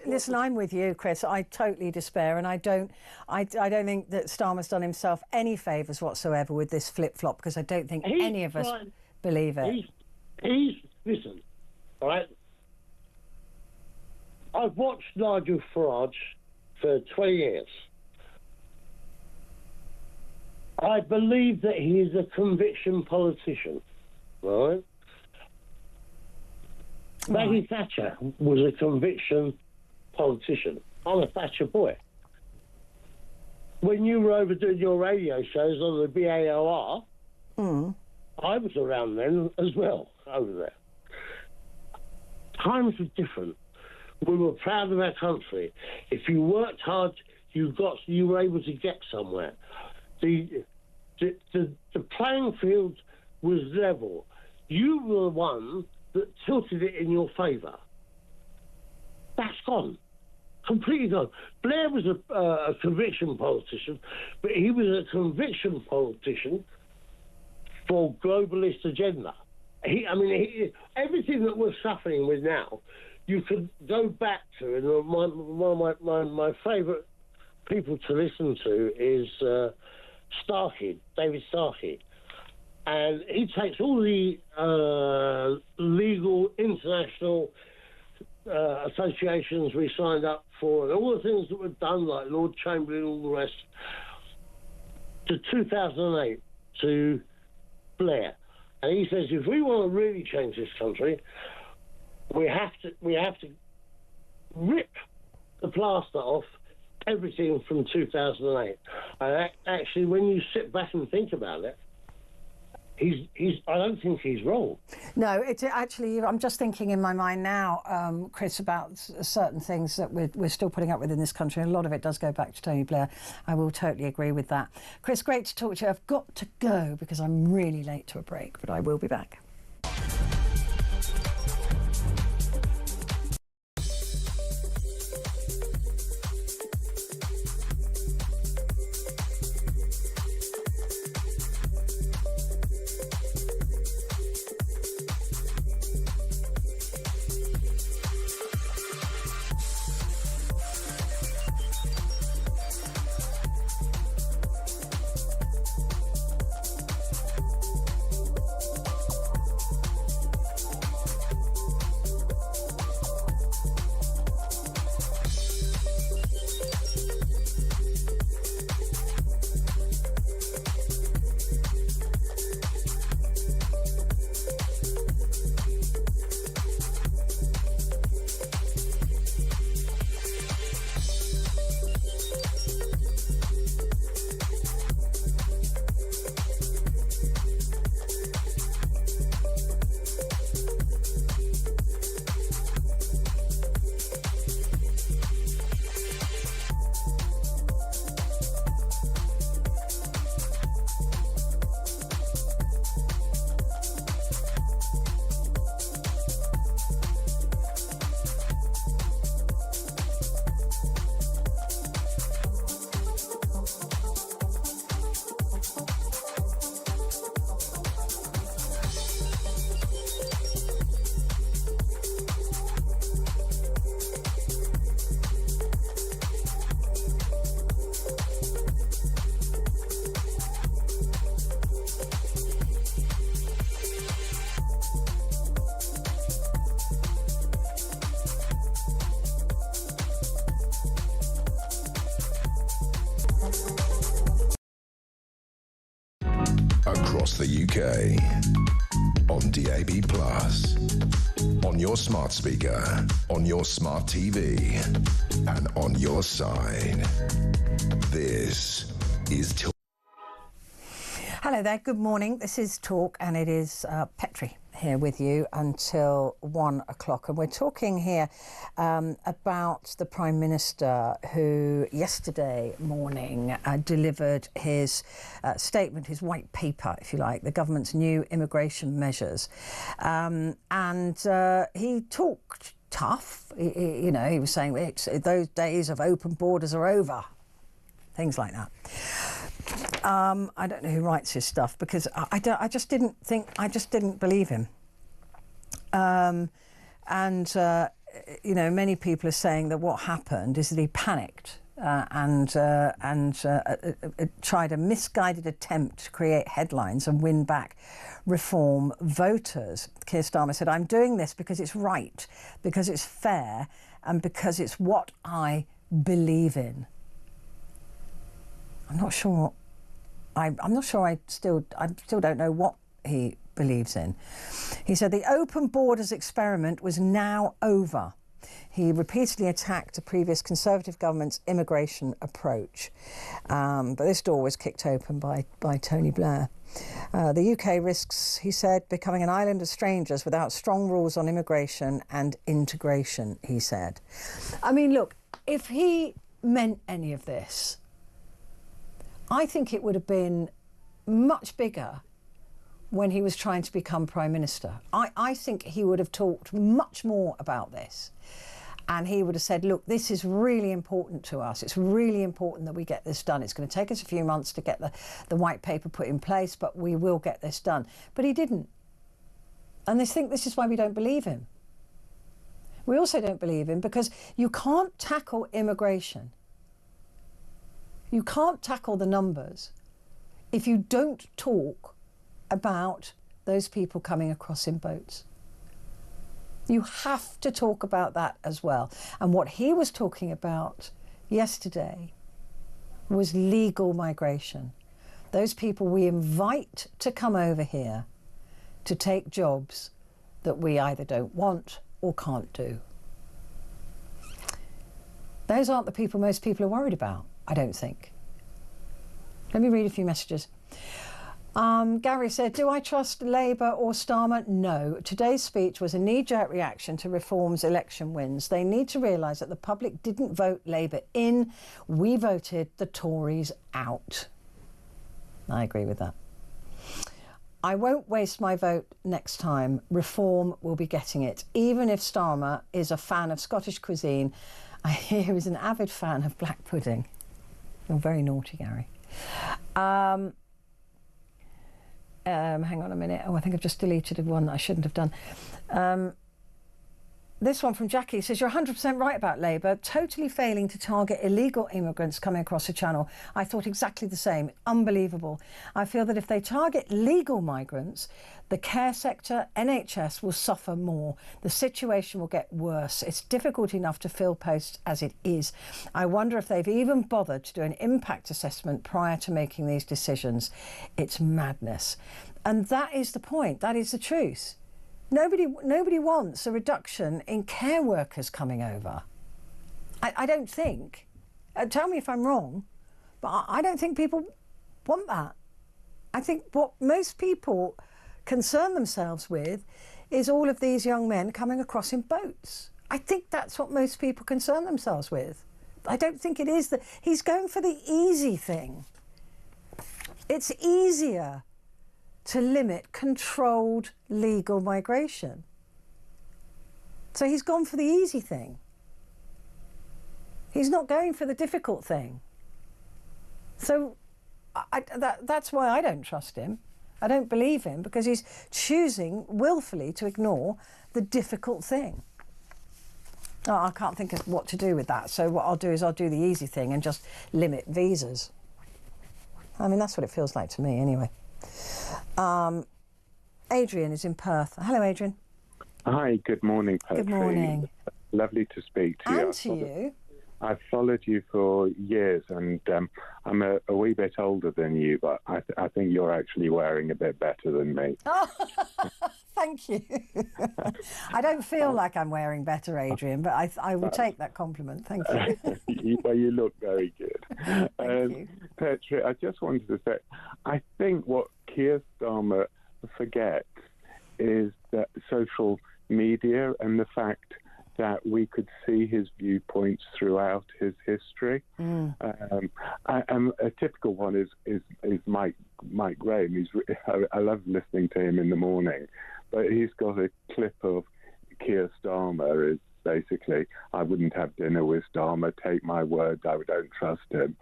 Listen, I'm with you, Chris. I totally despair, and I don't think that Starmer's done himself any favours whatsoever with this flip-flop, because I don't think any of us believe it. Listen, all right. I've watched Nigel Farage for 20 years. I believe that he is a conviction politician, right? Maggie Thatcher was a conviction politician. I'm a Thatcher boy. When you were over doing your radio shows on the BAOR, I was around then as well over there. Times were different. We were proud of our country. If you worked hard, you were able to get somewhere. The playing field was level. You were the one that tilted it in your favour. That's gone. Completely gone. Blair was a conviction politician, but he was a conviction politician for globalist agenda. Everything that we're suffering with now, you could go back to, and one of my favourite people to listen to is David Starkey. And he takes all the legal international associations we signed up for, and all the things that were done, like Lord Chamberlain and all the rest, to 2008, to Blair. And he says, if we want to really change this country, we have to rip the plaster off everything from 2008. And actually, when you sit back and think about it, I don't think he's wrong. No, it's actually, I'm just thinking in my mind now, Chris, about certain things that we're still putting up with in this country, and a lot of it does go back to Tony Blair. I will totally agree with that. Chris, great to talk to you. I've got to go because I'm really late to a break, but I will be back. Across the UK, on DAB+, on your smart speaker, on your smart TV, and on your side. This is Talk. Hello there, good morning. This is Talk, and it is Petrie here with you until 1 o'clock. And we're talking here about the Prime Minister, who yesterday morning delivered his statement, his white paper, if you like, the government's new immigration measures. And he talked tough. He was saying those days of open borders are over. Things like that. I don't know who writes his stuff because I just didn't believe him. Many people are saying that what happened is that he panicked and tried a misguided attempt to create headlines and win back Reform voters. Keir Starmer said, "I'm doing this because it's right, because it's fair, and because it's what I believe in." I'm not sure. I still don't know what he believes in. He said the open borders experiment was now over. He repeatedly attacked the previous Conservative government's immigration approach. But this door was kicked open by Tony Blair. The UK risks, he said, becoming an island of strangers without strong rules on immigration and integration, he said. I mean, look, if he meant any of this, I think it would have been much bigger when he was trying to become Prime Minister. I think he would have talked much more about this. And he would have said, look, this is really important to us. It's really important that we get this done. It's going to take us a few months to get the white paper put in place, but we will get this done. But he didn't. And I think this is why we don't believe him. We also don't believe him because you can't tackle immigration. You can't tackle the numbers if you don't talk about those people coming across in boats. You have to talk about that as well. And what he was talking about yesterday was legal migration. Those people we invite to come over here to take jobs that we either don't want or can't do. Those aren't the people most people are worried about, I don't think. Let me read a few messages. Gary said, do I trust Labour or Starmer? No. Today's speech was a knee-jerk reaction to Reform's election wins. They need to realise that the public didn't vote Labour in. We voted the Tories out. I agree with that. I won't waste my vote next time. Reform will be getting it. Even if Starmer is a fan of Scottish cuisine, I hear he was an avid fan of black pudding. You're very naughty, Gary. Hang on a minute. Oh, I think I've just deleted one that I shouldn't have done. This one from Jackie says, you're 100% right about Labour, totally failing to target illegal immigrants coming across the channel. I thought exactly the same. Unbelievable. I feel that if they target legal migrants, the care sector, NHS will suffer more. The situation will get worse. It's difficult enough to fill posts as it is. I wonder if they've even bothered to do an impact assessment prior to making these decisions. It's madness. And that is the point. That is the truth. Nobody wants a reduction in care workers coming over. I don't think. Tell me if I'm wrong, but I don't think people want that. I think what most people concern themselves with is all of these young men coming across in boats. I think that's what most people concern themselves with. I don't think it is that he's going for the easy thing. It's easier to limit controlled legal migration. So he's gone for the easy thing. He's not going for the difficult thing. So that's why I don't trust him. I don't believe him because he's choosing willfully to ignore the difficult thing. Oh, I can't think of what to do with that. So what I'll do is I'll do the easy thing and just limit visas. I mean, that's what it feels like to me anyway. Adrian is in Perth. Hello, Adrian. Hi, good morning, Petrie. Good morning. Lovely to speak to you. And to you. I've followed you for years, and I'm a wee bit older than you, but I think you're actually wearing a bit better than me. Oh, thank you. I don't feel like I'm wearing better, Adrian, but I will take that compliment. Thank you. Well, you look very good. Thank you. Petrie, I just wanted to say, I think what Keir Starmer forgets is that social media and the fact that we could see his viewpoints throughout his history. A typical one is Mike Graham. I love listening to him in the morning, but he's got a clip of Keir Starmer basically. I wouldn't have dinner with Starmer. Take my word, I don't trust him.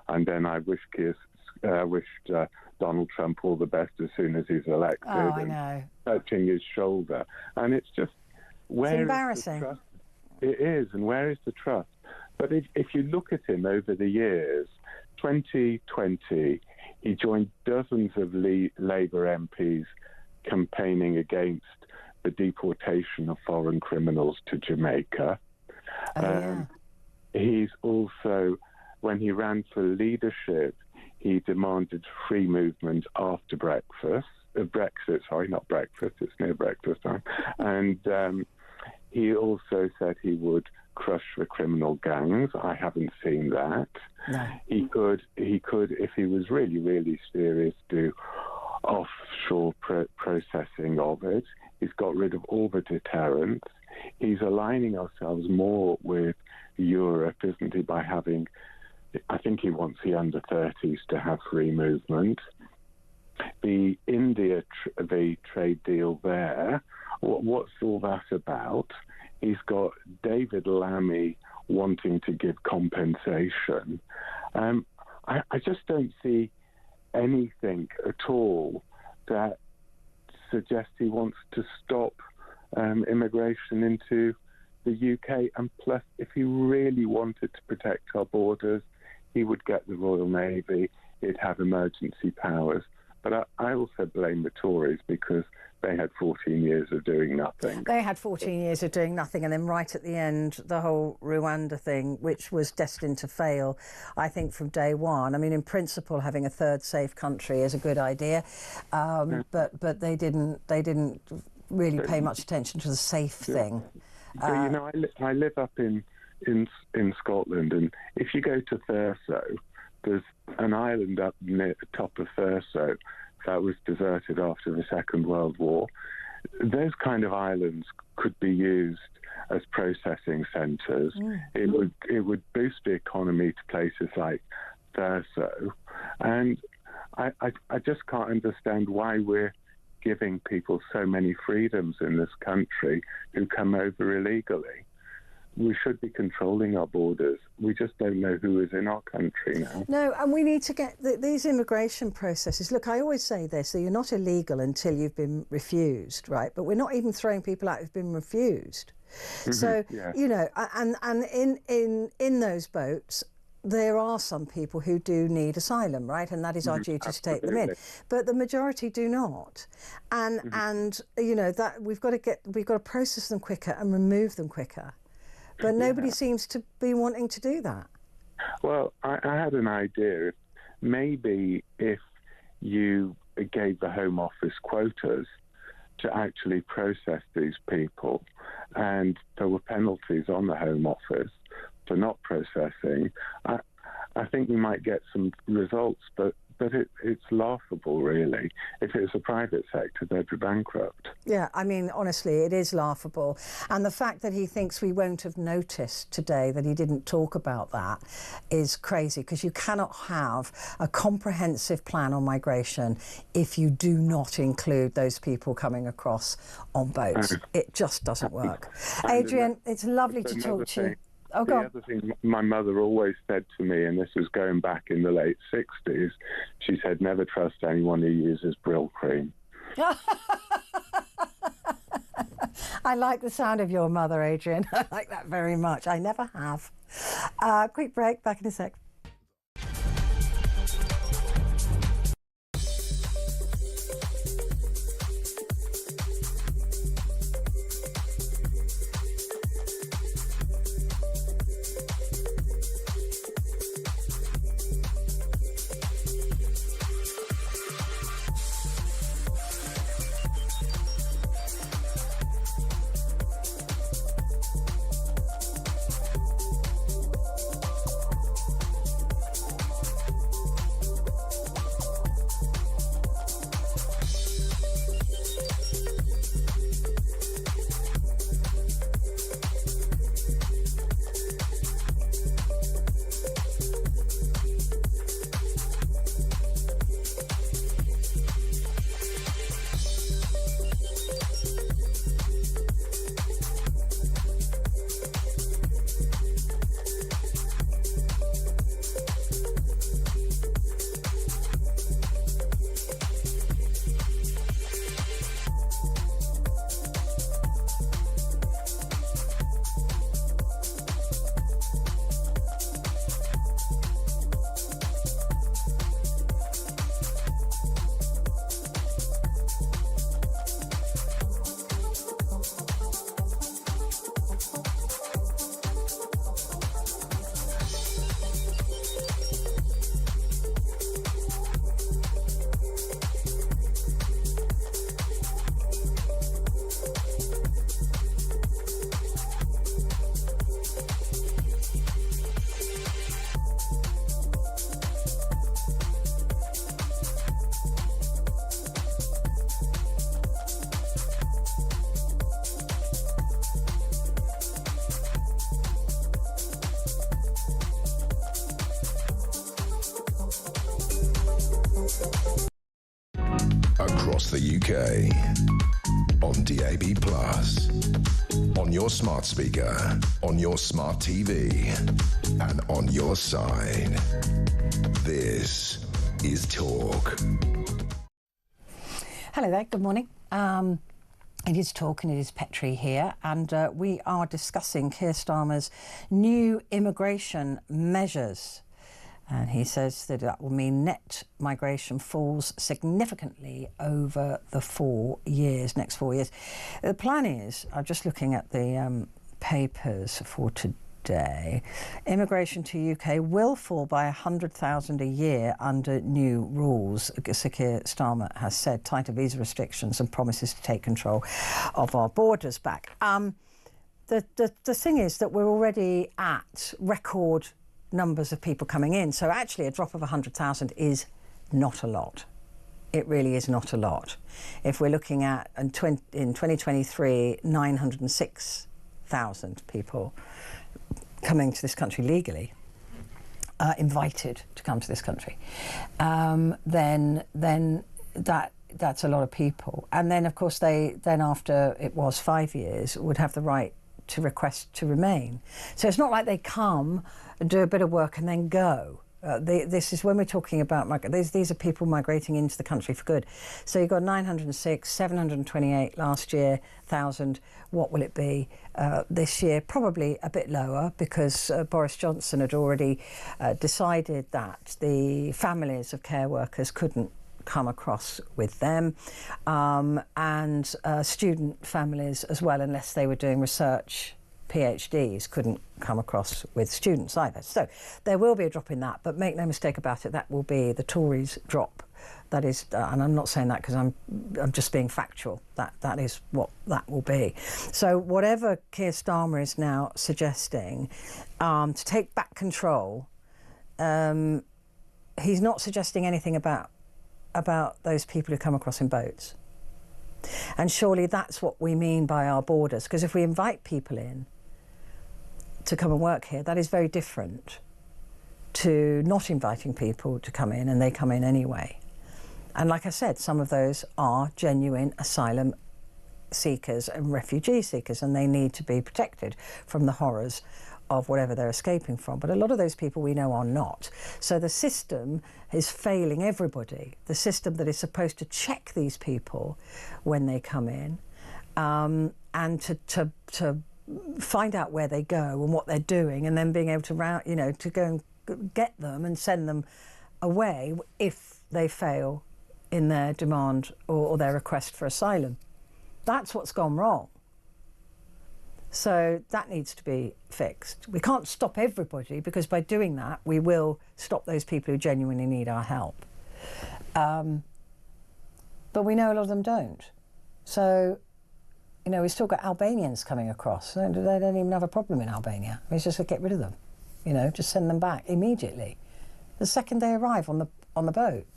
And then I wished Donald Trump all the best as soon as he's elected. Oh, I know. Touching his shoulder. And it's just, where it's is embarrassing. the trust? It is, and where is the trust? But if you look at him over the years, 2020, he joined dozens of Labour MPs campaigning against the deportation of foreign criminals to Jamaica. He's also, when he ran for leadership, he demanded free movement after Brexit, not breakfast, it's near breakfast time. And he also said he would crush the criminal gangs. I haven't seen that. No. He could, if he was really, really serious, do offshore processing of it. He's got rid of all the deterrents. He's aligning ourselves more with Europe, isn't he, by having, I think he wants the under-30s to have free movement. The India, the trade deal there, what's all that about? He's got David Lammy wanting to give compensation. I just don't see anything at all that suggests he wants to stop immigration into the UK. And plus, if he really wanted to protect our borders, he would get the Royal Navy, he'd have emergency powers. But I also blame the Tories because they had 14 years of doing nothing. They had 14 years of doing nothing, and then right at the end, the whole Rwanda thing, which was destined to fail, I think, from day one. I mean, in principle, having a third safe country is a good idea, but they didn't really pay much attention to the safe thing. But, you know, I live up in Scotland, and if you go to Thurso, there's an island up near the top of Thurso that was deserted after the Second World War. Those kind of islands could be used as processing centres. It would boost the economy to places like Thurso. And I just can't understand why we're giving people so many freedoms in this country who come over illegally. We should be controlling our borders. We just don't know who is in our country now. No, and we need to get these immigration processes. Look, I always say this, that you're not illegal until you've been refused, right? But we're not even throwing people out who've been refused. So, you know, and in those boats, there are some people who do need asylum, right? And that is our duty to take them in. But the majority do not. And you know, that we've got to process them quicker and remove them quicker. But nobody seems to be wanting to do that. Well, I had an idea. Maybe if you gave the Home Office quotas to actually process these people, and there were penalties on the Home Office for not processing, I think we might get some results, but it's laughable, really. If it was a private sector, they'd be bankrupt. Yeah, I mean, honestly, it is laughable. And the fact that he thinks we won't have noticed today that he didn't talk about that is crazy, because you cannot have a comprehensive plan on migration if you do not include those people coming across on boats. It just doesn't work. Adrian, it's lovely to talk to you. Oh, the other thing my mother always said to me, and this was going back in the late 60s, she said, never trust anyone who uses Brill cream. I like the sound of your mother, Adrian. I like that very much. I never have. Quick break, back in a sec. across the UK. On DAB+, on your smart speaker, on your smart TV, and on your side. This is Talk. Hello there, good morning. It is Talk and it is Petrie here, and we are discussing Keir Starmer's new immigration measures. And he says that that will mean net migration falls significantly over the next 4 years. The plan is, I'm just looking at the papers for today, immigration to UK will fall by 100,000 a year under new rules, Sir Keir Starmer has said, tighter visa restrictions and promises to take control of our borders back. The thing is that we're already at record numbers of people coming in, so actually a drop of 100,000 is not a lot. It really is not a lot. If we're looking at in 2023 906,000 people coming to this country legally, invited to come to this country, then that's a lot of people. And then of course they after it was 5 years would have the right to request to remain. So it's not like they come and do a bit of work and then go. This is when we're talking about these are people migrating into the country for good. So you've got 906, 728 last year, 1,000. What will it be this year? Probably a bit lower, because Boris Johnson had already decided that the families of care workers couldn't come across with them, and student families as well, unless they were doing research. PhDs couldn't come across with students either. So there will be a drop in that, but make no mistake about it, that will be the Tories' drop. That is, and I'm not saying that because I'm just being factual. That is what that will be. So whatever Keir Starmer is now suggesting to take back control, he's not suggesting anything about those people who come across in boats. And surely that's what we mean by our borders, because if we invite people in to come and work here, that is very different to not inviting people to come in and they come in anyway. And like I said, some of those are genuine asylum seekers and refugee seekers, and they need to be protected from the horrors of whatever they're escaping from. But a lot of those people we know are not. So the system is failing everybody. The system that is supposed to check these people when they come in, and to find out where they go and what they're doing, and then being able to to go and get them and send them away if they fail in their demand or their request for asylum. That's what's gone wrong. So that needs to be fixed. We can't stop everybody, because by doing that we will stop those people who genuinely need our help. But we know a lot of them don't. So, we've still got Albanians coming across. They don't even have a problem in Albania. It's just to get rid of them. Just send them back immediately, the second they arrive on the boat.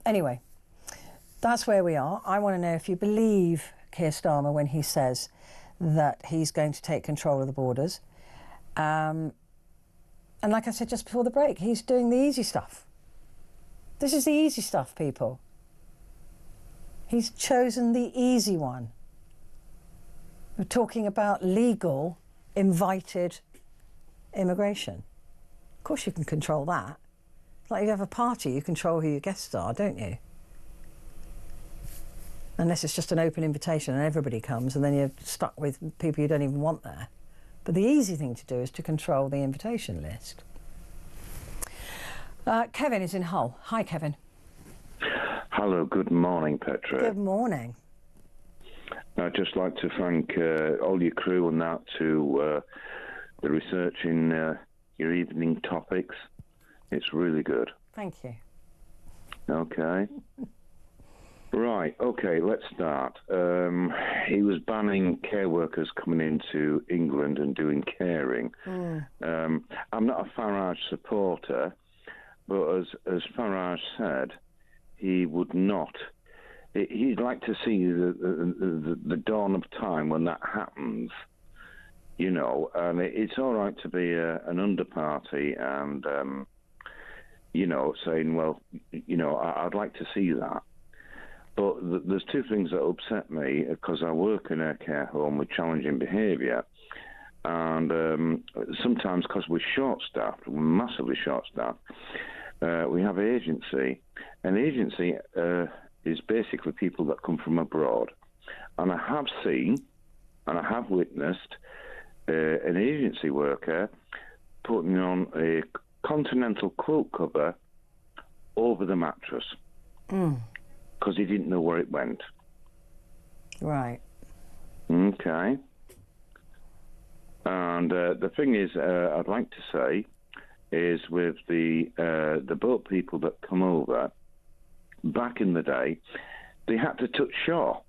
Anyway, that's where we are. I want to know if you believe Keir Starmer when he says that he's going to take control of the borders. And like I said just before the break, he's doing the easy stuff. This is the easy stuff, people. He's chosen the easy one. We're talking about legal, invited immigration. Of course you can control that. It's like you have a party, you control who your guests are, don't you? Unless it's just an open invitation and everybody comes, and then you're stuck with people you don't even want there. But the easy thing to do is to control the invitation list. Kevin is in Hull. Hi, Kevin. Hello, good morning, Petra. Good morning. I'd just like to thank all your crew and that to the research in your evening topics. It's really good. Thank you. Okay. Right, okay, let's start. He was banning care workers coming into England and doing caring. I'm not a Farage supporter, but as Farage said, he would not. He'd like to see the dawn of time when that happens. And it's all right to be an under party and saying, well, I'd like to see that. But there's two things that upset me, because I work in a care home with challenging behaviour, and sometimes because we're short-staffed, we're massively short-staffed, we have agency. And agency is basically people that come from abroad. And I have seen, and I have witnessed, an agency worker putting on a continental quilt cover over the mattress because he didn't know where it went. Right. Okay. And the thing is, I'd like to say, is with the boat people that come over, back in the day, they had to touch shore.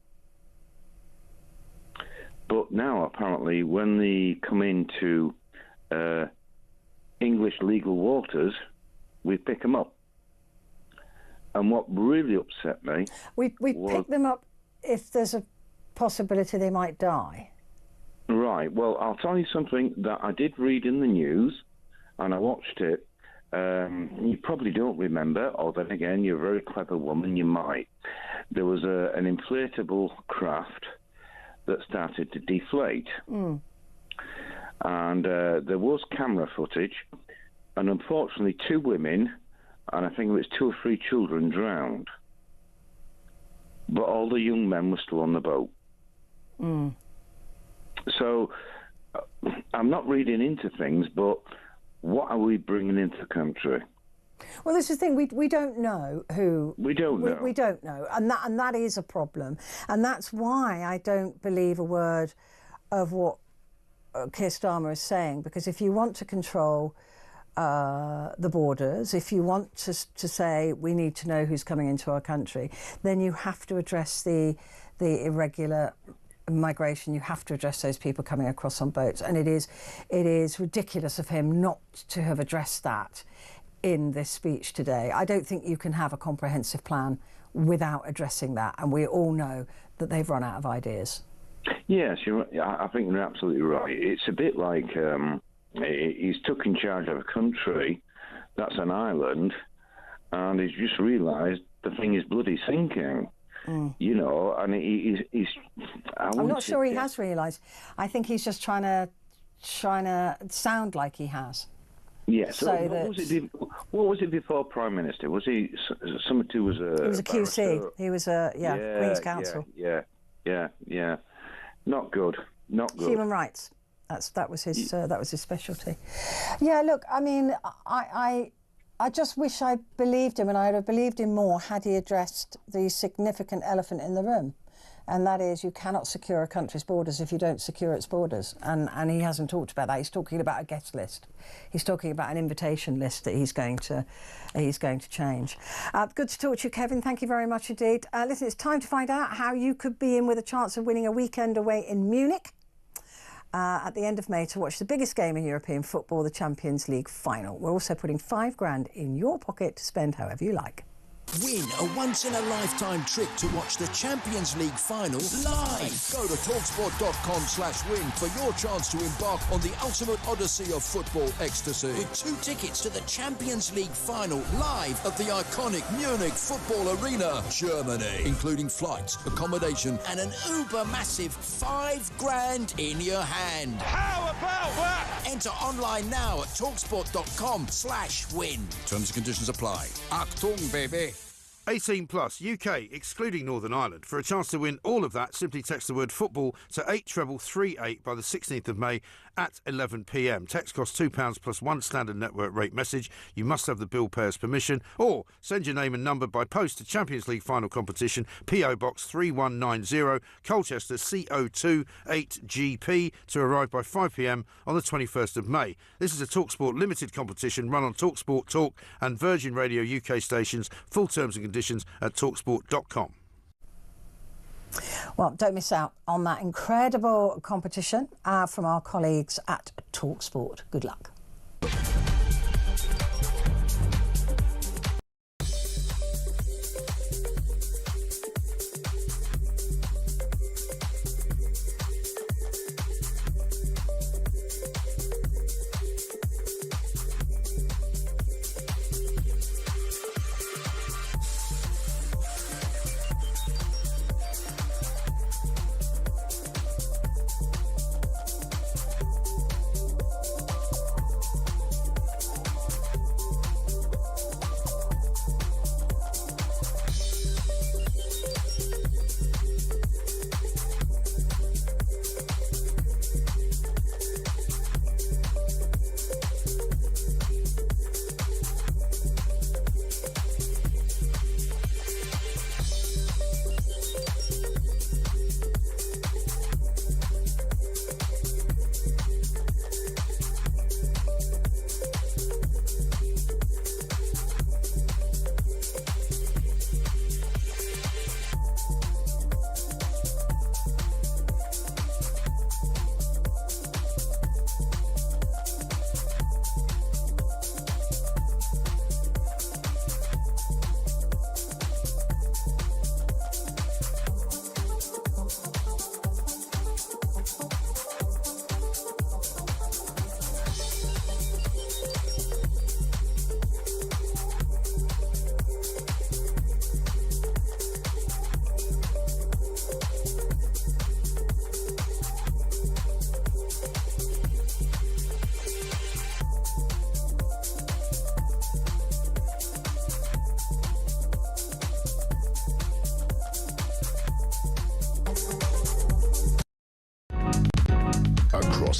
But now, apparently, when they come into English legal waters, we pick them up. And what really upset me... We pick them up if there's a possibility they might die. Right. Well, I'll tell you something that I did read in the news, and I watched it. You probably don't remember, or then again, you're a very clever woman, you might. There was an inflatable craft that started to deflate. And there was camera footage, and unfortunately 2 women, and I think it was 2 or 3 children, drowned. But all the young men were still on the boat. So I'm not reading into things, but what are we bringing into the country? Well, this is the thing, we don't know who... We don't know. We don't know, and that is a problem. And that's why I don't believe a word of what Keir Starmer is saying, because if you want to control the borders, if you want to say we need to know who's coming into our country, then you have to address the irregular migration. You have to address those people coming across on boats, and it is ridiculous of him not to have addressed that in this speech today. I don't think you can have a comprehensive plan without addressing that, and we all know that they've run out of ideas. Yes, I think you're absolutely right. It's a bit like he's took in charge of a country that's an island, and he's just realised the thing is bloody sinking. And he's... I'm not sure he has realised. I think he's just trying to sound like he has. Yes. So what was it before Prime Minister? Was he somebody who was a... He was a QC. He was a Queen's Counsel. Yeah. Not good. Human rights. That was his specialty. Yeah. Look, I mean, I just wish I believed him, and I'd have believed him more had he addressed the significant elephant in the room, and that is you cannot secure a country's borders if you don't secure its borders. And he hasn't talked about that. He's talking about a guest list. He's talking about an invitation list that he's going to change. Good to talk to you, Kevin. Thank you very much indeed. Listen, it's time to find out how you could be in with a chance of winning a weekend away in Munich at the end of May to watch the biggest game in European football, the Champions League final. We're also putting £5,000 in your pocket to spend however you like. Win a once-in-a-lifetime trip to watch the Champions League final live. Go to talksport.com/win for your chance to embark on the ultimate odyssey of football ecstasy. With 2 tickets to the Champions League final live at the iconic Munich Football Arena, Germany, including flights, accommodation, and an uber-massive £5,000 in your hand. How about that? Enter online now at talksport.com/win. Terms and conditions apply. Achtung, baby. 18 plus UK, excluding Northern Ireland. For a chance to win all of that, simply text the word football to 83338 by the 16th of May at 11 p.m. Text costs £2 plus 1 standard network rate message. You must have the bill payer's permission, or send your name and number by post to Champions League final competition, PO Box 3190, Colchester CO2 8GP, to arrive by 5 p.m. on the 21st of May. This is a TalkSport limited competition run on TalkSport Talk and Virgin Radio UK stations. Full terms and conditions at talksport.com. Well, don't miss out on that incredible competition from our colleagues at TalkSport. Good luck.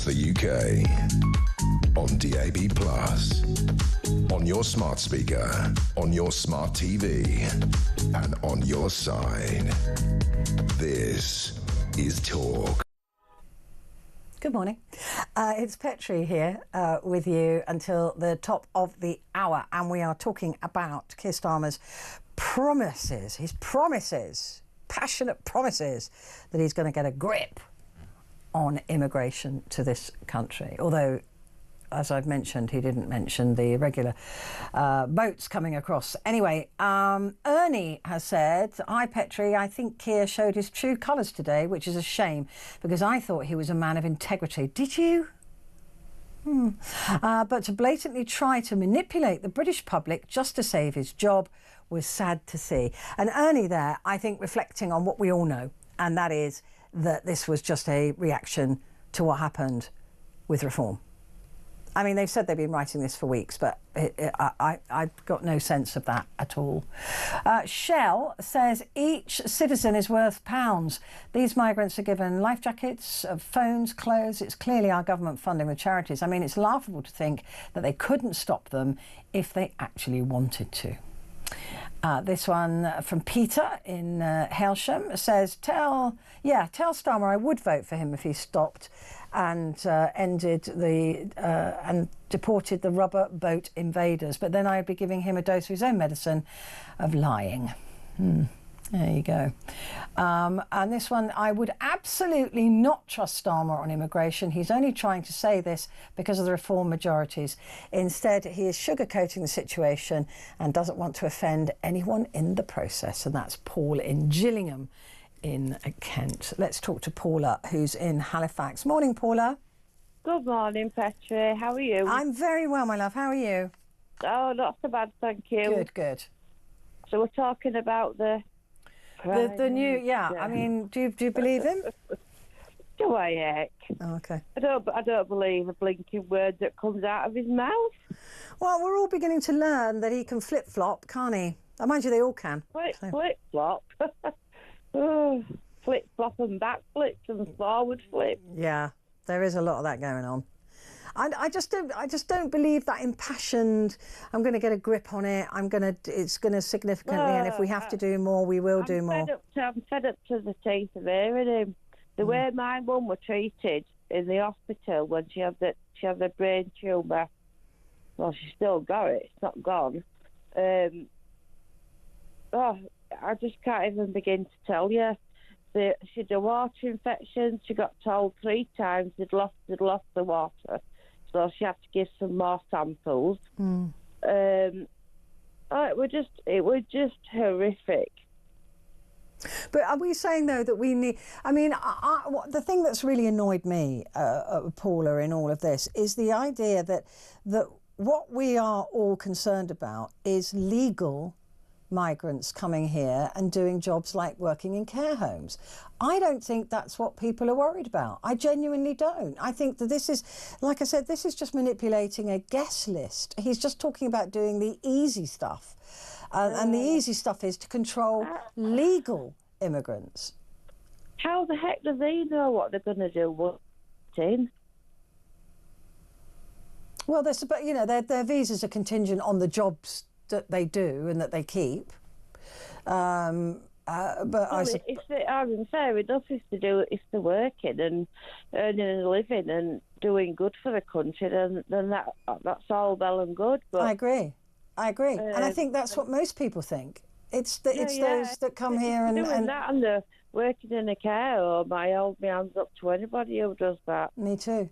the UK. On DAB+, on your smart speaker, on your smart TV, and on your side. This is Talk. Good morning. It's Petrie here with you until the top of the hour, and we are talking about Keir Starmer's promises, his promises, passionate promises that he's going to get a grip on immigration to this country. Although, as I've mentioned, he didn't mention the irregular boats coming across. Anyway, Ernie has said, "Hi Petrie, I think Keir showed his true colours today, which is a shame because I thought he was a man of integrity." Did you? But to blatantly try to manipulate the British public just to save his job was sad to see. And Ernie there, I think, reflecting on what we all know, and that is that this was just a reaction to what happened with reform. I mean, they've said they've been writing this for weeks, but I've got no sense of that at all. Shell says each citizen is worth pounds. These migrants are given life jackets, phones, clothes. It's clearly our government funding the charities. I mean, it's laughable to think that they couldn't stop them if they actually wanted to. This one from Peter in Hailsham says, tell Starmer I would vote for him if he stopped and ended the and deported the rubber boat invaders, but then I'd be giving him a dose of his own medicine of lying. There you go. And this one, I would absolutely not trust Starmer on immigration. He's only trying to say this because of the reform majorities. Instead, he is sugarcoating the situation and doesn't want to offend anyone in the process. And that's Paul in Gillingham in Kent. Let's talk to Paula, who's in Halifax. Morning, Paula. Good morning, Petrie. How are you? I'm very well, my love. How are you? Oh, not so bad, thank you. Good. So we're talking about the new, yeah. I mean, do you believe him? Do I heck? Oh, okay. I don't believe a blinking word that comes out of his mouth. Well, we're all beginning to learn that he can flip flop, can't he? I mind you, they all can. Flip flop. Oh, flip flop and back flips and forward flip. Yeah, there is a lot of that going on. I just don't believe that impassioned. I'm going to get a grip on it. It's going to significantly, and if we have to do more, we will do more. I'm fed up to the teeth of hearing him. The way my mum was treated in the hospital when she had the brain tumour. Well, she still got it. It's not gone. I just can't even begin to tell you. She had a water infection. She got told 3 times they'd lost the water. So she had to give some more samples. It was just horrific. But are we saying though that we need? I mean, the thing that's really annoyed me, Paula, in all of this is the idea that what we are all concerned about is legal migrants coming here and doing jobs like working in care homes. I don't think that's what people are worried about. I genuinely don't. I think that this is, like I said, this is just manipulating a guest list. He's just talking about doing the easy stuff. And the easy stuff is to control legal immigrants. How the heck do they know what they're going to do? Well, their visas are contingent on the jobs that they do and that they keep. Fair enough if they're working and earning a living and doing good for the country, then that's all well and good. But I agree, and I think that's what most people think. It's those that come here and doing that and they're working in a care home. I hold my hands up to anybody who does that. Me too.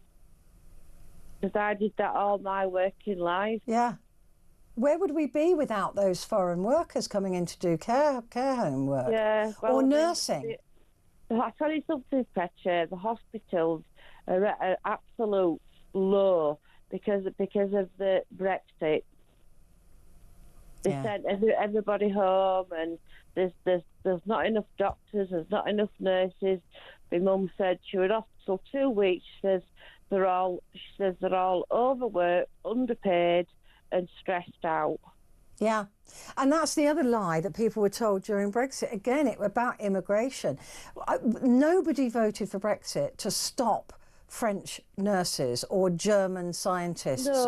Because I did that all my working life. Yeah. Where would we be without those foreign workers coming in to do care home work? Yeah, well, or nursing? I'll tell you something, Petrie. The hospitals are at an absolute low because of the Brexit. They sent everybody home, and there's not enough doctors. There's not enough nurses. My mum said she was off for 2 weeks. She says they're all overworked, underpaid, and stressed out. Yeah, and that's the other lie that people were told during Brexit. Again, it was about immigration. Nobody voted for Brexit to stop French nurses or German scientists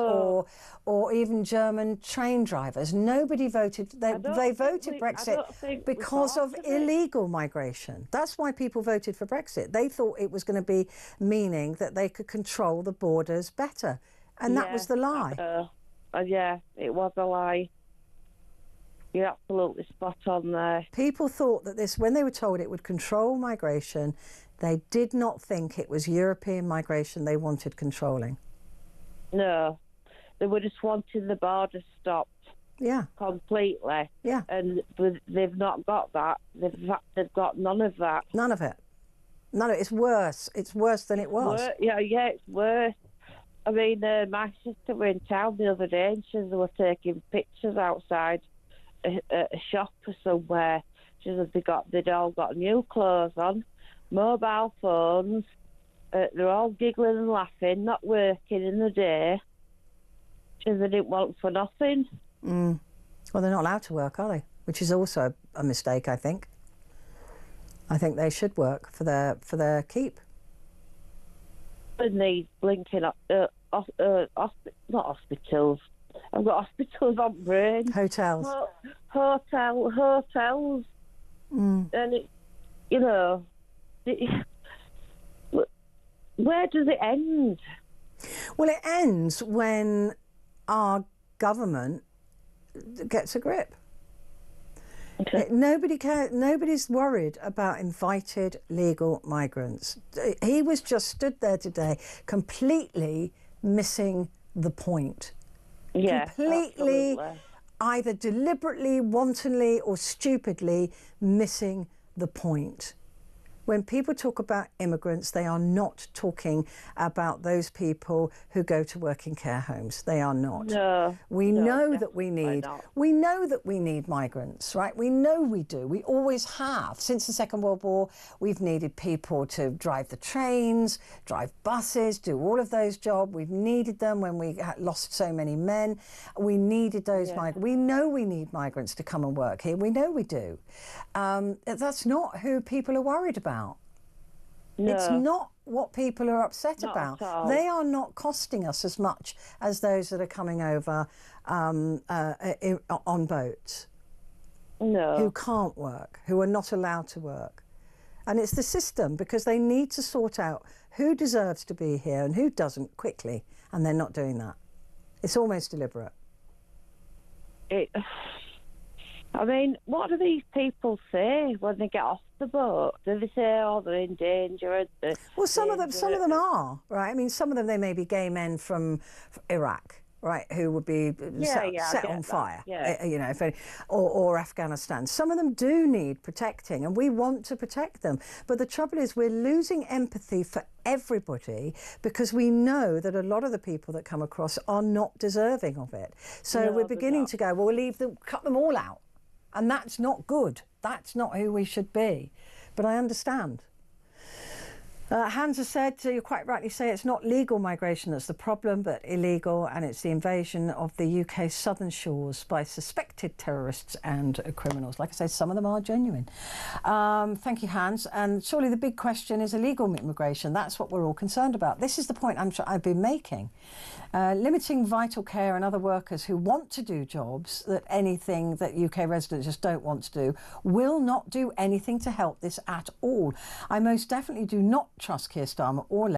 or even German train drivers. Nobody voted. They voted Brexit because of illegal migration. That's why people voted for Brexit. They thought it was going to be meaning that they could control the borders better. And that was the lie. Yeah, it was a lie. You're absolutely spot on there. People thought that this, when they were told it would control migration, they did not think it was European migration they wanted controlling. No, they were just wanting the border stopped. Yeah. Completely. Yeah. And they've not got that. They've got none of that. None of it. None of it. It's worse. It's worse than it was. Yeah, it's worse. I mean, my sister were in town the other day and they were taking pictures outside a shop or somewhere. She said they'd all got new clothes on, mobile phones. They're all giggling and laughing, not working in the day. She said they didn't want for nothing. Well, they're not allowed to work, are they? Which is also a mistake, I think. I think they should work for their keep. And these blinking not hospitals. I've got hospitals on brain. Hotels. Hotels. And it, you know, where does it end? Well, it ends when our government gets a grip. Okay. Nobody's worried about invited legal migrants. He was just stood there today completely missing the point. Yeah, completely, absolutely. Either deliberately, wantonly or stupidly missing the point. When people talk about immigrants, they are not talking about those people who go to work in care homes. They are not. We know that we need migrants, right? We know we do. We always have. Since the Second World War, we've needed people to drive the trains, drive buses, do all of those jobs. We've needed them when we lost so many men. We needed those migrants. We know we need migrants to come and work here. We know we do. That's not who people are worried about. No. It's not what people are upset about. They are not costing us as much as those that are coming over on boats. No. Who can't work, who are not allowed to work. And it's the system, because they need to sort out who deserves to be here and who doesn't quickly, and they're not doing that. It's almost deliberate. I mean, what do these people say when they get off the boat? Do they say, "Oh, they're in danger"? Well, some of them are, right? I mean, some of them, they may be gay men from Iraq, right, who would be set on fire, you know, or Afghanistan. Some of them do need protecting, and we want to protect them. But the trouble is, we're losing empathy for everybody because we know that a lot of the people that come across are not deserving of it. So we're beginning to go, well, we'll cut them all out. And that's not good. That's not who we should be. But I understand. Hans has said, you quite rightly say, it's not legal migration that's the problem, but illegal, and it's the invasion of the UK's southern shores by suspected terrorists and criminals. Like I say, some of them are genuine. Thank you, Hans. And surely the big question is illegal immigration. That's what we're all concerned about. This is the point I've been making. Limiting vital care and other workers who want to do jobs that anything that UK residents just don't want to do will not do anything to help this at all. I most definitely do not trust Keir Starmer or